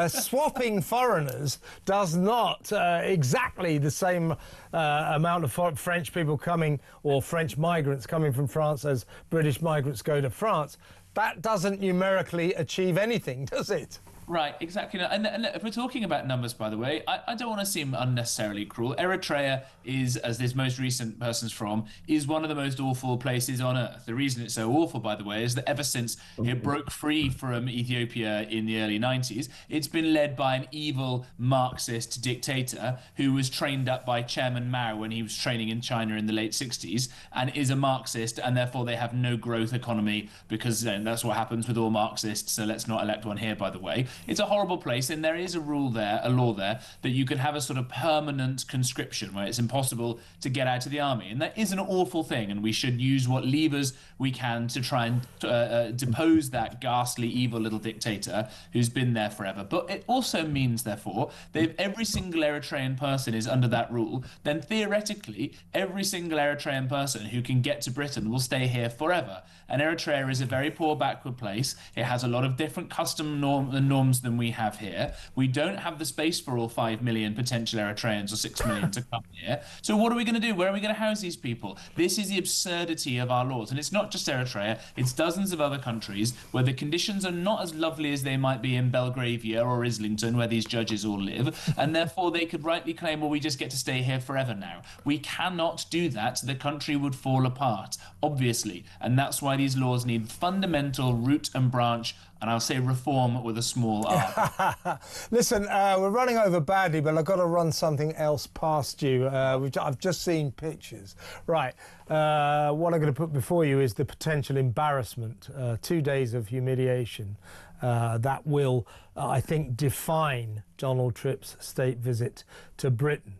Swapping foreigners does not exactly the same amount of French people coming, or French migrants coming from France as British migrants go to France. That doesn't numerically achieve anything, does it? Right, exactly. And if we're talking about numbers, by the way, I don't want to seem unnecessarily cruel. Eritrea is, as this most recent person's from, is one of the most awful places on earth. The reason it's so awful, by the way, is that ever since it broke free from Ethiopia in the early 90s, it's been led by an evil Marxist dictator who was trained up by Chairman Mao when he was training in China in the late 60s, and is a Marxist, and therefore they have no growth economy, because that's what happens with all Marxists, so let's not elect one here, by the way. It's a horrible place, and there is a law there, that you can have a sort of permanent conscription where it's impossible to get out of the army. And that is an awful thing, and we should use what levers we can to try and depose that ghastly, evil little dictator who's been there forever. But it also means, therefore, that if every single Eritrean person is under that rule, then theoretically, every single Eritrean person who can get to Britain will stay here forever. And Eritrea is a very poor, backward place. It has a lot of different custom norms norms than we have here. We don't have the space for all 5 million potential Eritreans or 6 million to come here. So what are we going to do? Where are we going to house these people? This is the absurdity of our laws. And it's not just Eritrea, it's dozens of other countries where the conditions are not as lovely as they might be in Belgravia or Islington, where these judges all live, and therefore they could rightly claim, well, we just get to stay here forever now. We cannot do that. The country would fall apart, obviously, and that's why these laws need fundamental root and branch, and I'll say reform with a small r. Listen, we're running over badly, but I've got to run something else past you. I've just seen pictures. Right, what I'm going to put before you is the potential embarrassment, 2 days of humiliation that will, I think, define Donald Trump's state visit to Britain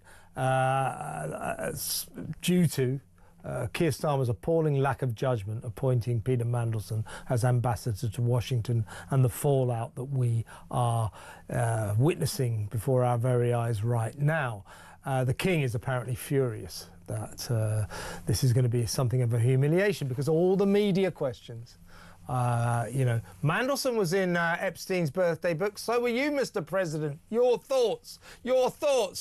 due to Keir Starmer's appalling lack of judgment appointing Peter Mandelson as ambassador to Washington and the fallout that we are witnessing before our very eyes right now. The King is apparently furious that this is going to be something of a humiliation because all the media questions. Mandelson was in Epstein's birthday book. So were you, Mr. President. Your thoughts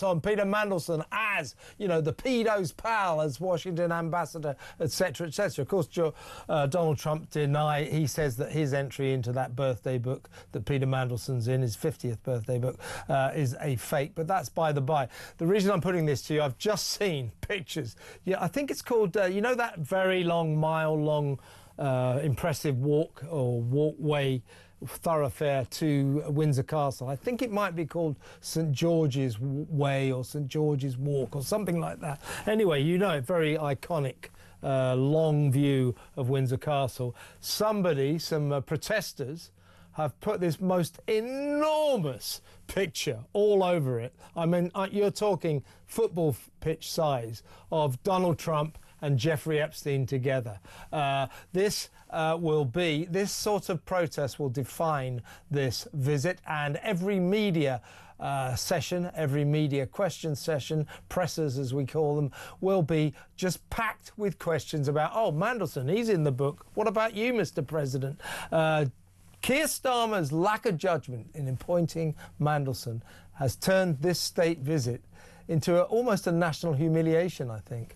on Peter Mandelson as, the pedo's pal, as Washington ambassador, etc., etc. Of course, Donald Trump he says that his entry into that birthday book that Peter Mandelson's in, his 50th birthday book, is a fake. But that's by the by. The reason I'm putting this to you, I've just seen pictures. Yeah, I think it's called, that very long, mile-long, impressive walk or walkway thoroughfare to Windsor Castle. I think it might be called St George's Way or St George's Walk or something like that. Anyway, very iconic long view of Windsor Castle. Some protesters have put this most enormous picture all over it. I mean, you're talking football pitch size of Donald Trump and Jeffrey Epstein together. This sort of protest will define this visit, and every media session, every media question session, pressers as we call them, will be just packed with questions about, Mandelson, he's in the book. What about you, Mr. President? Keir Starmer's lack of judgment in appointing Mandelson has turned this state visit into almost a national humiliation, I think.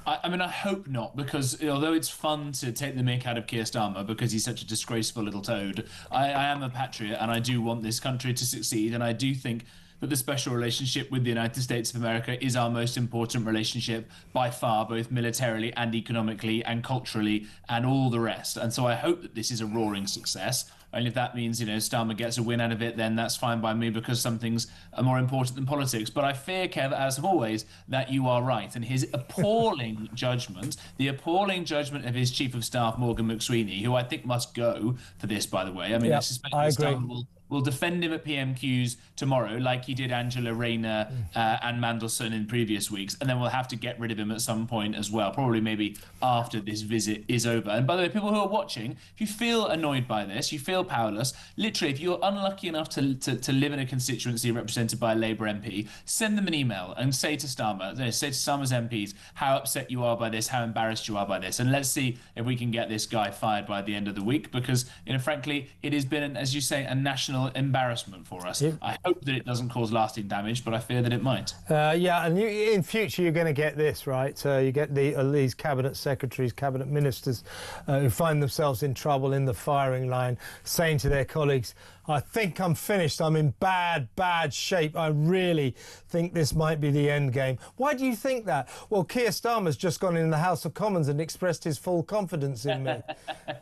I mean, I hope not, because although it's fun to take the mick out of Keir Starmer because he's such a disgraceful little toad, I am a patriot and I do want this country to succeed, and I do think that the special relationship with the United States of America is our most important relationship by far, both militarily and economically and culturally and all the rest. And so I hope that this is a roaring success. And if that means, Starmer gets a win out of it, then that's fine by me because some things are more important than politics. But I fear, Kev, as always, that you are right. And his appalling judgment, the appalling judgment of his chief of staff, Morgan McSweeney, who I think must go for this, by the way. I mean, I suspect Starmer will defend him at PMQs tomorrow, like he did Angela Rayner and Mandelson in previous weeks, and then we'll have to get rid of him at some point as well, probably maybe after this visit is over. And by the way, people who are watching, if you feel annoyed by this, you feel powerless, literally, if you're unlucky enough to live in a constituency represented by a Labour MP, send them an email and say to Starmer's MPs how upset you are by this, how embarrassed you are by this, and let's see if we can get this guy fired by the end of the week, because, frankly, it has been, as you say, a national embarrassment for us. I hope that it doesn't cause lasting damage, but I fear that it might. And in future you're going to get this, right? You get these cabinet secretaries, cabinet ministers who find themselves in trouble in the firing line, saying to their colleagues, I think I'm finished. I'm in bad shape. I really think this might be the end game. Why do you think that? Well, Keir Starmer's just gone in the House of Commons and expressed his full confidence in me.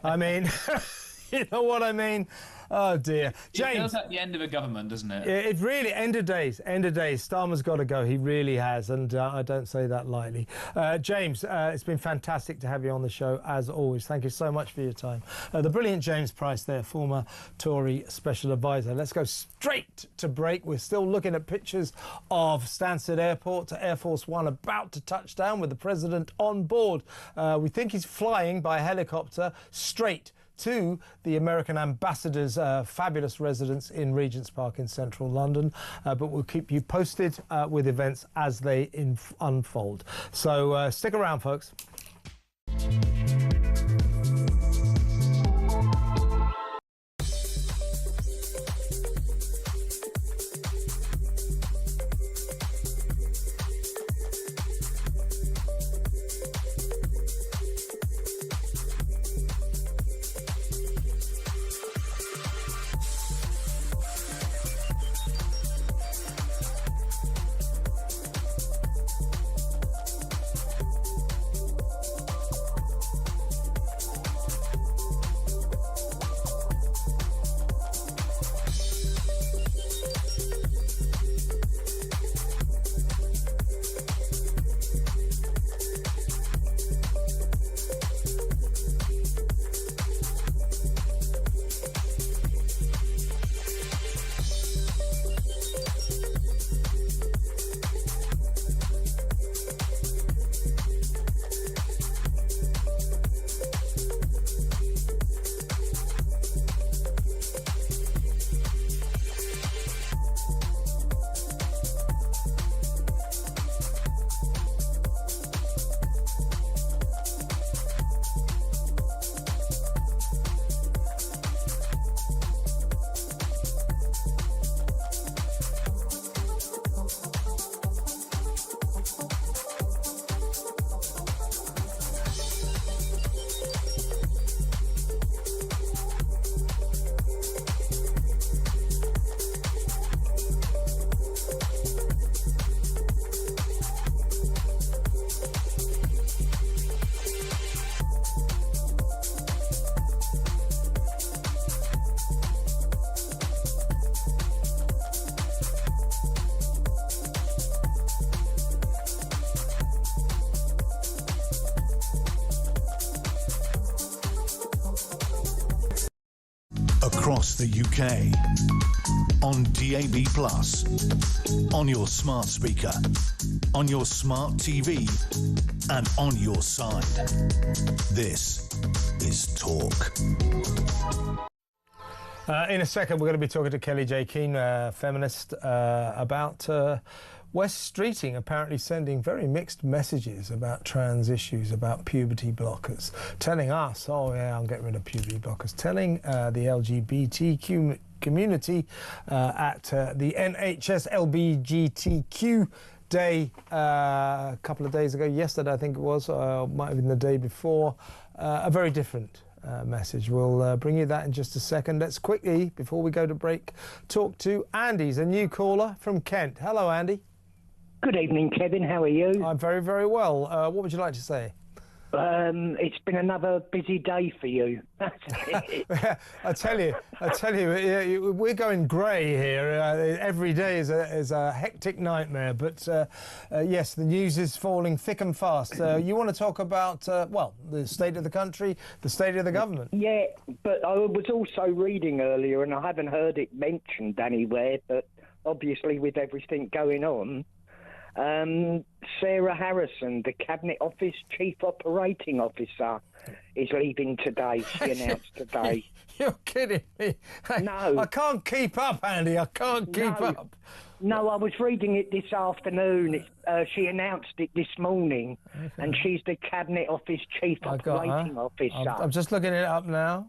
I mean, you know what I mean? Oh, dear. James. It feels like the end of a government, doesn't it? It really, end of days. Starmer's got to go. He really has, and I don't say that lightly. James, it's been fantastic to have you on the show, as always. Thank you so much for your time. The brilliant James Price there, former Tory Special Advisor. Let's go straight to break. We're still looking at pictures of Stansted Airport to Air Force One about to touch down with the President on board. We think he's flying by helicopter straight to the American ambassador's fabulous residence in Regent's Park in central London, but we'll keep you posted with events as they unfold. So stick around, folks. across the UK, on DAB+, on your smart speaker, on your smart TV, and on your side. This is Talk. In a second, we're going to be talking to Kelly J. Keane, feminist, about West Streeting apparently sending very mixed messages about trans issues, about puberty blockers, telling us, oh yeah, I'm getting rid of puberty blockers, telling the LGBTQ community at the NHS LGBTQ Day a couple of days ago, yesterday I think it was, might have been the day before, a very different message. We'll bring you that in just a second. Let's quickly, before we go to break, talk to Andy. He's a new caller from Kent. Hello, Andy. Good evening, Kevin. How are you? I'm very, very well. What would you like to say? It's been another busy day for you. I tell you, we're going grey here. Every day is a hectic nightmare. But yes, the news is falling thick and fast. You want to talk about, well, the state of the country, the state of the government? Yeah, but I was also reading earlier, and I haven't heard it mentioned anywhere, but obviously with everything going on, Sarah Harrison, the Cabinet Office Chief Operating Officer, is leaving today. She announced today. You're kidding me. No. I can't keep up, Andy. I can't keep up. No, I was reading it this afternoon. She announced it this morning, and she's the Cabinet Office Chief Operating Officer. I'm just looking it up now.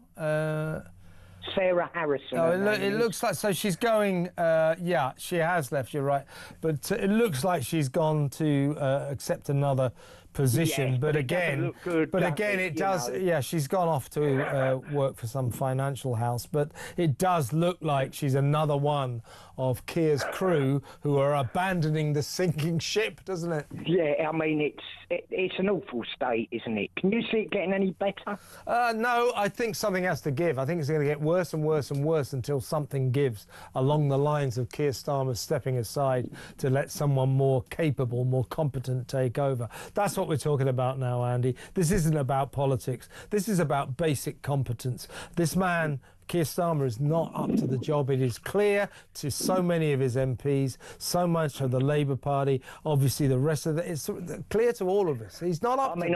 Sarah Harrison. Oh, it looks like, so she's going, yeah, she has left, you're right. But it looks like she's gone to accept another position. Yes, but it again, good, it does, yeah, she's gone off to work for some financial house. But it does look like she's another one of Keir's crew who are abandoning the sinking ship, doesn't it? Yeah, I mean, it's an awful state, isn't it? Can you see it getting any better? No, I think something has to give. I think it's going to get worse and worse and worse until something gives along the lines of Keir Starmer stepping aside to let someone more capable, more competent take over. That's what we're talking about now, Andy. This isn't about politics. This is about basic competence. This man, Keir Starmer, is not up to the job. It is clear to so many of his MPs, so much of the Labour Party, obviously the rest of it. It's clear to all of us. He's not up to this.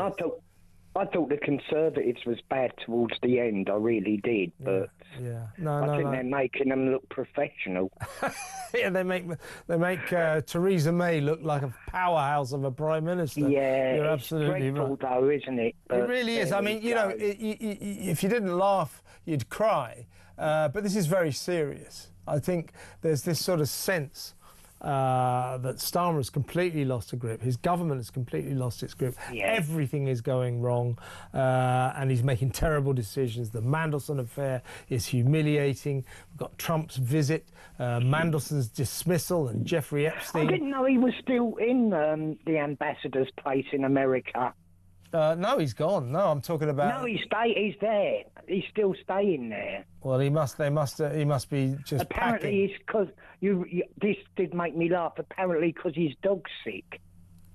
I thought the Conservatives was bad towards the end. I really did, but I think they're making them look professional. Yeah, they make Theresa May look like a powerhouse of a prime minister. Yeah, you're absolutely dreadful, right. though, isn't it? But it really is. I mean, you know, if you didn't laugh, you'd cry. But this is very serious. I think there's this sort of sense that Starmer has completely lost a grip. His government has completely lost its grip. Yeah. Everything is going wrong, and he's making terrible decisions. The Mandelson affair is humiliating. We've got Trump's visit, Mandelson's dismissal, and Jeffrey Epstein. I didn't know he was still in the ambassador's place in America. No, he's gone. No, I'm talking about. No, he's there. He's still staying there. Well, he must be just. Apparently, it's because this did make me laugh. Apparently, because his dog's sick.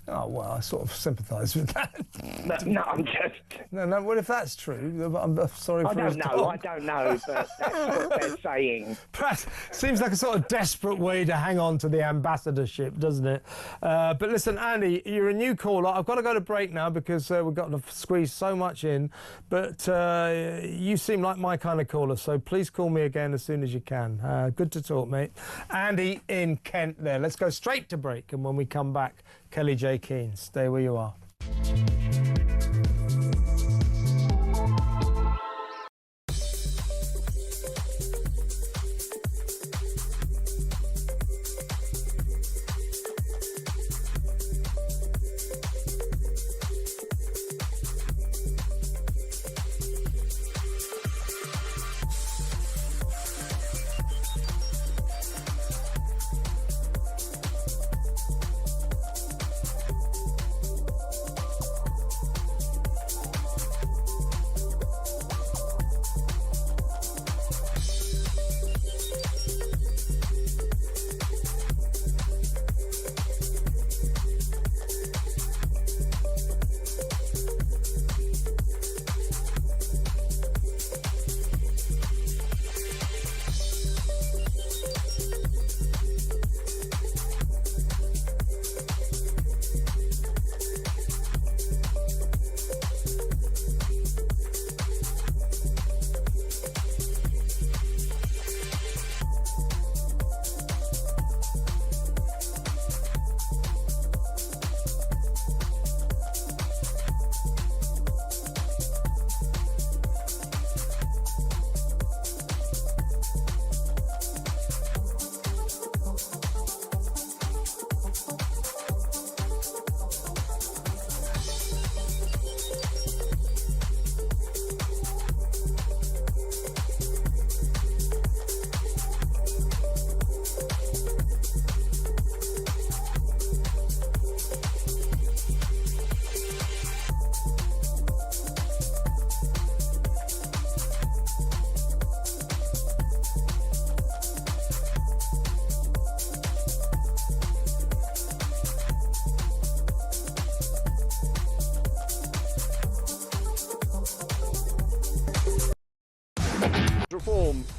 Oh, well, I sort of sympathise with that. No, I'm just... No, well, if that's true, I'm sorry for his dog. I don't know, but that's what they're saying. Perhaps seems like a sort of desperate way to hang on to the ambassadorship, doesn't it? But listen, Andy, you're a new caller. I've got to go to break now because we've got to squeeze so much in. But you seem like my kind of caller, so please call me again as soon as you can. Good to talk, mate. Andy in Kent there. Let's go straight to break, and when we come back, Kelly J. Keane, stay where you are.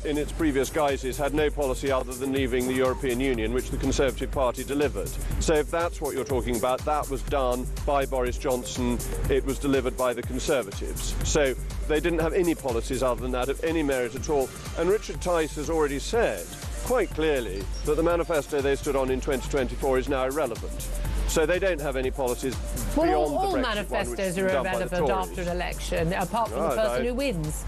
in its previous guises, had no policy other than leaving the European Union, which the Conservative Party delivered. So if that's what you're talking about, that was done by Boris Johnson. It was delivered by the Conservatives. So they didn't have any policies other than that of any merit at all. And Richard Tice has already said quite clearly that the manifesto they stood on in 2024 is now irrelevant. So they don't have any policies beyond the Brexit all one, manifestos which are is done by the irrelevant Tories. after an election, apart from the person who wins.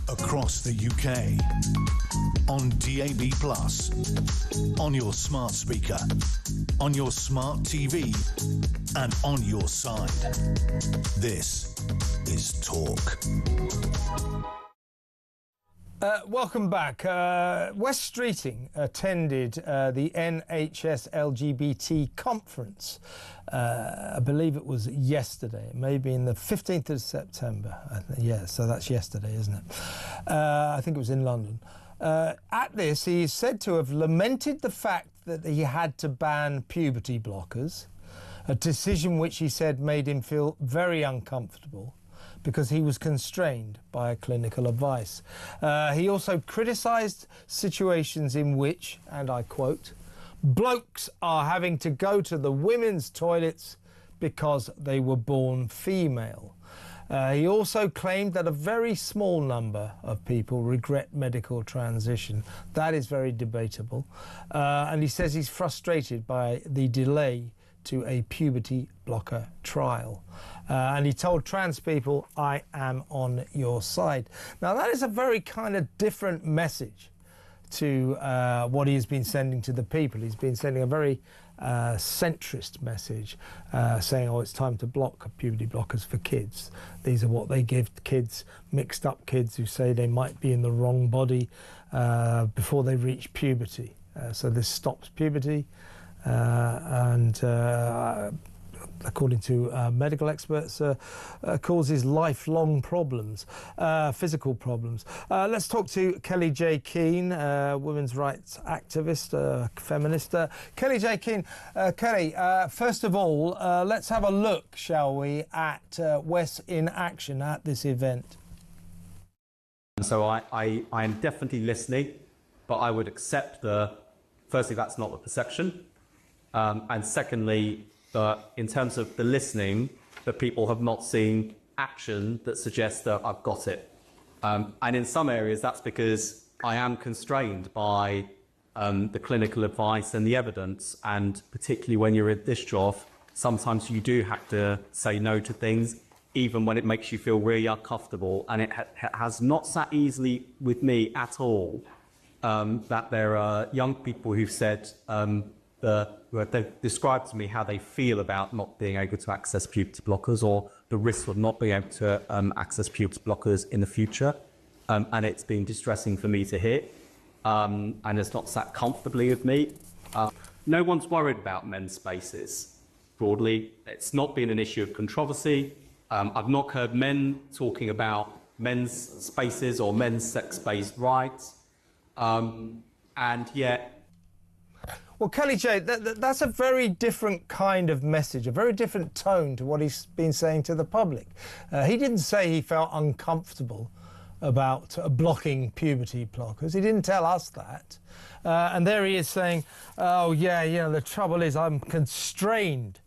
Across the UK, on DAB+, on your smart speaker, on your smart TV, and on your side. This is Talk. Welcome back. Wes Streeting attended the NHS LGBT conference. I believe it was yesterday, maybe in the 15th of September. Yeah, so that's yesterday, isn't it? I think it was in London. At this, he is said to have lamented the fact that he had to ban puberty blockers, a decision which he said made him feel very uncomfortable, because he was constrained by clinical advice. He also criticised situations in which, and I quote, blokes are having to go to the women's toilets because they were born female. He also claimed that a very small number of people regret medical transition. That is very debatable. And he says he's frustrated by the delay to a puberty blocker trial. And he told trans people, I am on your side. Now, that is a very kind of different message to what he has been sending to the people. He's been sending a very centrist message, saying, oh, it's time to block puberty blockers for kids. These are what they give kids, mixed up kids who say they might be in the wrong body before they reach puberty. So this stops puberty and according to medical experts, causes lifelong problems, physical problems. Let's talk to Kelly J. Keane, women's rights activist, feminist. Kelly J. Keane. Kelly, first of all, let's have a look, shall we, at Wes in action at this event. So I am definitely listening, but I would accept firstly, that's not the perception. And secondly, that in terms of the listening, that people have not seen action that suggests that I've got it. And in some areas, that's because I am constrained by the clinical advice and the evidence. And particularly when you're in this job, sometimes you do have to say no to things, even when it makes you feel really uncomfortable. And it has not sat easily with me at all that there are young people who've said, they've described to me how they feel about not being able to access puberty blockers or the risk of not being able to access puberty blockers in the future. And it's been distressing for me to hear. And it's not sat comfortably with me. No one's worried about men's spaces. Broadly, it's not been an issue of controversy. I've not heard men talking about men's spaces or men's sex-based rights. And yet, well, Kelly J, that's a very different kind of message, a very different tone to what he's been saying to the public. He didn't say he felt uncomfortable about blocking puberty blockers. He didn't tell us that. And there he is saying, oh, yeah, you know, the trouble is I'm constrained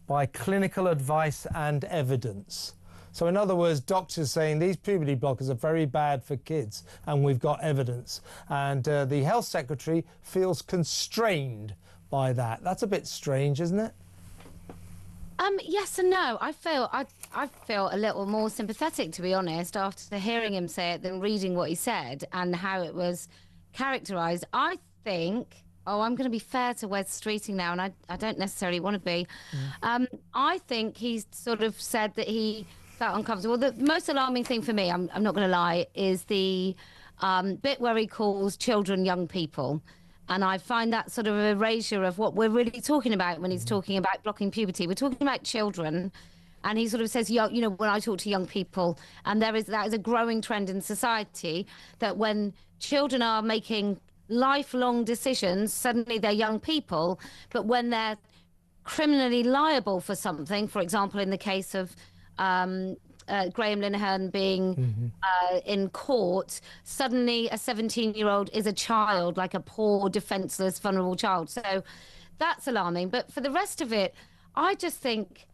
by clinical advice and evidence. So in other words, doctors saying these puberty blockers are very bad for kids and we've got evidence. And the health secretary feels constrained by that. That's a bit strange, isn't it? Yes and no. I feel a little more sympathetic, to be honest, after hearing him say it than reading what he said and how it was characterised. I think I'm going to be fair to Wes Streeting now, and I don't necessarily want to be. I think he's sort of said that he felt uncomfortable. The most alarming thing for me, I'm not going to lie, is the bit where he calls children young people. And I find that sort of erasure of what we're really talking about when he's talking about blocking puberty. We're talking about children. And he sort of says, you know, when I talk to young people, and that is a growing trend in society, that when children are making lifelong decisions, suddenly they're young people. But when they're criminally liable for something, for example, in the case of Graham Linehan being in court, suddenly a 17-year-old is a child, like a poor, defenseless, vulnerable child. So that's alarming. But for the rest of it, I just think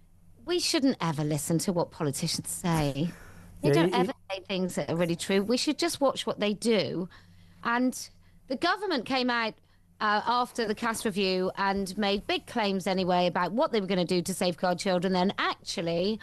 we shouldn't ever listen to what politicians say. They don't ever say things that are really true. We should just watch what they do. And the government came out after the Cass review and made big claims anyway about what they were going to do to safeguard children. Then actually,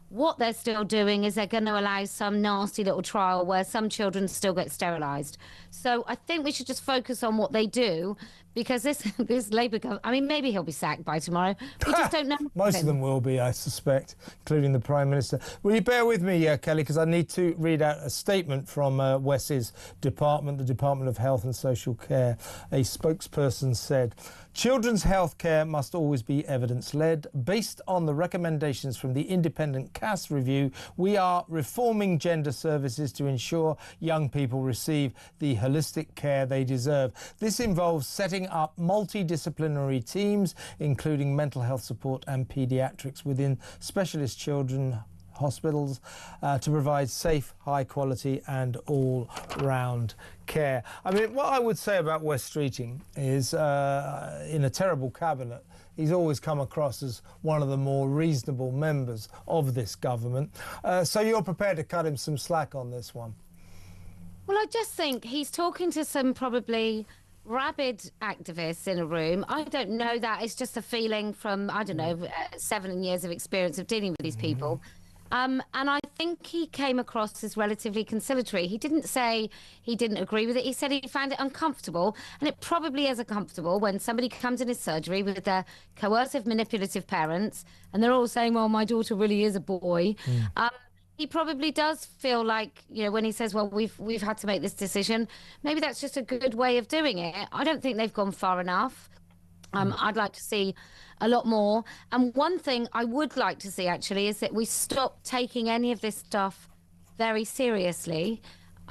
what they're still doing is they're going to allow some nasty little trial where some children still get sterilised. So I think we should just focus on what they do, because this Labour government, I mean, maybe he'll be sacked by tomorrow. We just don't know. Most of them will be, I suspect, including the Prime Minister. Will you bear with me, Kelly, because I need to read out a statement from Wes's department, the Department of Health and Social Care. A spokesperson said, children's health care must always be evidence-led. Based on the recommendations from the independent Cass review, we are reforming gender services to ensure young people receive the holistic care they deserve. This involves setting up multidisciplinary teams, including mental health support and paediatrics within specialist children hospitals to provide safe, high quality and all-round care. I mean, what I would say about Wes Streeting is in a terrible cabinet, he's always come across as one of the more reasonable members of this government. So you're prepared to cut him some slack on this one? Well, I just think he's talking to some probably rabid activists in a room. I don't know that. It's just a feeling from, I don't know, 7 years of experience of dealing with these people. And I think he came across as relatively conciliatory. He didn't say he didn't agree with it. He said he found it uncomfortable. And it probably is uncomfortable when somebody comes in his surgery with their coercive, manipulative parents, and they're all saying, well, my daughter really is a boy. He probably does feel like, you know, when he says, well, we've had to make this decision, maybe that's just a good way of doing it. I don't think they've gone far enough. I'd like to see a lot more. And one thing I would like to see, actually, is that we stop taking any of this stuff very seriously.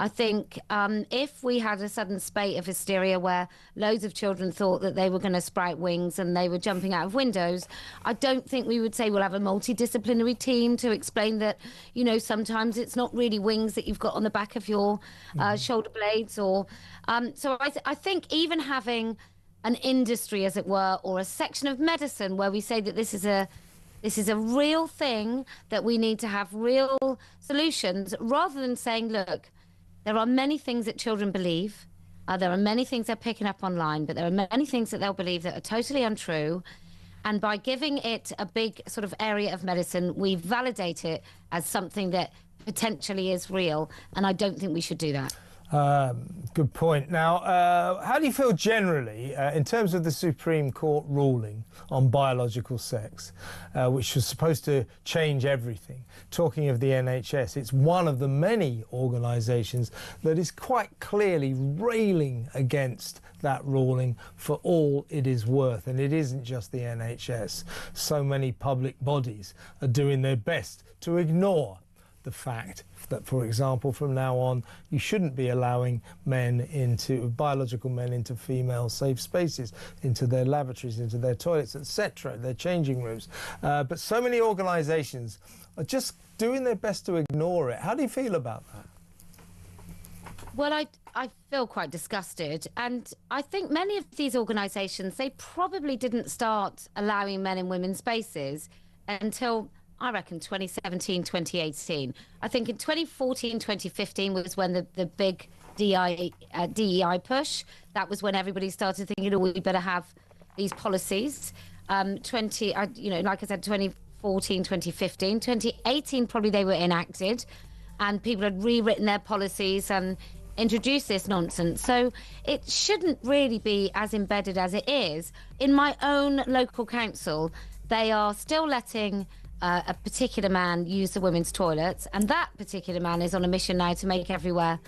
I think if we had a sudden spate of hysteria where loads of children thought that they were going to sprout wings and they were jumping out of windows, I don't think we would say we'll have a multidisciplinary team to explain that, you know, sometimes it's not really wings that you've got on the back of your shoulder blades. Or so I think even having an industry, as it were, or a section of medicine where we say that this is a real thing, that we need to have real solutions, rather than saying, look, there are many things that children believe. There are many things they're picking up online, but there are many things that they'll believe that are totally untrue. And by giving it a big sort of area of medicine, we validate it as something that potentially is real. And I don't think we should do that. Good point. Now, how do you feel generally in terms of the Supreme Court ruling on biological sex, which was supposed to change everything? Talking of the NHS, it's one of the many organisations that is quite clearly railing against that ruling for all it is worth. And it isn't just the NHS. So many public bodies are doing their best to ignore the fact that, for example, from now on, you shouldn't be allowing biological men into female safe spaces, into their lavatories, into their toilets, etc., their changing rooms. But so many organisations are just doing their best to ignore it. How do you feel about that? Well, I feel quite disgusted. And I think many of these organisations, they probably didn't start allowing men in women's spaces until, I reckon, 2017, 2018. I think in 2014, 2015 was when the big DEI push. That was when everybody started thinking, oh, we better have these policies. Like I said, 2014, 2015. 2018, probably they were enacted, and people had rewritten their policies. And introduce this nonsense. So it shouldn't really be as embedded as it is. In my own local council, they are still letting a particular man use the women's toilets, and that particular man is on a mission now to make everywhere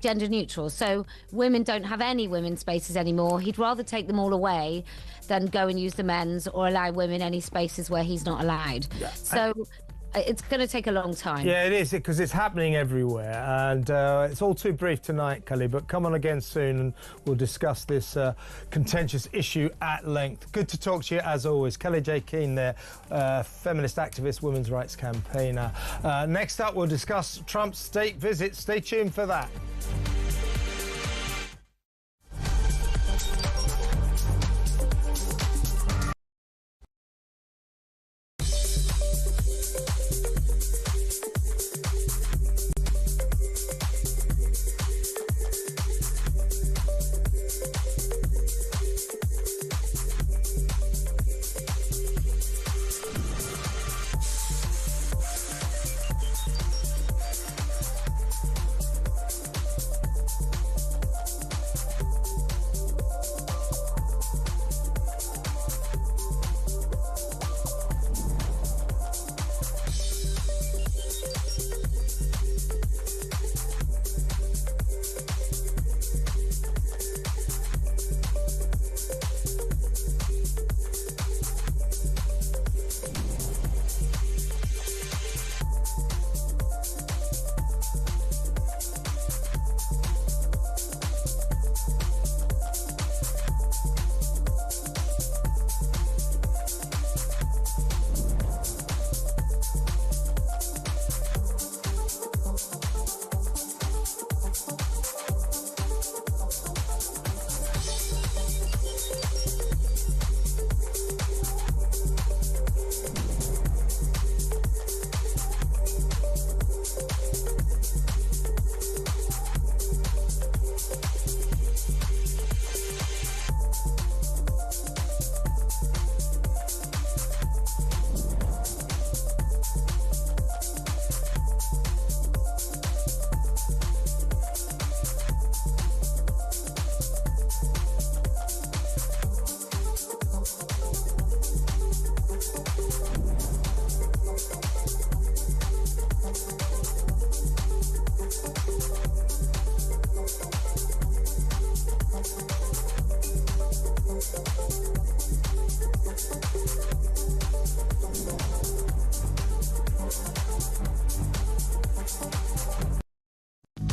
gender neutral. So women don't have any women's spaces anymore. He'd rather take them all away than go and use the men's or allow women any spaces where he's not allowed. Yeah. So it's going to take a long time. Yeah, it is, because it's happening everywhere. And it's all too brief tonight, Kelly, but come on again soon and we'll discuss this contentious issue at length. Good to talk to you, as always. Kelly J. Keane there, feminist activist, women's rights campaigner. Next up, we'll discuss Trump's state visit. Stay tuned for that.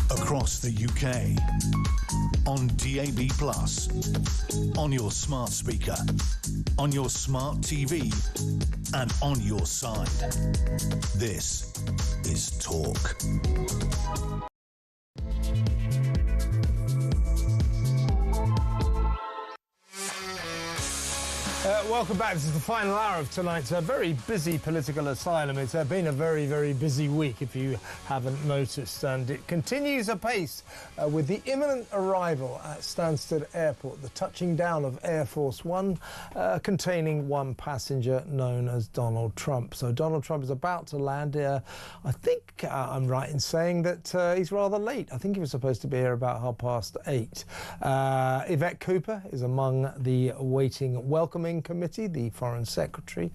Across the UK, on DAB+, on your smart speaker, on your smart TV, and on your side. This is Talk. Welcome back. This is the final hour of tonight's very busy political asylum. It's been a very, very busy week, if you haven't noticed, and it continues apace with the imminent arrival at Stansted Airport, the touching down of Air Force One, containing one passenger known as Donald Trump. So Donald Trump is about to land here. I think I'm right in saying that he's rather late. I think he was supposed to be here about 8:30. Yvette Cooper is among the waiting welcoming committee, the Foreign Secretary,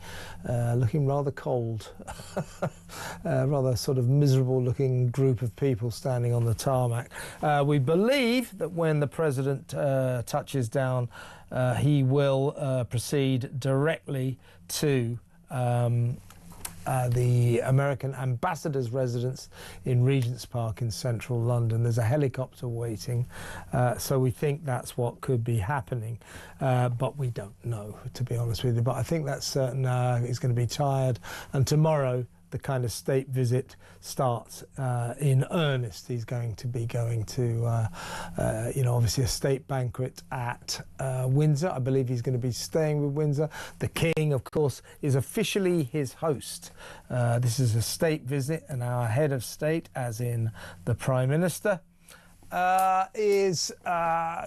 looking rather cold. Rather sort of miserable looking group of people standing on the tarmac. We believe that when the President touches down, he will proceed directly to the American ambassador's residence in Regent's Park in central London. There's a helicopter waiting, so we think that's what could be happening, but we don't know, to be honest with you. But I think that's certain. He's going to be tired, and tomorrow the kind of state visit starts in earnest. He's going to be going to, obviously a state banquet at Windsor. I believe he's going to be staying with Windsor. The King, of course, is officially his host. This is a state visit, and our head of state, as in the Prime Minister, is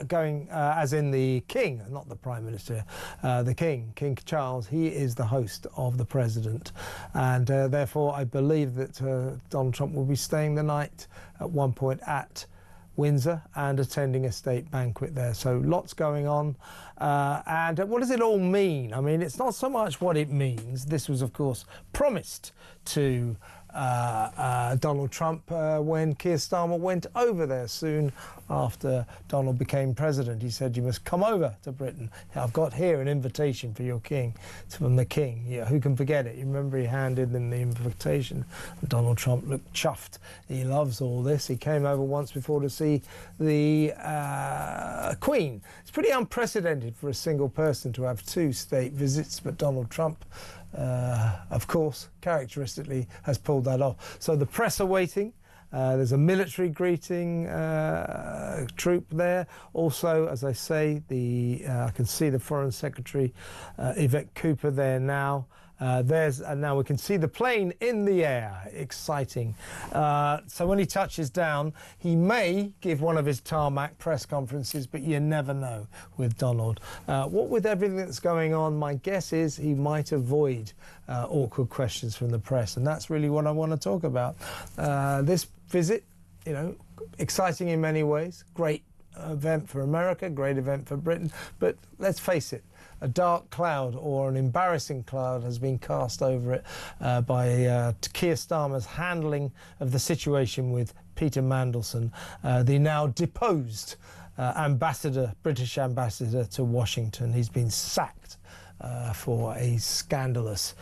going, as in the King, not the Prime Minister, the King, King Charles. He is the host of the President, and therefore I believe that Donald Trump will be staying the night at one point at Windsor and attending a state banquet there. So lots going on. And what does it all mean? I mean, it's not so much what it means. This was, of course, promised to Donald Trump when Keir Starmer went over there soon after Donald became president. He said, you must come over to Britain. I've got here an invitation for your king, from the king. Yeah, who can forget it? You remember he handed them the invitation. Donald Trump looked chuffed. He loves all this. He came over once before to see the Queen. It's pretty unprecedented for a single person to have 2 state visits, but Donald Trump, of course, characteristically has pulled that off. So the press are waiting. There's a military greeting troop there. Also, as I say, I can see the Foreign Secretary, Yvette Cooper, there now. Now we can see the plane in the air. Exciting. So when he touches down, he may give one of his tarmac press conferences, but you never know with Donald. What with everything that's going on, my guess is he might avoid awkward questions from the press, and that's really what I want to talk about. This visit, you know, exciting in many ways, great event for America, great event for Britain, but let's face it, a dark cloud or an embarrassing cloud has been cast over it by Keir Starmer's handling of the situation with Peter Mandelson, the now deposed British ambassador to Washington. He's been sacked for a scandalous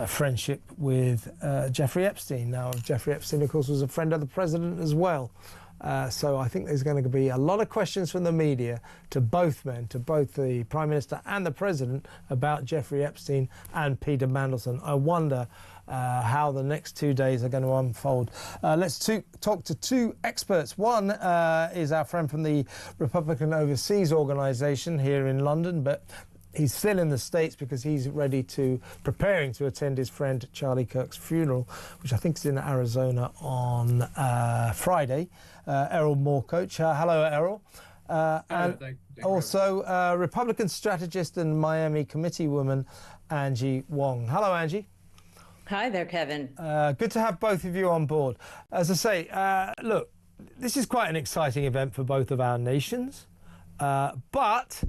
friendship with Jeffrey Epstein. Now, Jeffrey Epstein, of course, was a friend of the president as well. So I think there's going to be a lot of questions from the media to both men, to both the Prime Minister and the President, about Jeffrey Epstein and Peter Mandelson. I wonder how the next 2 days are going to unfold. Let's talk to 2 experts. One is our friend from the Republican Overseas Organisation here in London, but he's still in the States because he's preparing to attend his friend Charlie Kirk's funeral, which I think is in Arizona on Friday. Errol Moorcoach. Hello, Errol. And also Republican strategist and Miami committee woman Angie Wong. Hello, Angie. Hi there, Kevin. Good to have both of you on board. As I say, look, this is quite an exciting event for both of our nations, but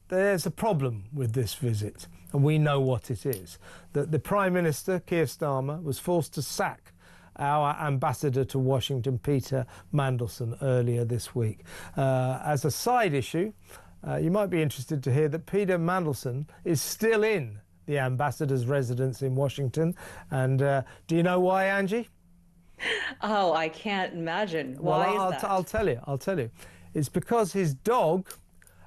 there's a problem with this visit, and we know what it is. That the Prime Minister, Keir Starmer, was forced to sack our ambassador to Washington, Peter Mandelson, earlier this week. As a side issue, you might be interested to hear that Peter Mandelson is still in the ambassador's residence in Washington. And do you know why, Angie? Oh, I can't imagine. Why is that? I'll tell you. It's because his dog,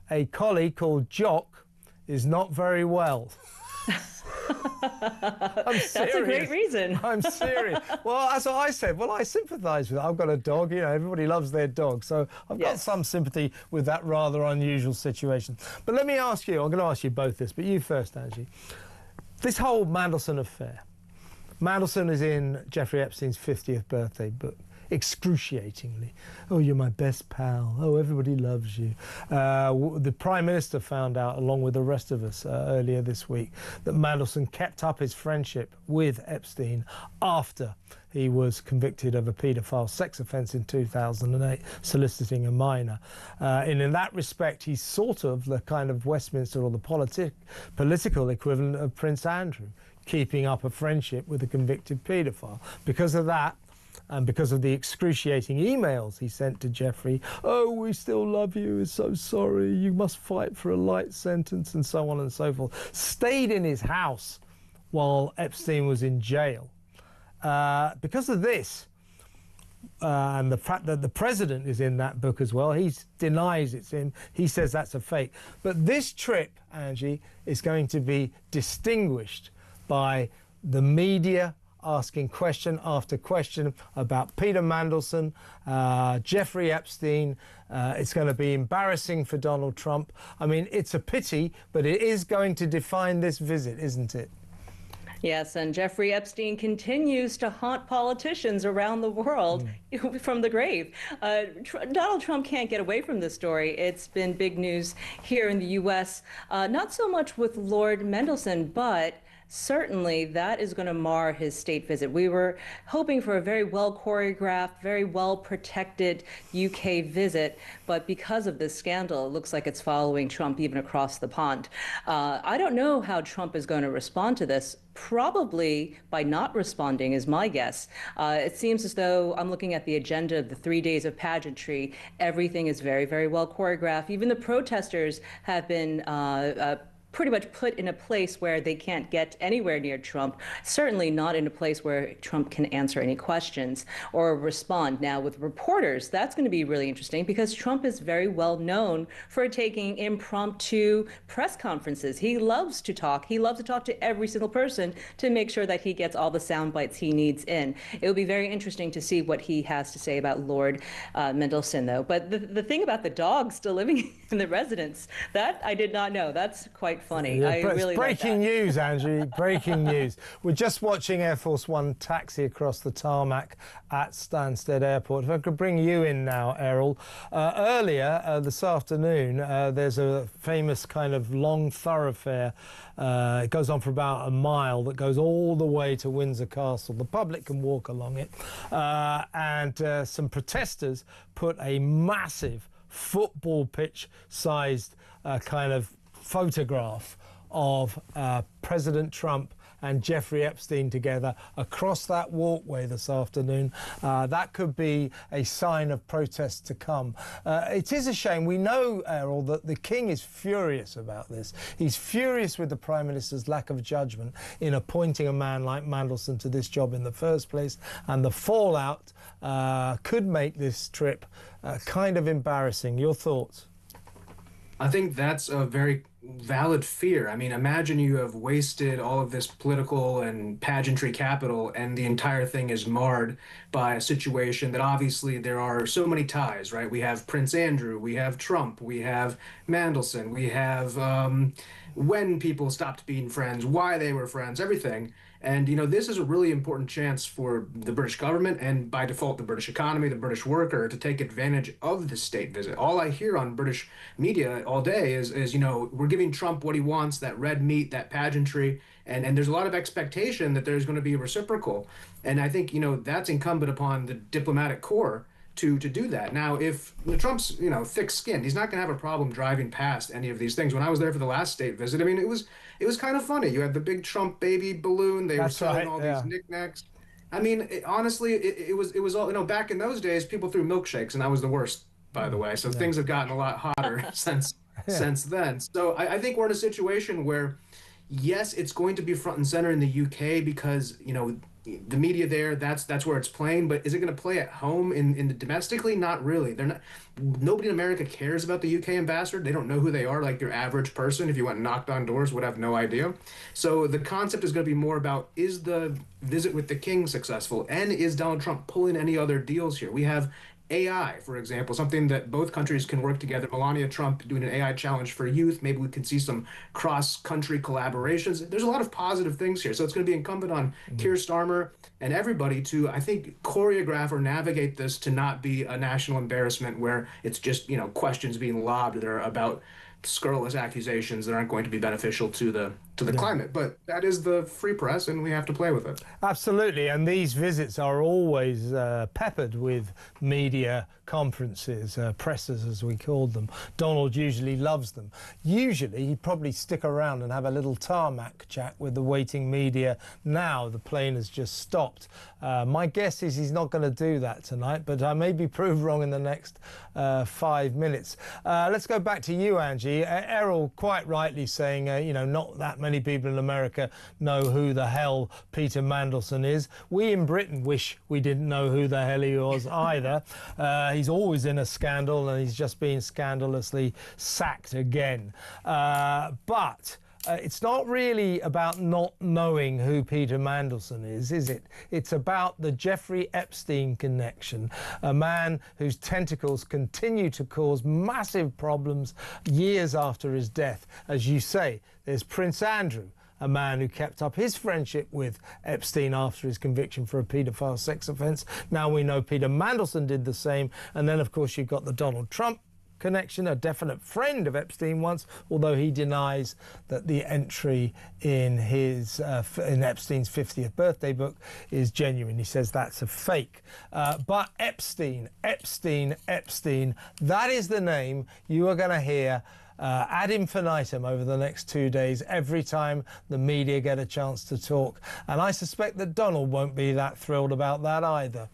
a collie called Jock, is not very well. I'm serious. That's a great reason. I'm serious. Well, that's what I said. Well, I sympathise with it. I've got a dog. You know, everybody loves their dog. So I've got some sympathy with that rather unusual situation. But let me ask you, I'm going to ask you both this, but you first, Angie. This whole Mandelson affair. Mandelson is in Jeffrey Epstein's 50th birthday book. Excruciatingly. Oh, you're my best pal. Oh, everybody loves you. The Prime Minister found out, along with the rest of us, earlier this week, that Mandelson kept up his friendship with Epstein after he was convicted of a paedophile sex offence in 2008, soliciting a minor. And in that respect, he's sort of the kind of Westminster or the political equivalent of Prince Andrew, keeping up a friendship with a convicted paedophile. Because of that, and because of the excruciating emails he sent to Jeffrey, oh, we still love you, we're so sorry, you must fight for a light sentence, and so on and so forth, stayed in his house while Epstein was in jail. Because of this, and the fact that the president is in that book as well, he denies it's him, he says that's a fake. But this trip, Angie, is going to be distinguished by the media asking question after question about Peter Mandelson, Jeffrey Epstein. It's going to be embarrassing for Donald Trump. I mean, it's a pity, but it is going to define this visit, isn't it? Yes, and Jeffrey Epstein continues to haunt politicians around the world from the grave. Donald Trump can't get away from this story. It's been big news here in the U.S., not so much with Lord Mandelson, but certainly that is going to mar his state visit. We were hoping for a very well choreographed, very well protected UK visit, but because of this scandal, it looks like it's following Trump even across the pond. I don't know how Trump is going to respond to this. Probably by not responding is my guess. It seems as though I'm looking at the agenda of the 3 days of pageantry. Everything is very, very well choreographed. Even the protesters have been pretty much put in a place where they can't get anywhere near Trump, certainly not in a place where Trump can answer any questions or respond. Now, with reporters, that's going to be really interesting because Trump is very well known for taking impromptu press conferences. He loves to talk. He loves to talk to every single person to make sure that he gets all the sound bites he needs in. It will be very interesting to see what he has to say about Lord Mandelson, though. But the thing about the dog still living in the residence, that I did not know. That's quite funny. Yeah, I really breaking news, Angie. Breaking news. We're just watching Air Force One taxi across the tarmac at Stansted Airport. If I could bring you in now, Errol. Earlier this afternoon, there's a famous kind of long thoroughfare. It goes on for about a mile that goes all the way to Windsor Castle. The public can walk along it. And some protesters put a massive football pitch-sized kind of photograph of President Trump and Jeffrey Epstein together across that walkway this afternoon. That could be a sign of protest to come. It is a shame. We know, Errol, that the King is furious about this. He's furious with the Prime Minister's lack of judgment in appointing a man like Mandelson to this job in the first place, and the fallout could make this trip kind of embarrassing. Your thoughts? I think that's a very valid fear. I mean, imagine you have wasted all of this political and pageantry capital and the entire thing is marred by a situation that obviously there are so many ties, right? We have Prince Andrew, we have Trump, we have Mandelson, we have when people stopped being friends, why they were friends, everything. And, you know, this is a really important chance for the British government and by default the British economy, the British worker, to take advantage of this state visit. All I hear on British media all day is, you know, we're giving Trump what he wants, that red meat, that pageantry. And there's a lot of expectation that there's going to be a reciprocal. And I think, you know, that's incumbent upon the diplomatic corps to do that. Now, if Trump's, you know, thick-skinned, he's not going to have a problem driving past any of these things. When I was there for the last state visit, I mean, it was kind of funny. You had the big Trump baby balloon. They were selling all these knickknacks. I mean, honestly, it was all, you know, back in those days, people threw milkshakes, and that was the worst, by the way. So things have gotten a lot hotter since then. So I think we're in a situation where, yes, it's going to be front and center in the UK because, you know, the media there, that's where it's playing, but is it going to play at home in the domestically? Not really. Nobody in America cares about the UK ambassador. They don't know who they are, like your average person, if you went and knocked on doors, would have no idea. So the concept is going to be more about, is the visit with the King successful, and is Donald Trump pulling any other deals here? We have AI, for example, something that both countries can work together. Melania Trump doing an AI challenge for youth. Maybe we can see some cross-country collaborations. There's a lot of positive things here. So it's going to be incumbent on Keir Starmer and everybody to, I think, choreograph or navigate this to not be a national embarrassment where it's just, you know, questions being lobbed that are about scurrilous accusations that aren't going to be beneficial to the climate. But that is the free press, and we have to play with it. Absolutely, and these visits are always peppered with media conferences, pressers as we called them. Donald usually loves them. Usually he'd probably stick around and have a little tarmac chat with the waiting media. Now the plane has just stopped. My guess is he's not going to do that tonight, but I may be proved wrong in the next 5 minutes. Let's go back to you, Angie. Errol quite rightly saying, you know, not that many people in America know who the hell Peter Mandelson is. We in Britain wish we didn't know who the hell he was either. He's always in a scandal, and he's just been scandalously sacked again. But it's not really about not knowing who Peter Mandelson is it? It's about the Jeffrey Epstein connection, a man whose tentacles continue to cause massive problems years after his death. As you say, there's Prince Andrew, a man who kept up his friendship with Epstein after his conviction for a paedophile sex offence. Now we know Peter Mandelson did the same. And then, of course, you've got the Donald Trump connection, a definite friend of Epstein once, although he denies that the entry in his in Epstein's 50th birthday book is genuine. He says that's a fake. But Epstein, that is the name you are going to hear ad infinitum over the next 2 days, every time the media get a chance to talk. And I suspect that Donald won't be that thrilled about that either.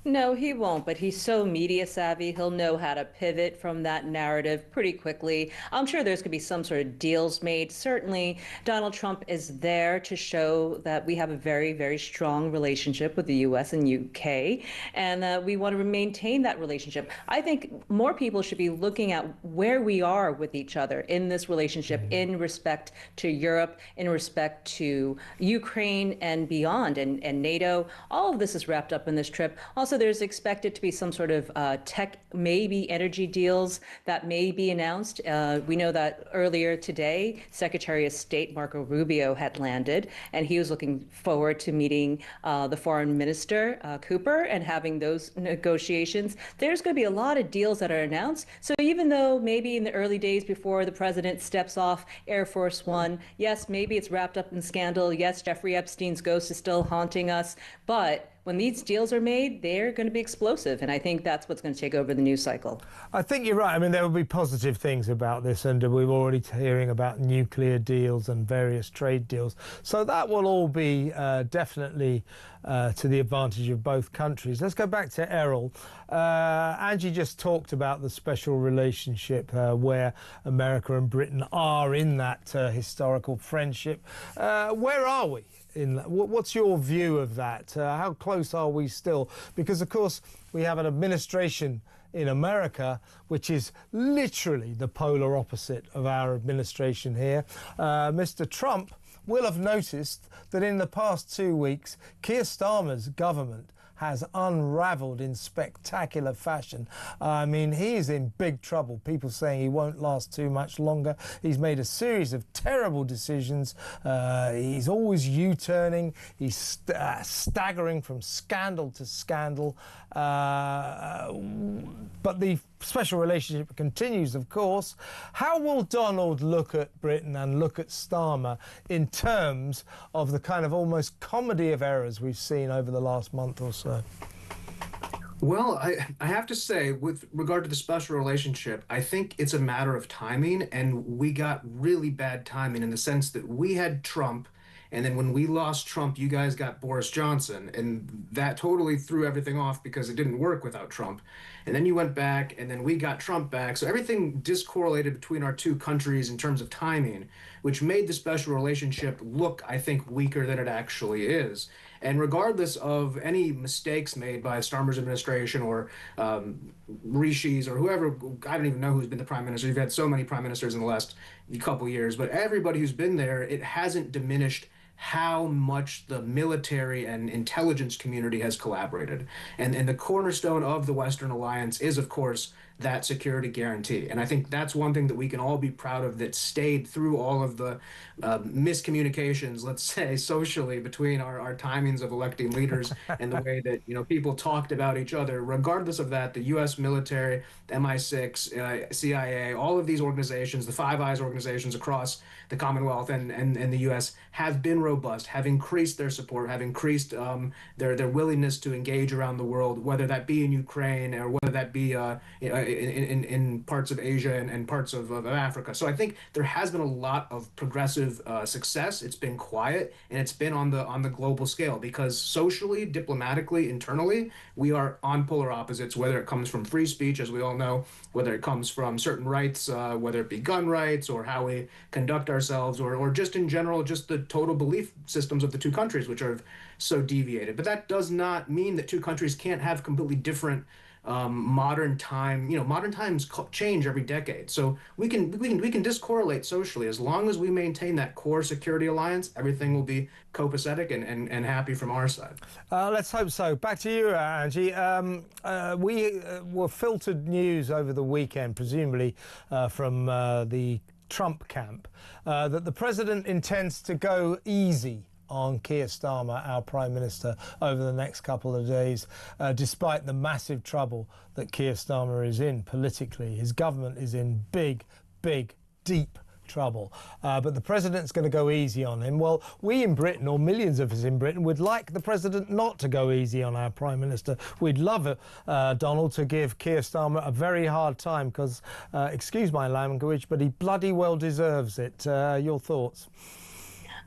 No, he won't, but he's so media savvy, he'll know how to pivot from that narrative pretty quickly. I'm sure there's going to be some sort of deals made. Certainly, Donald Trump is there to show that we have a very, very strong relationship with the U.S. and UK, and we want to maintain that relationship. I think more people should be looking at where we are with each other in this relationship, in respect to Europe, in respect to Ukraine and beyond, and NATO. All of this is wrapped up in this trip. Also, there's expected to be some sort of tech, maybe energy deals that may be announced. We know that earlier today, Secretary of State Marco Rubio had landed, and he was looking forward to meeting the Foreign Minister, Cooper, and having those negotiations. There's going to be a lot of deals that are announced. So even though maybe in the early days before the president steps off Air Force One, yes, maybe it's wrapped up in scandal. Yes, Jeffrey Epstein's ghost is still haunting us, but when these deals are made, they're going to be explosive, and I think that's what's going to take over the news cycle. I think you're right. I mean, there will be positive things about this, and we're already hearing about nuclear deals and various trade deals. So that will all be definitely to the advantage of both countries. Let's go back to Errol. Angie just talked about the special relationship where America and Britain are in that historical friendship. Where are we? What's your view of that? How close are we still? Because, of course, we have an administration in America which is literally the polar opposite of our administration here. Mr. Trump will have noticed that in the past 2 weeks, Keir Starmer's government has unravelled in spectacular fashion. I mean, he is in big trouble. People saying he won't last too much longer. He's made a series of terrible decisions. He's always U-turning. He's staggering from scandal to scandal. But the special relationship continues, of course. How will Donald look at Britain and look at Starmer in terms of the kind of almost comedy of errors we've seen over the last month or so? Well, I have to say, with regard to the special relationship, I think it's a matter of timing, and we got really bad timing in the sense that we had Trump, and then when we lost Trump, you guys got Boris Johnson, and that totally threw everything off because it didn't work without Trump. And then you went back, and then we got Trump back, so everything discorrelated between our two countries in terms of timing, which made the special relationship look, I think, weaker than it actually is. And regardless of any mistakes made by Starmer's administration or Rishi's or whoever, I don't even know who's been the prime minister. You've had so many prime ministers in the last couple of years, but everybody who's been there, it hasn't diminished how much the military and intelligence community has collaborated. And the cornerstone of the Western Alliance is, of course, that security guarantee. And I think that's one thing that we can all be proud of that stayed through all of the miscommunications, let's say, socially between our timings of electing leaders and the way that, people talked about each other. Regardless of that, the U.S. military, the MI6, CIA, all of these organizations, the Five Eyes organizations across the Commonwealth and the U.S. have been robust, have increased their support, have increased their willingness to engage around the world, whether that be in Ukraine or whether that be in parts of Asia and parts of Africa. So I think there has been a lot of progressive success. It's been quiet, and it's been on the global scale because socially, diplomatically, internally, we are on polar opposites, whether it comes from free speech, as we all know, whether it comes from certain rights, whether it be gun rights or how we conduct ourselves, or just in general, just the total belief systems of the two countries, which are so deviated. But that does not mean that two countries can't have completely different modern times change every decade. So we can discorrelate socially. As long as we maintain that core security alliance, everything will be copacetic and happy from our side. Let's hope so. Back to you, Angie. We were filtered news over the weekend, presumably from the Trump camp, that the president intends to go easy on Keir Starmer, our Prime Minister, over the next couple of days, despite the massive trouble that Keir Starmer is in politically. His government is in big, deep trouble. But the president's going to go easy on him. Well, we in Britain, or millions of us in Britain, would like the president not to go easy on our Prime Minister. We'd love Donald to give Keir Starmer a very hard time because, excuse my language, but he bloody well deserves it. Your thoughts?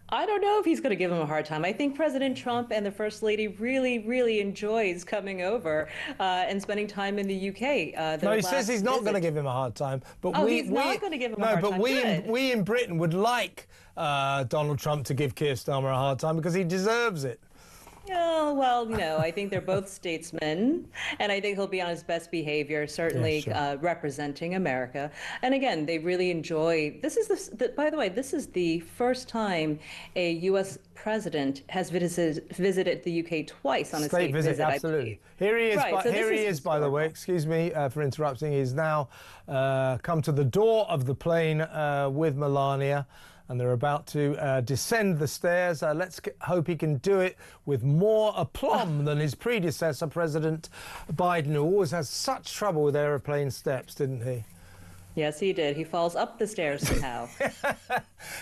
I don't know if he's going to give him a hard time. I think President Trump and the First Lady really enjoys coming over and spending time in the UK. No, he says he's not going to give him a hard time. But he's not going to give him a hard time. No, but we in Britain would like Donald Trump to give Keir Starmer a hard time because he deserves it. Oh, well, I think they're both statesmen, and I think he'll be on his best behavior, certainly representing America. And again, they really enjoy. This is by the way, this is the first time a U.S. president has visited the UK twice on a state visit. Absolutely. Here he is. Right, here he is, by the way. Excuse me for interrupting. He's now come to the door of the plane with Melania, and they're about to descend the stairs. Let's hope he can do it with more aplomb than his predecessor, President Biden, who always has such trouble with aeroplane steps, didn't he? Yes, he did. He falls up the stairs somehow.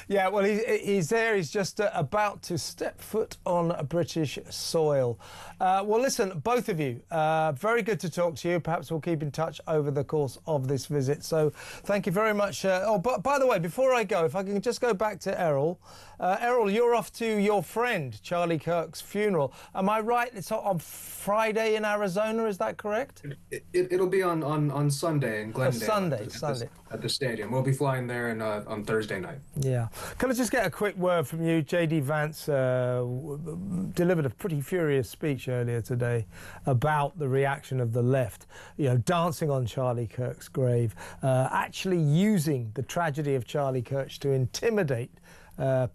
Yeah, well, he's there. He's just about to step foot on British soil. Well, listen, both of you, very good to talk to you. Perhaps we'll keep in touch over the course of this visit. So thank you very much. But by the way, before I go, if I can just go back to Errol. Errol, you're off to your friend Charlie Kirk's funeral. Am I right? It's on Friday in Arizona, is that correct? It'll be on Sunday in Glendale. Sunday. At the stadium. We'll be flying there on Thursday night. Yeah. Can I just get a quick word from you? J.D. Vance delivered a pretty furious speech earlier today about the reaction of the left, dancing on Charlie Kirk's grave, actually using the tragedy of Charlie Kirk to intimidate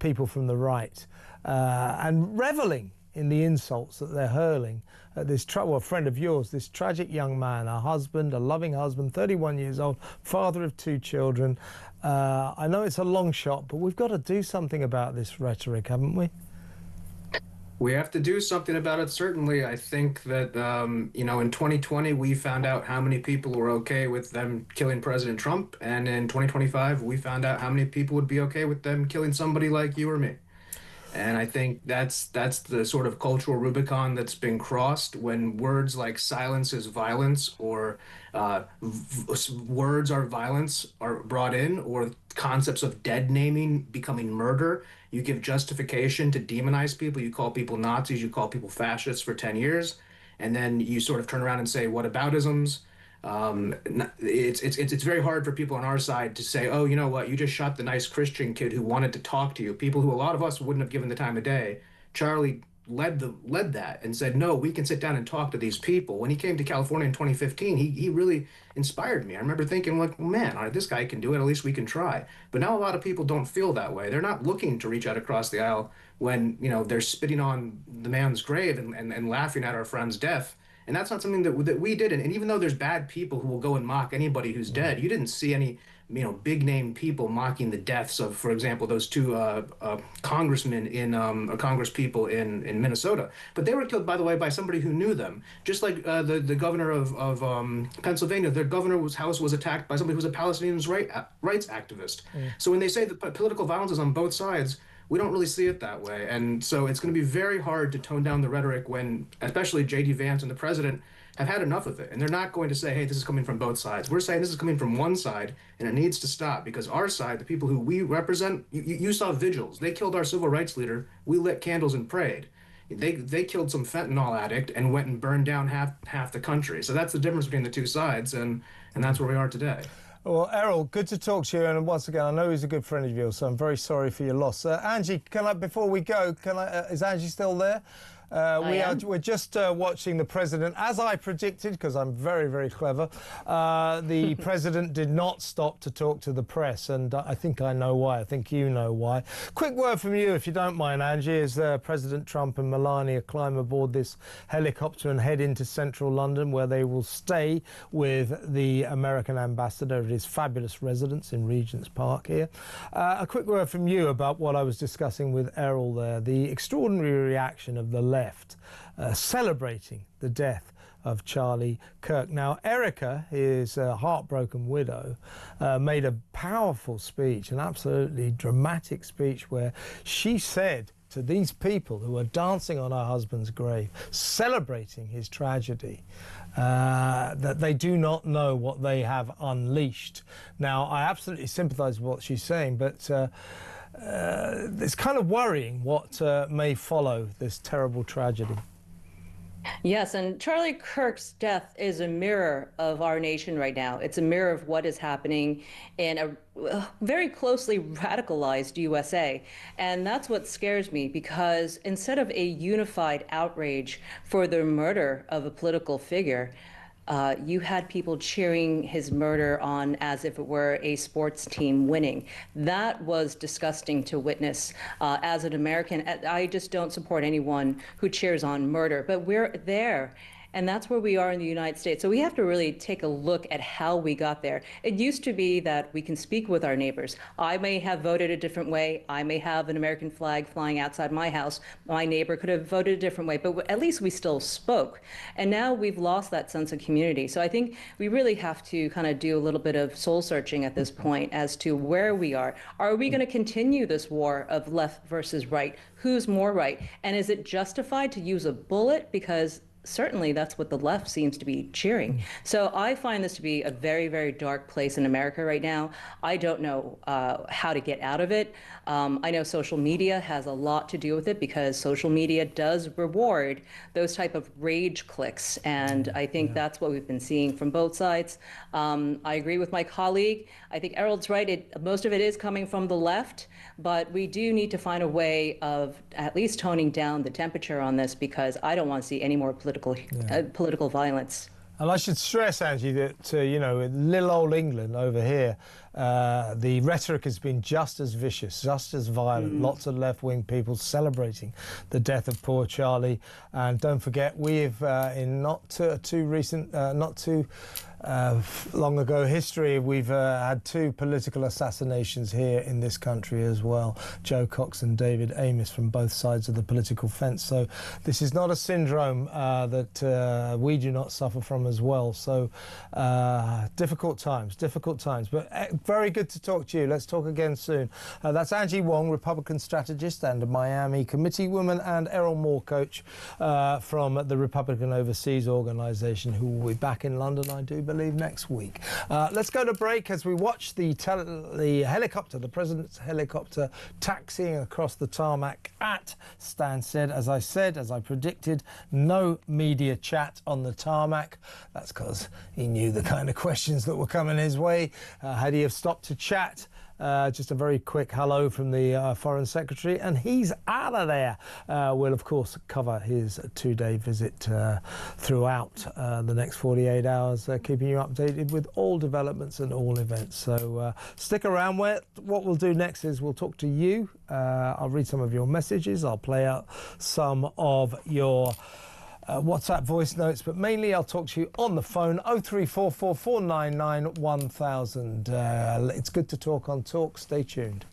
people from the right, and reveling in the insults that they're hurling at this a friend of yours, this tragic young man, a husband, a loving husband, 31 years old, father of 2 children. I know it's a long shot, but we've got to do something about this rhetoric, haven't we? We have to do something about it, certainly. I think that, in 2020, we found out how many people were okay with them killing President Trump. And in 2025, we found out how many people would be okay with them killing somebody like you or me. And I think that's the sort of cultural Rubicon that's been crossed when words like silence is violence, or words are violence are brought in, or concepts of dead naming becoming murder. You give justification to demonize people. You call people Nazis, you call people fascists for 10 years. And then you sort of turn around and say, whataboutisms? It's very hard for people on our side to say, oh, you know what, you just shot the nice Christian kid who wanted to talk to you. People who a lot of us wouldn't have given the time of day. Charlie led that and said, no, we can sit down and talk to these people. When he came to California in 2015, he really inspired me. I remember thinking, like, man, all right, this guy can do it, at least we can try. But now a lot of people don't feel that way. They're not looking to reach out across the aisle when, they're spitting on the man's grave and laughing at our friend's death. And that's not something that we did. And even though there's bad people who will go and mock anybody who's dead, you didn't see any, big name people mocking the deaths of, for example, those 2 congressmen Congress people in Minnesota. But they were killed, by the way, by somebody who knew them. Just like the governor of Pennsylvania, their governor's house was attacked by somebody who was a Palestinian rights activist. So when they say that political violence is on both sides, we don't really see it that way. And so it's going to be very hard to tone down the rhetoric when, especially J.D. Vance and the president, have had enough of it. And they're not going to say, hey, this is coming from both sides. We're saying this is coming from one side, and it needs to stop, because our side, the people who we represent, you saw vigils. They killed our civil rights leader. We lit candles and prayed. They killed some fentanyl addict and went and burned down half the country. So that's the difference between the 2 sides, and that's where we are today. Well, Errol, good to talk to you. And once again, I know he's a good friend of yours, so I'm very sorry for your loss. Angie, before we go, is Angie still there? We're just watching the president, as I predicted, because I'm very, very clever. The president did not stop to talk to the press, and I think I know why. I think you know why. Quick word from you, if you don't mind, Angie, as President Trump and Melania climb aboard this helicopter and head into central London, where they will stay with the American ambassador at his fabulous residence in Regent's Park here. A quick word from you about what I was discussing with Errol there, the extraordinary reaction of the left celebrating the death of Charlie Kirk. Now, Erica, his heartbroken widow, made a powerful speech, an absolutely dramatic speech, where she said to these people who are dancing on her husband's grave, celebrating his tragedy, that they do not know what they have unleashed. Now, I absolutely sympathise with what she's saying, but it's kind of worrying what may follow this terrible tragedy. Yes, and Charlie Kirk's death is a mirror of our nation right now. It's a mirror of what is happening in a very closely radicalized USA. And that's what scares me, because instead of a unified outrage for the murder of a political figure, you had people cheering his murder on as if it were a sports team winning. That was disgusting to witness. As an American, I just don't support anyone who cheers on murder, but we're there. And that's where we are in the United States. So we have to really take a look at how we got there. It used to be that we can speak with our neighbors. I may have voted a different way. I may have an American flag flying outside my house. My neighbor could have voted a different way, but at least we still spoke. And now we've lost that sense of community. So I think we really have to kind of do a little bit of soul searching at this point as to where we are. Are we going to continue this war of left versus right? Who's more right? And is it justified to use a bullet? Because certainly that's what the left seems to be cheering. So I find this to be a very, very dark place in America right now. I don't know how to get out of it. I know social media has a lot to do with it, because social media does reward those type of rage clicks. And I think that's what we've been seeing from both sides. I agree with my colleague. I think Errol's right. Most of it is coming from the left, but we do need to find a way of at least toning down the temperature on this, because I don't want to see any more political violence. And I should stress, Angie, that, you know, in little old England over here, the rhetoric has been just as vicious, just as violent. Lots of left-wing people celebrating the death of poor Charlie. And don't forget, we've, in not too long ago history, we've had two political assassinations here in this country as well. Joe Cox and David Amis from both sides of the political fence. So this is not a syndrome that we do not suffer from as well. So difficult times. But very good to talk to you. Let's talk again soon. That's Angie Wong, Republican strategist and Miami committee woman, and Errol Moore, coach from the Republican Overseas Organisation, who will be back in London, I do believe, next week. Let's go to break as we watch the helicopter, the president's helicopter, taxiing across the tarmac at Stansted. As I said, as I predicted, no media chat on the tarmac. That's because he knew the kind of questions that were coming his way. Had he have stopped to chat, just a very quick hello from the Foreign Secretary, and he's out of there. We'll, of course, cover his two-day visit throughout the next 48 hours, keeping you updated with all developments and all events. So stick around. What we'll do next is we'll talk to you. I'll read some of your messages. I'll play out some of your WhatsApp voice notes, but mainly I'll talk to you on the phone, 0344 499 1000. It's good to talk on Talk. Stay tuned.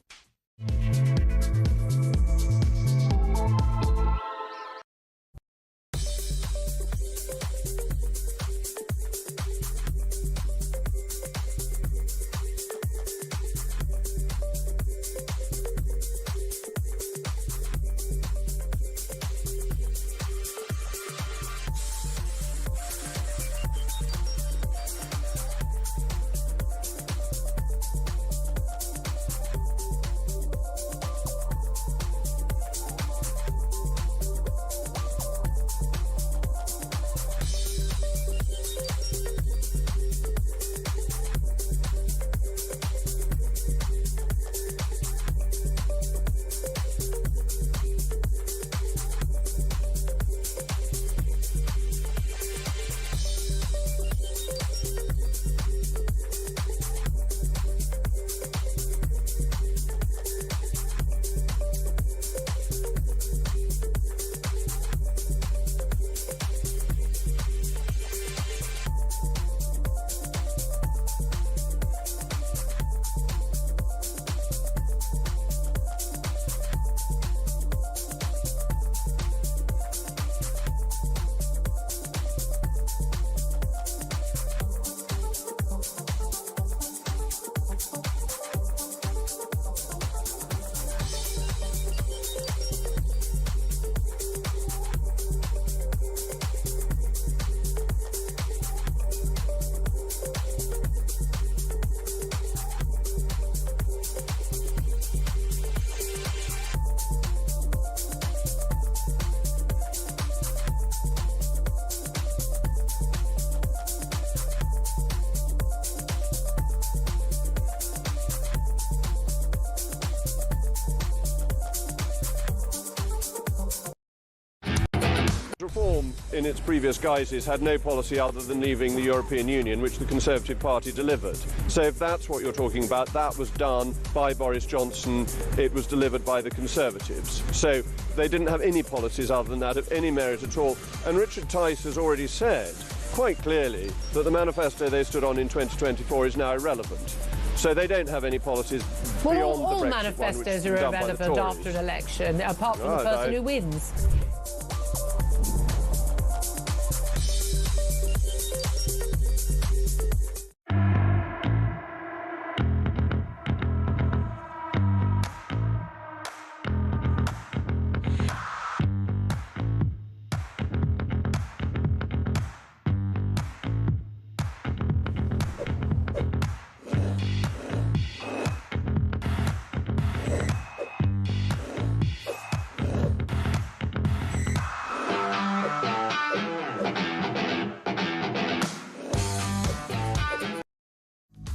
Reform, in its previous guises, had no policy other than leaving the European Union, which the Conservative Party delivered. So if that's what you're talking about, that was done by Boris Johnson. It was delivered by the Conservatives. So they didn't have any policies other than that of any merit at all. And Richard Tice has already said quite clearly that the manifesto they stood on in 2024 is now irrelevant. So they don't have any policies beyond all the Brexit manifestos one, are done by the irrelevant Tories. after an election, apart from the person who wins.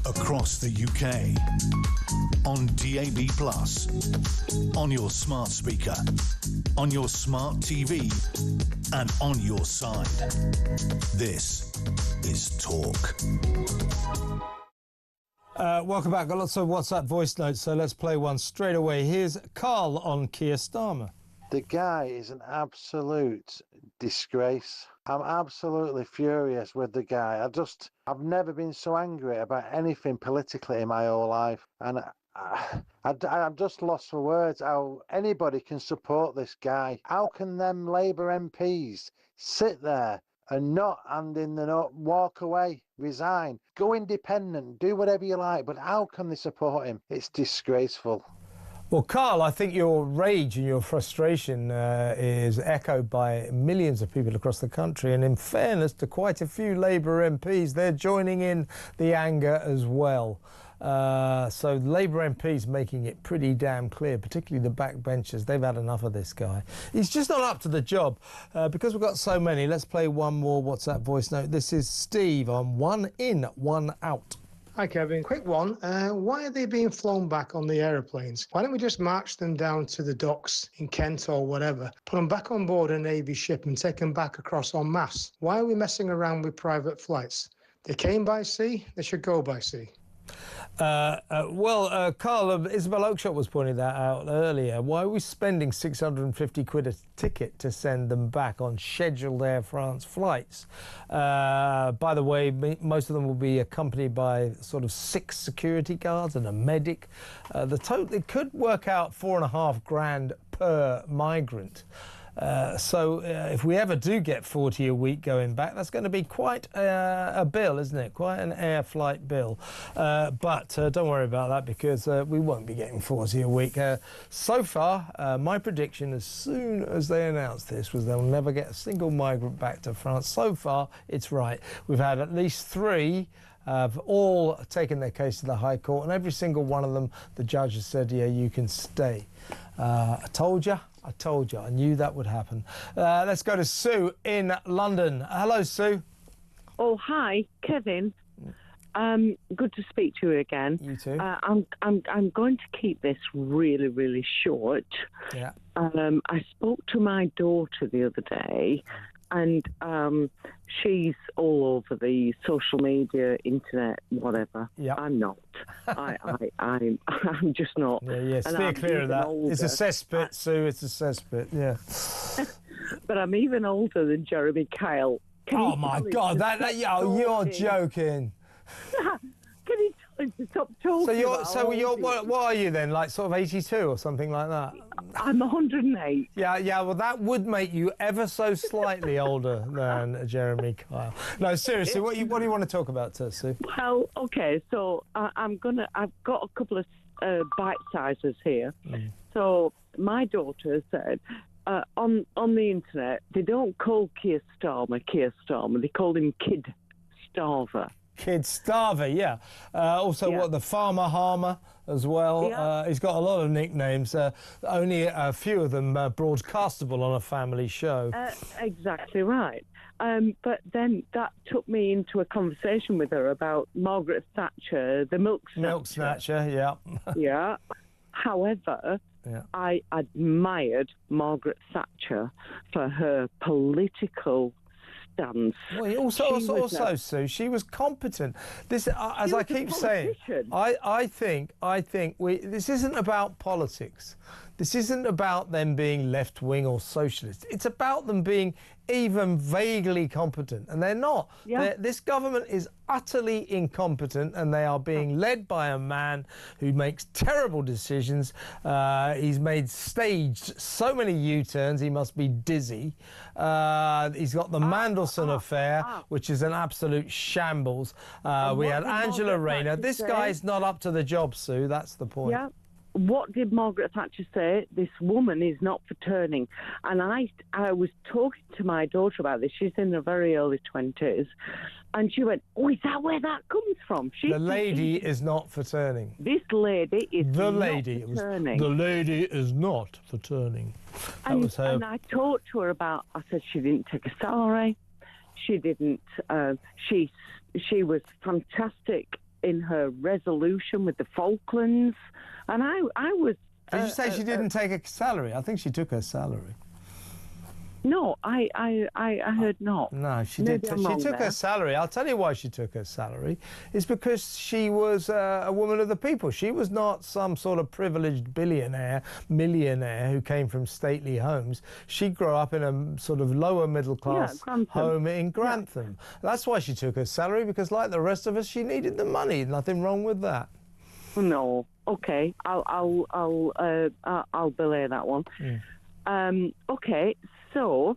Across the UK, on DAB+, on your smart speaker, on your smart TV, and on your side. This is Talk. Welcome back. Got lots of WhatsApp voice notes, so let's play one straight away. Here's Carl on Keir Starmer. The guy is an absolute disgrace. I'm absolutely furious with the guy. I've never been so angry about anything politically in my whole life. And I'm just lost for words how anybody can support this guy. How can them Labour MPs sit there and not hand in the note, walk away, resign, go independent, do whatever you like, but how can they support him? It's disgraceful. Well, Carl, I think your rage and your frustration is echoed by millions of people across the country. And in fairness to quite a few Labour MPs, they're joining in the anger as well. So Labour MPs making it pretty damn clear, particularly the backbenchers, they've had enough of this guy. He's just not up to the job. Because we've got so many, let's play one more WhatsApp voice note. This is Steve on One In, One Out. Hi Kevin, quick one. Why are they being flown back on the aeroplanes? Why don't we just march them down to the docks in Kent or whatever, put them back on board a Navy ship and take them back across en masse? Why are we messing around with private flights? They came by sea, they should go by sea. Carl, Isabel Oakeshott was pointing that out earlier. Why are we spending 650 quid a ticket to send them back on scheduled Air France flights? By the way, most of them will be accompanied by sort of 6 security guards and a medic. The total, it could work out $4.5 grand per migrant. So if we ever do get 40 a week going back, that's going to be quite a bill, isn't it? Quite an air flight bill. But don't worry about that, because we won't be getting 40 a week. So far, my prediction as soon as they announce this was they'll never get a single migrant back to France. So far, it's right. We've had at least 3 have all taken their case to the High Court, and every single one of them, the judge has said, yeah, you can stay. I told you. I knew that would happen. Let's go to Sue in London. Hello, Sue. Oh, hi, Kevin. Good to speak to you again. You too. I'm going to keep this really, really short. Yeah. I spoke to my daughter the other day, and she's all over the social media, internet, whatever. Yeah. I'm not. I'm just not. Yeah. Steer clear of that. Older. It's a cesspool, Sue. It's a cesspool. Yeah. But I'm even older than Jeremy Kyle. Oh my God! You're joking. Can you tell him to stop talking? What are you then? Like sort of 82 or something like that? I'm 108. Yeah. Well, that would make you ever so slightly older than Jeremy Kyle. No, seriously, what do you want to talk about, Sue? Well, okay. So I've got a couple of bite sizes here. So my daughter said, on the internet, they don't call Keir Starmer. They call him Kid Starver. Kid Starver, yeah. What, the Farmer Harmer as well. Yeah. He's got a lot of nicknames. Only a few of them broadcastable on a family show. Exactly right. But then that took me into a conversation with her about Margaret Thatcher, the milk snatcher. Milk snatcher, yeah. Yeah. However, I admired Margaret Thatcher for her political stance. Well, also, Sue, she was competent. This, as I keep saying, I think this isn't about politics. This isn't about them being left-wing or socialist. It's about them being even vaguely competent, and they're not. This government is utterly incompetent, and they are being led by a man who makes terrible decisions. He's staged so many U-turns, he must be dizzy. He's got the Mandelson affair, which is an absolute shambles. We had Angela Rayner. This guy's not up to the job, Sue, that's the point. Yeah. What did Margaret Thatcher say? This woman is not for turning. And I was talking to my daughter about this. She's in her very early 20s. And she went, oh, is that where that comes from? The lady is not for turning. This lady is not for turning. The lady is not for turning. And I talked to her about, I said she didn't take a salary. She didn't, she was fantastic in her resolution with the Falklands. And I was... Did you say she didn't take a salary? I think she took her salary. No, I heard not. No, she did. She took her salary. I'll tell you why she took her salary. It's because she was a woman of the people. She was not some sort of privileged millionaire who came from stately homes. She grew up in a sort of lower middle class home in Grantham. That's why she took her salary, because like the rest of us, she needed the money. Nothing wrong with that. No. Okay. I'll belay that one. Okay. So,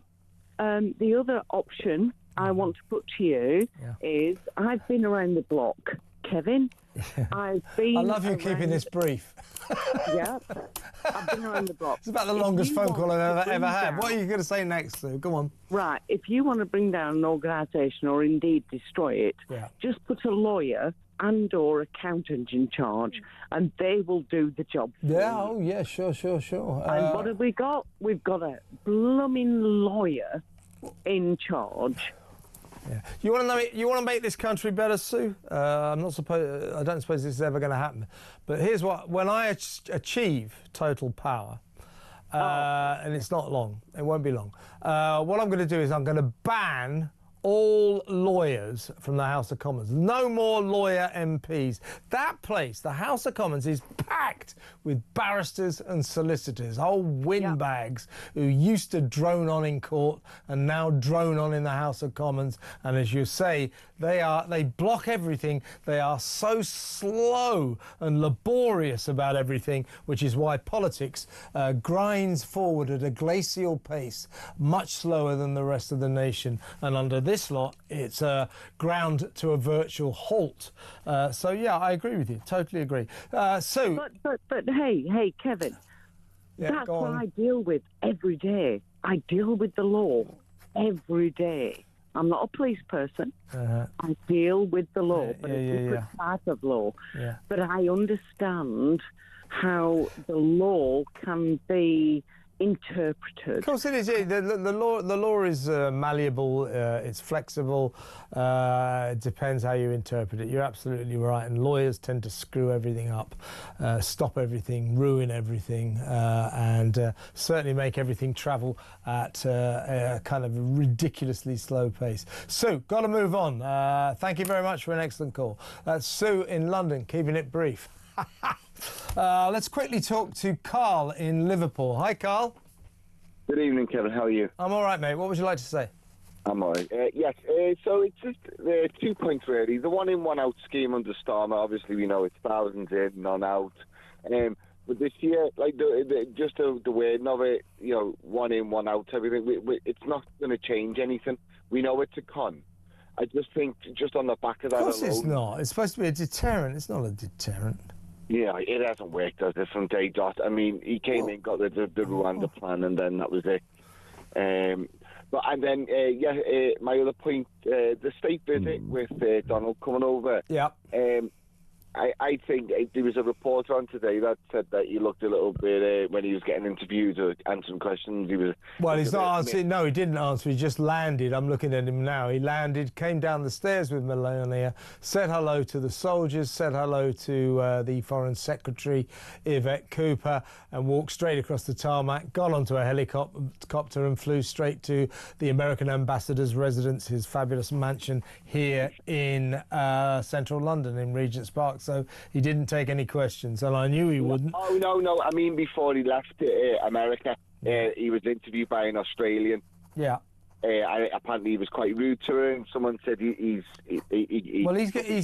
the other option I want to put to you is I've been around the block, Kevin. I love you keeping this brief. Yeah, I've been around the block. It's about the longest phone call I've ever had. What are you going to say next, Sue? Go on. Right. If you want to bring down an organisation or indeed destroy it, just put a lawyer and/or accountant in charge, and they will do the job for you. Oh, yeah, sure. And what have we got? We've got a blooming lawyer in charge. Yeah. You want to make this country better, Sue? I don't suppose this is ever going to happen. But here's what: when I achieve total power, and it's not long, it won't be long. What I'm going to do is I'm going to ban all lawyers from the House of Commons. No more lawyer MPs. That place, the House of Commons, is packed with barristers and solicitors, old windbags who used to drone on in court and now drone on in the House of Commons. And as you say, they block everything. They are so slow and laborious about everything, which is why politics grinds forward at a glacial pace, much slower than the rest of the nation. And under this lot, it's ground to a virtual halt. So yeah, I agree with you. Totally agree. But hey, Kevin, that's what I deal with every day. I deal with the law every day. I'm not a police person. I deal with the law, but a different type of law. Yeah. But I understand how the law can be interpreted. Of course it is. The law is malleable. It's flexible. It depends how you interpret it. You're absolutely right. And lawyers tend to screw everything up, stop everything, ruin everything, and certainly make everything travel at a kind of ridiculously slow pace. Sue, got to move on. Thank you very much for an excellent call. That's Sue in London, keeping it brief. Let's quickly talk to Carl in Liverpool. Hi, Carl. Good evening, Kevin. How are you? I'm all right, mate. What would you like to say? I'm all right. Yes, so it's just 2 points, really. The one in, one out scheme under Starmer, obviously, we know it's thousands in, none out. But this year, like just the wording of it, one in, one out, everything, it's not going to change anything. We know it's a con. I just think, just on the back of that alone... Of course it's not. It's supposed to be a deterrent. It's not a deterrent. Yeah, it hasn't worked, does it, from day dot? I mean, he came in, got the Rwanda plan, and then that was it. My other point, the state visit with Donald coming over. Yeah. I think there was a reporter on today that said that he looked a little bit when he was getting interviewed or answering questions. He was. Well, he's not answering. No, he didn't answer. He just landed. I'm looking at him now. He landed, came down the stairs with Melania, said hello to the soldiers, said hello to the Foreign Secretary, Yvette Cooper, and walked straight across the tarmac, got onto a helicopter and flew straight to the American ambassador's residence, his fabulous mansion here in central London in Regent's Park. So he didn't take any questions, and I knew he wouldn't. Oh, no. I mean, before he left America, he was interviewed by an Australian. Yeah. Apparently he was quite rude to her, and someone said he's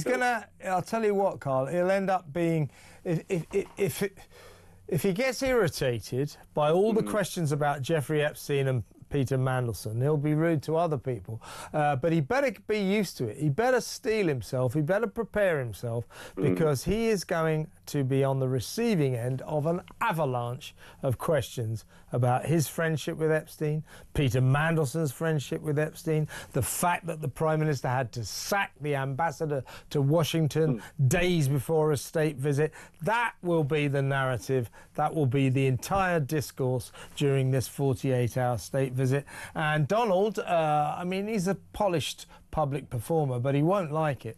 gonna. I'll tell you what, Carl. He'll end up being if he gets irritated by all the questions about Jeffrey Epstein and Peter Mandelson, he'll be rude to other people. But he better be used to it. He better steel himself. He better prepare himself, because he is going to be on the receiving end of an avalanche of questions about his friendship with Epstein, Peter Mandelson's friendship with Epstein, the fact that the Prime Minister had to sack the ambassador to Washington days before a state visit. That will be the narrative. That will be the entire discourse during this 48-hour state visit. And Donald, I mean, he's a polished public performer, but he won't like it.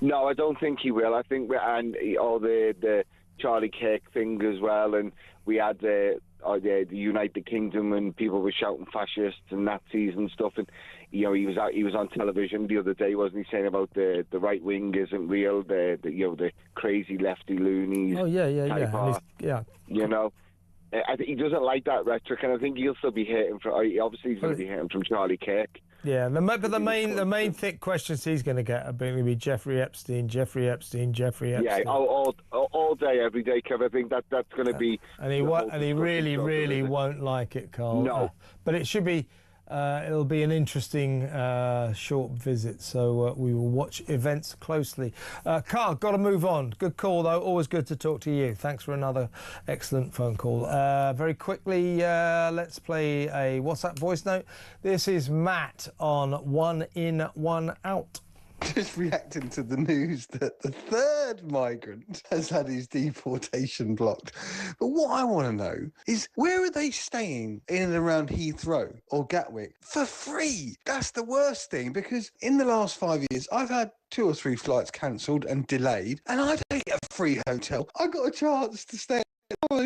No, I don't think he will. I think, and all the Charlie Kirk thing as well, and we had the United Kingdom, and people were shouting fascists and Nazis and stuff, and he was on television the other day, wasn't he, saying about the right wing isn't real, the crazy lefty loonies. Oh yeah. I think he doesn't like that rhetoric, and I think he'll still be hating from. Obviously, he's going to be hating from Charlie Kirk. Yeah, but the main thick questions he's going to get are going to be Jeffrey Epstein. Yeah, all day, every day, Kev. I think that's going to be. And he really won't like it, Carl. No, but it should be. It'll be an interesting short visit, so we will watch events closely. Carl, got to move on. Good call, though. Always good to talk to you. Thanks for another excellent phone call. Very quickly, let's play a WhatsApp voice note. This is Matt on One In, One Out. Just reacting to the news that the third migrant has had his deportation blocked. But what I want to know is, where are they staying in and around Heathrow or Gatwick for free? That's the worst thing, because in the last 5 years, I've had 2 or 3 flights cancelled and delayed, and I don't get a free hotel. I got a chance to stay for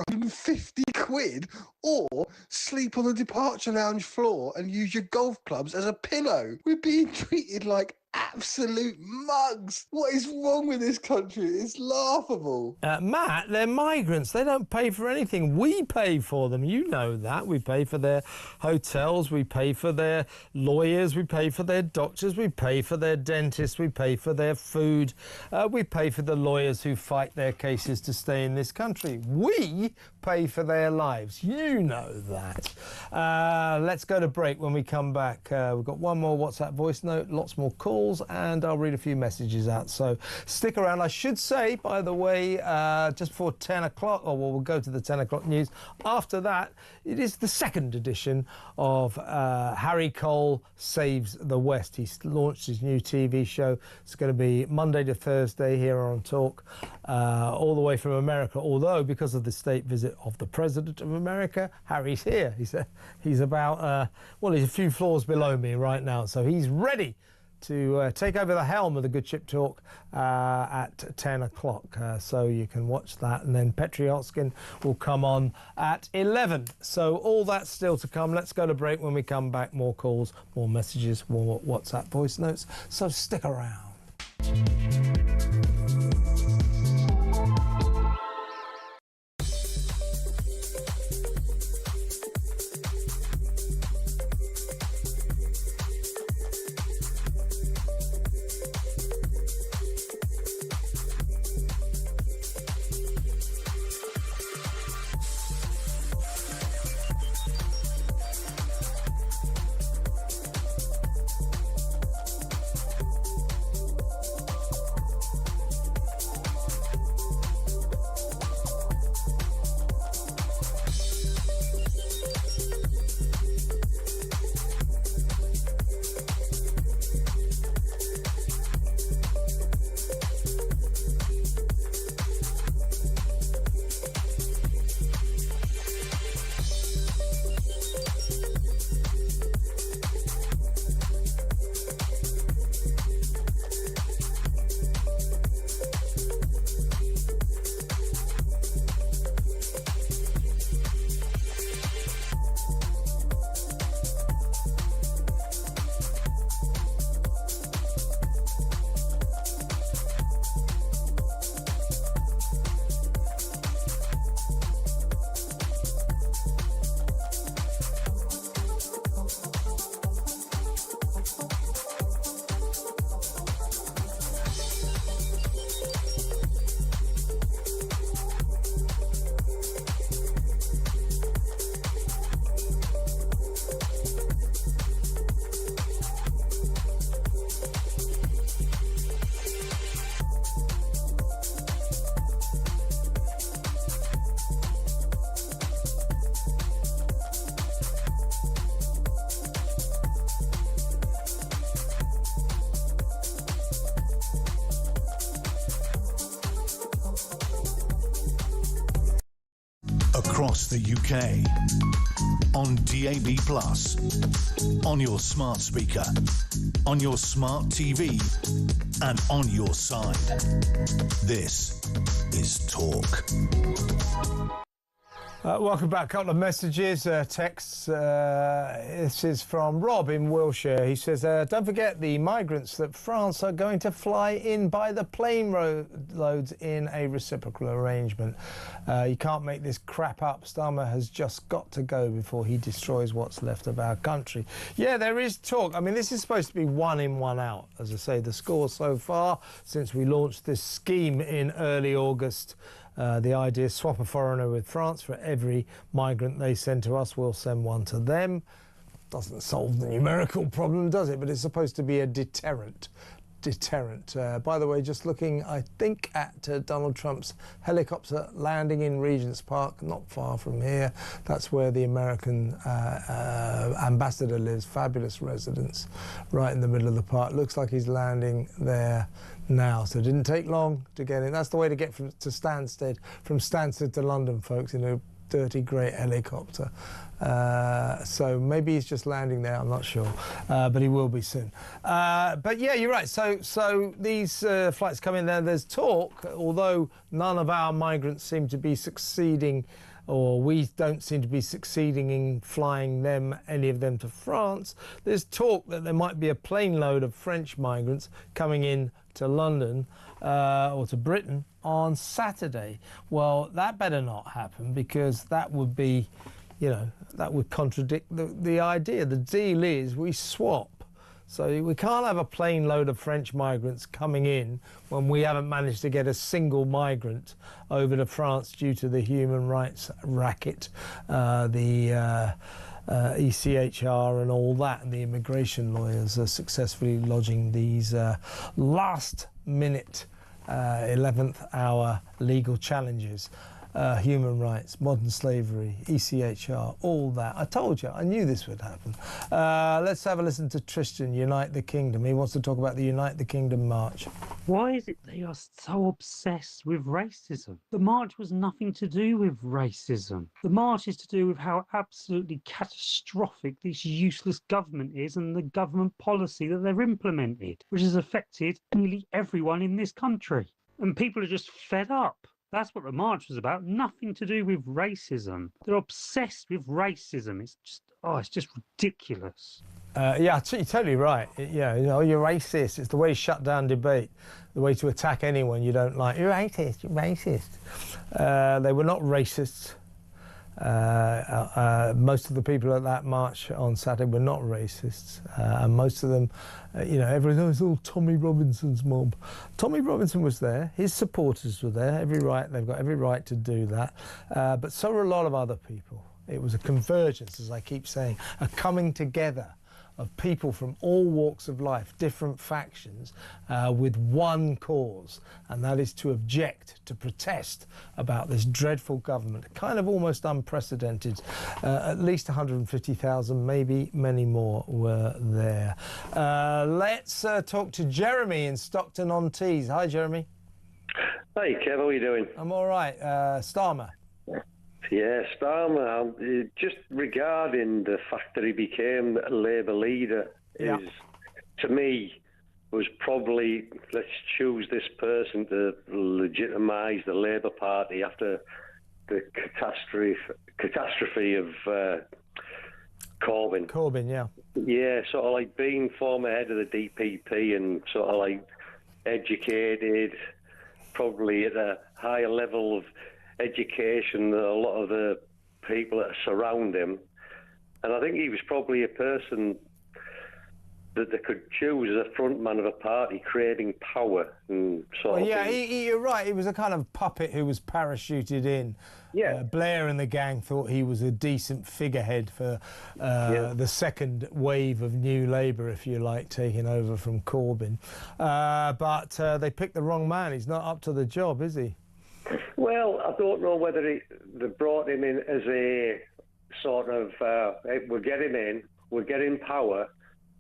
150 quid, or sleep on the departure lounge floor and use your golf clubs as a pillow. We're being treated like absolute mugs. What is wrong with this country? It's laughable. Matt, they're migrants. They don't pay for anything. We pay for them. You know that. We pay for their hotels. We pay for their lawyers. We pay for their doctors. We pay for their dentists. We pay for their food. We pay for the lawyers who fight their cases to stay in this country. We pay for their lives. You know that. Let's go to break. When we come back, we've got one more WhatsApp voice note, lots more calls, and I'll read a few messages out. So stick around. I should say, by the way, just before 10 o'clock, or we'll go to the 10 o'clock news. After that, it is the second edition of Harry Cole Saves the West. He's launched his new TV show. It's going to be Monday to Thursday here on Talk, all the way from America. Although, because of the state visit of the President of America, Harry's here. He's about, he's a few floors below me right now. So he's ready to take over the helm of the Good Ship Talk at 10 o'clock. So you can watch that. And then Petri Otskin will come on at 11. So all that's still to come. Let's go to break. When we come back, more calls, more messages, more WhatsApp voice notes. So stick around. across the UK. On DAB+, on your smart speaker, on your smart TV, and on your side. This is Talk. Welcome back. A couple of messages, texts. This is from Rob in Wiltshire. He says, don't forget the migrants that France are going to fly in by the plane loads in a reciprocal arrangement. You can't make this crap up. Starmer has just got to go before he destroys what's left of our country. Yeah, there is talk. I mean, this is supposed to be one in, one out. As I say, the score so far since we launched this scheme in early August. The idea is swap a foreigner with France. For every migrant they send to us, we'll send one to them. Doesn't solve the numerical problem, does it? But it's supposed to be a deterrent. By the way, just looking, I think, at Donald Trump's helicopter landing in Regent's Park, not far from here. That's where the American ambassador lives, fabulous residence, right in the middle of the park. Looks like he's landing there now, so it didn't take long to get in. That's the way to get to Stansted, from Stansted to London, folks, in a dirty grey helicopter. So maybe he's just landing there, I'm not sure, but he will be soon. But yeah, you're right. So these flights come in there. There's talk, although none of our migrants seem to be succeeding, or we don't seem to be succeeding in flying any of them to France. There's talk that there might be a plane load of French migrants coming in to London or to Britain on Saturday. Well, that better not happen, because that would be, you know, that would contradict the idea. The deal is we swap. So we can't have a plane load of French migrants coming in when we haven't managed to get a single migrant over to France due to the human rights racket, the ECHR and all that, and the immigration lawyers are successfully lodging these last-minute 11th hour legal challenges. Human rights, modern slavery, ECHR, all that. I told you, I knew this would happen. Let's have a listen to Tristan, Unite the Kingdom. He wants to talk about the Unite the Kingdom march. Why is it they are so obsessed with racism? The march was nothing to do with racism. The march is to do with how absolutely catastrophic this useless government is and the government policy that they've implemented, which has affected nearly everyone in this country. And people are just fed up. That's what the march was about. Nothing to do with racism. They're obsessed with racism. It's just ridiculous. Yeah, you're totally right. Yeah, you know, you're racist. It's the way to shut down debate, the way to attack anyone you don't like. You're racist. You're racist. They were not racists. Most of the people at that march on Saturday were not racists, and most of them, you know, everyone knows all Tommy Robinson's mob. Tommy Robinson was there, his supporters were there, they've got every right to do that, but so were a lot of other people. It was a convergence, as I keep saying, a coming together of people from all walks of life, different factions, with one cause, and that is to object, to protest about this dreadful government, kind of almost unprecedented. At least 150,000, maybe many more were there. Let's talk to Jeremy in Stockton-on-Tees. Hi, Jeremy. Hey, Kev, how are you doing? I'm all right. Starmer. Yeah, Starmer, just regarding the fact that he became a Labour leader, is, to me, was probably, let's choose this person to legitimise the Labour Party after the catastrophe of Corbyn. Corbyn, yeah. Yeah, sort of like being former head of the DPP and sort of like educated, probably at a higher level of education than a lot of the people that surround him. And I think he was probably a person that they could choose as a frontman of a party, creating power and sort of thing. You're right. He was a kind of puppet who was parachuted in. Yeah. Blair and the gang thought he was a decent figurehead for the second wave of New Labour, if you like, taking over from Corbyn. But they picked the wrong man. He's not up to the job, is he? Well, I don't know whether they brought him in as a sort of, hey, we'll get him in, we'll get him power,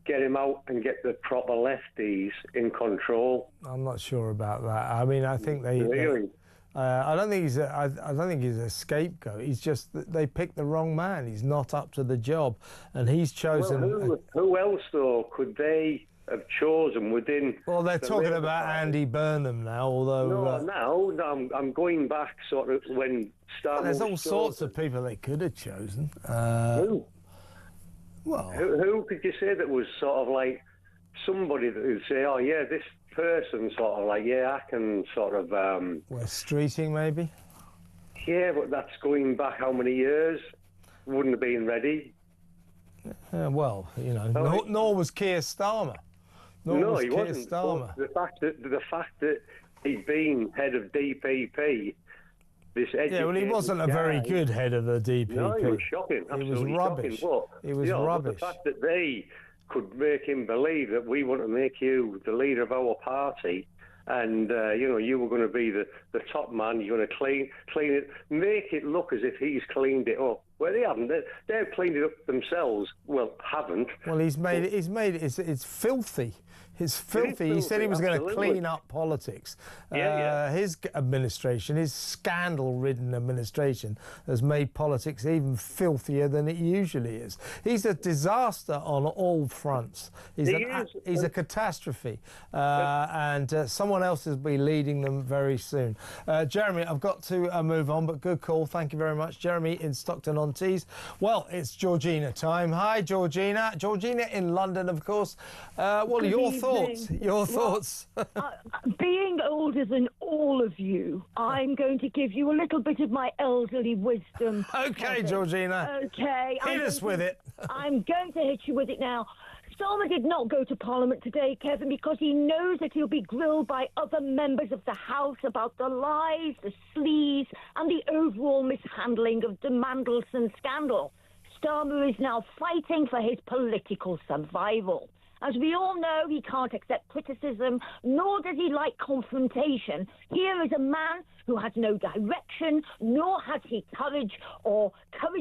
get him out and get the proper lefties in control. I'm not sure about that. I mean, I think they... Really? I don't think he's a scapegoat. He's just that they picked the wrong man. He's not up to the job, and he's chosen. Well, who else though could they have chosen within? Well, they're talking Labour about Party? Andy Burnham now. Although no, I'm going back sort of when Starmer. there's all was sorts chosen. of people they could have chosen. Who? Well, who could you say that was sort of like somebody that would say, oh yeah, this person sort of like, yeah, I can sort of. We're streeting maybe. Yeah, but that's going back how many years? Wouldn't have been ready. Well, you know, nor was Keir Starmer. No, he wasn't. But the fact that he'd been head of DPP, this yeah, well, he wasn't a very good head of the DPP. No, he was shocking. Absolutely was rubbish. Shocking. He was rubbish. But the fact that they could make him believe that we want to make you the leader of our party, and you were going to be the top man. You're going to clean it, make it look as if he's cleaned it up. Well, they haven't. They've cleaned it up themselves. Well, haven't. Well, it's filthy. It's filthy. He said he was going to clean up politics. His administration, his scandal-ridden administration, has made politics even filthier than it usually is. He's a disaster on all fronts. He's a catastrophe, and someone else will be leading them very soon. Jeremy, I've got to move on, but good call. Thank you very much, Jeremy in Stockton-on-Tees. Well, it's Georgina time. Hi, Georgina. Georgina in London, of course. Good your evening. Your thoughts. Being older than all of you, I'm going to give you a little bit of my elderly wisdom. Okay, Georgina. Okay. Hit us with it. I'm going to hit you with it now. Starmer did not go to Parliament today, Kevin, because he knows that he'll be grilled by other members of the House about the lies, the sleaze, and the overall mishandling of the Mandelson scandal. Starmer is now fighting for his political survival. As we all know, he can't accept criticism, nor does he like confrontation. Here is a man who has no direction, nor has he courage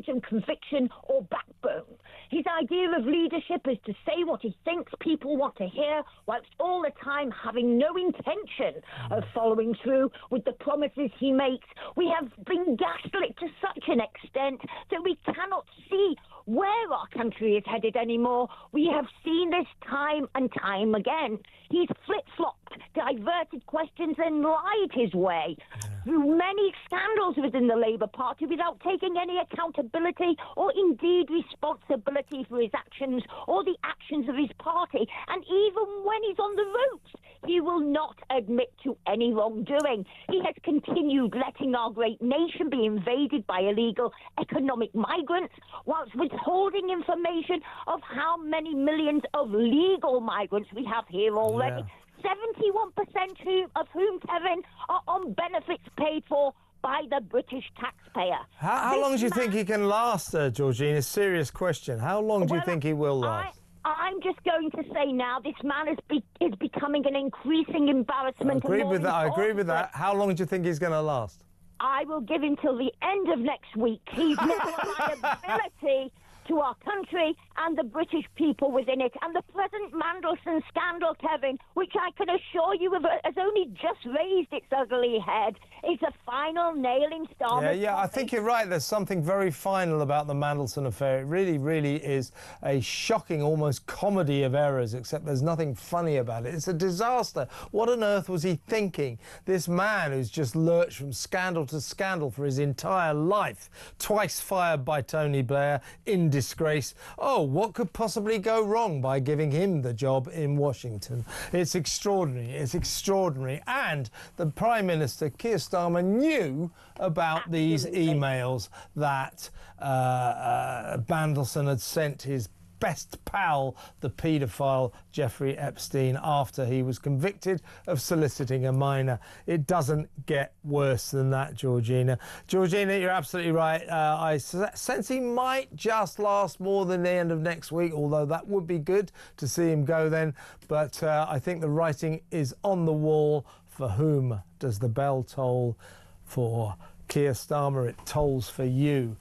and conviction or backbone. His idea of leadership is to say what he thinks people want to hear, whilst all the time having no intention of following through with the promises he makes. We have been gaslit to such an extent that we cannot see where our country is headed anymore. We have seen this time and time again. He's flip-flopped, diverted questions and lied his way through many scandals within the Labour Party without taking any accountability or indeed responsibility for his actions or the actions of his party. And even when he's on the ropes, he will not admit to any wrongdoing. He has continued letting our great nation be invaded by illegal economic migrants, whilst withholding information of how many millions of legal migrants we have here already. 71% of whom, Kevin, are on benefits paid for by the British taxpayer. How long do you think he can last, Georgina? Serious question. How long do you think he will last? I'm just going to say now, this man is becoming an increasing embarrassment. I agree with that. How long do you think he's going to last? I will give him till the end of next week. He's now a liability to our country and the British people within it. And the present Mandelson scandal, Kevin, which I can assure you has only just raised its ugly head, is the final nail in Starmer's Yeah, I think you're right. There's something very final about the Mandelson affair. It really, really is a shocking, almost comedy of errors, except there's nothing funny about it. It's a disaster. What on earth was he thinking? This man who's just lurched from scandal to scandal for his entire life, twice fired by Tony Blair, in disgrace. Oh, what could possibly go wrong by giving him the job in Washington? It's extraordinary. It's extraordinary. And the Prime Minister, Keir Starmer, knew about these emails that Mandelson had sent his best pal, the paedophile Jeffrey Epstein, after he was convicted of soliciting a minor. It doesn't get worse than that, Georgina. Georgina, you're absolutely right. I sense he might just last more than the end of next week, although that would be good to see him go then. But I think the writing is on the wall. For whom does the bell toll? For Keir Starmer, it tolls for you.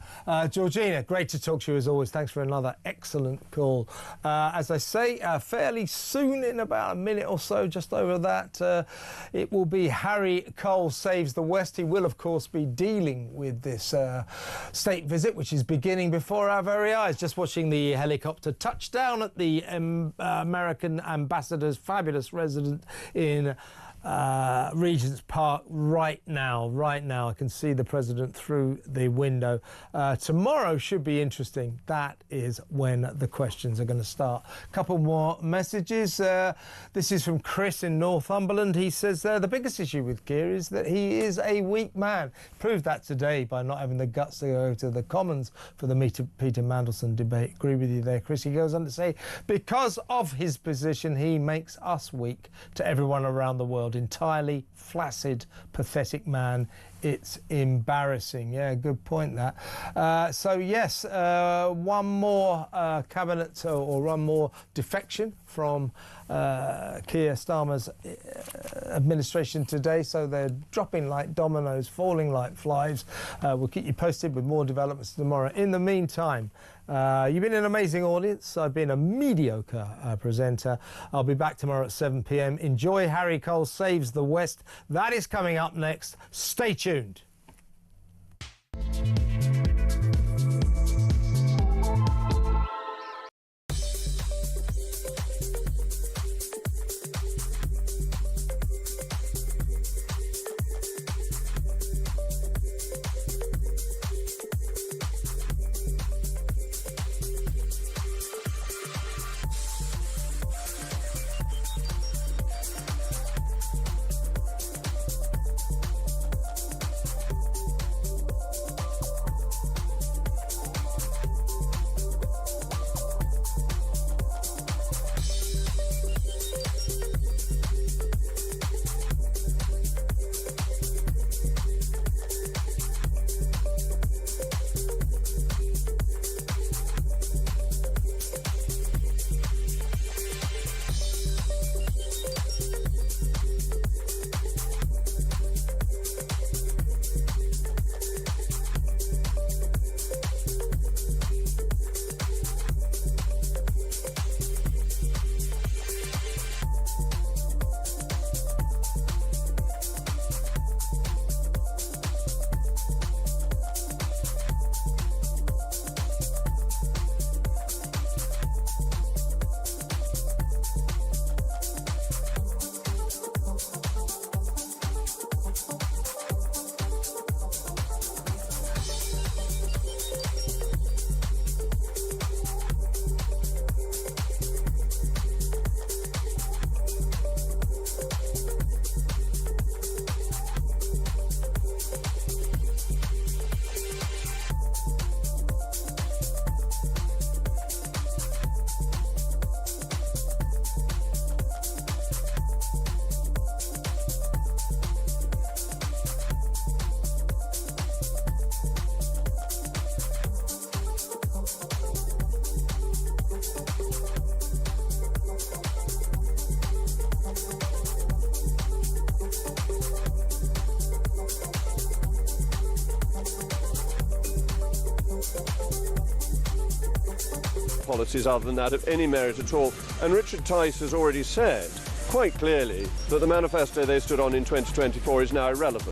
Georgina, great to talk to you as always. Thanks for another excellent call. As I say, fairly soon, in about a minute or so, just over that, it will be Harry Cole Saves the West. He will, of course, be dealing with this state visit, which is beginning before our very eyes. Just watching the helicopter touchdown at the American ambassador's fabulous residence in Regent's Park right now. I can see the president through the window. Tomorrow should be interesting. That is when the questions are going to start. A couple more messages. This is from Chris in Northumberland. He says the biggest issue with Keir is that he is a weak man. Proved that today by not having the guts to go to the Commons for the Peter Mandelson debate. Agree with you there, Chris. He goes on to say, because of his position, he makes us weak to everyone around the world. Entirely flaccid, pathetic man. It's embarrassing. Yeah, good point that. So yes, one more cabinet or one more defection from Keir Starmer's administration today. So they're dropping like dominoes, falling like flies. We'll keep you posted with more developments tomorrow. In the meantime, you've been an amazing audience. I've been a mediocre presenter. I'll be back tomorrow at 7 p.m. Enjoy Harry Cole Saves the West. That is coming up next. Stay tuned. Policies other than that of any merit at all. And Richard Tice has already said quite clearly that the manifesto they stood on in 2024 is now irrelevant.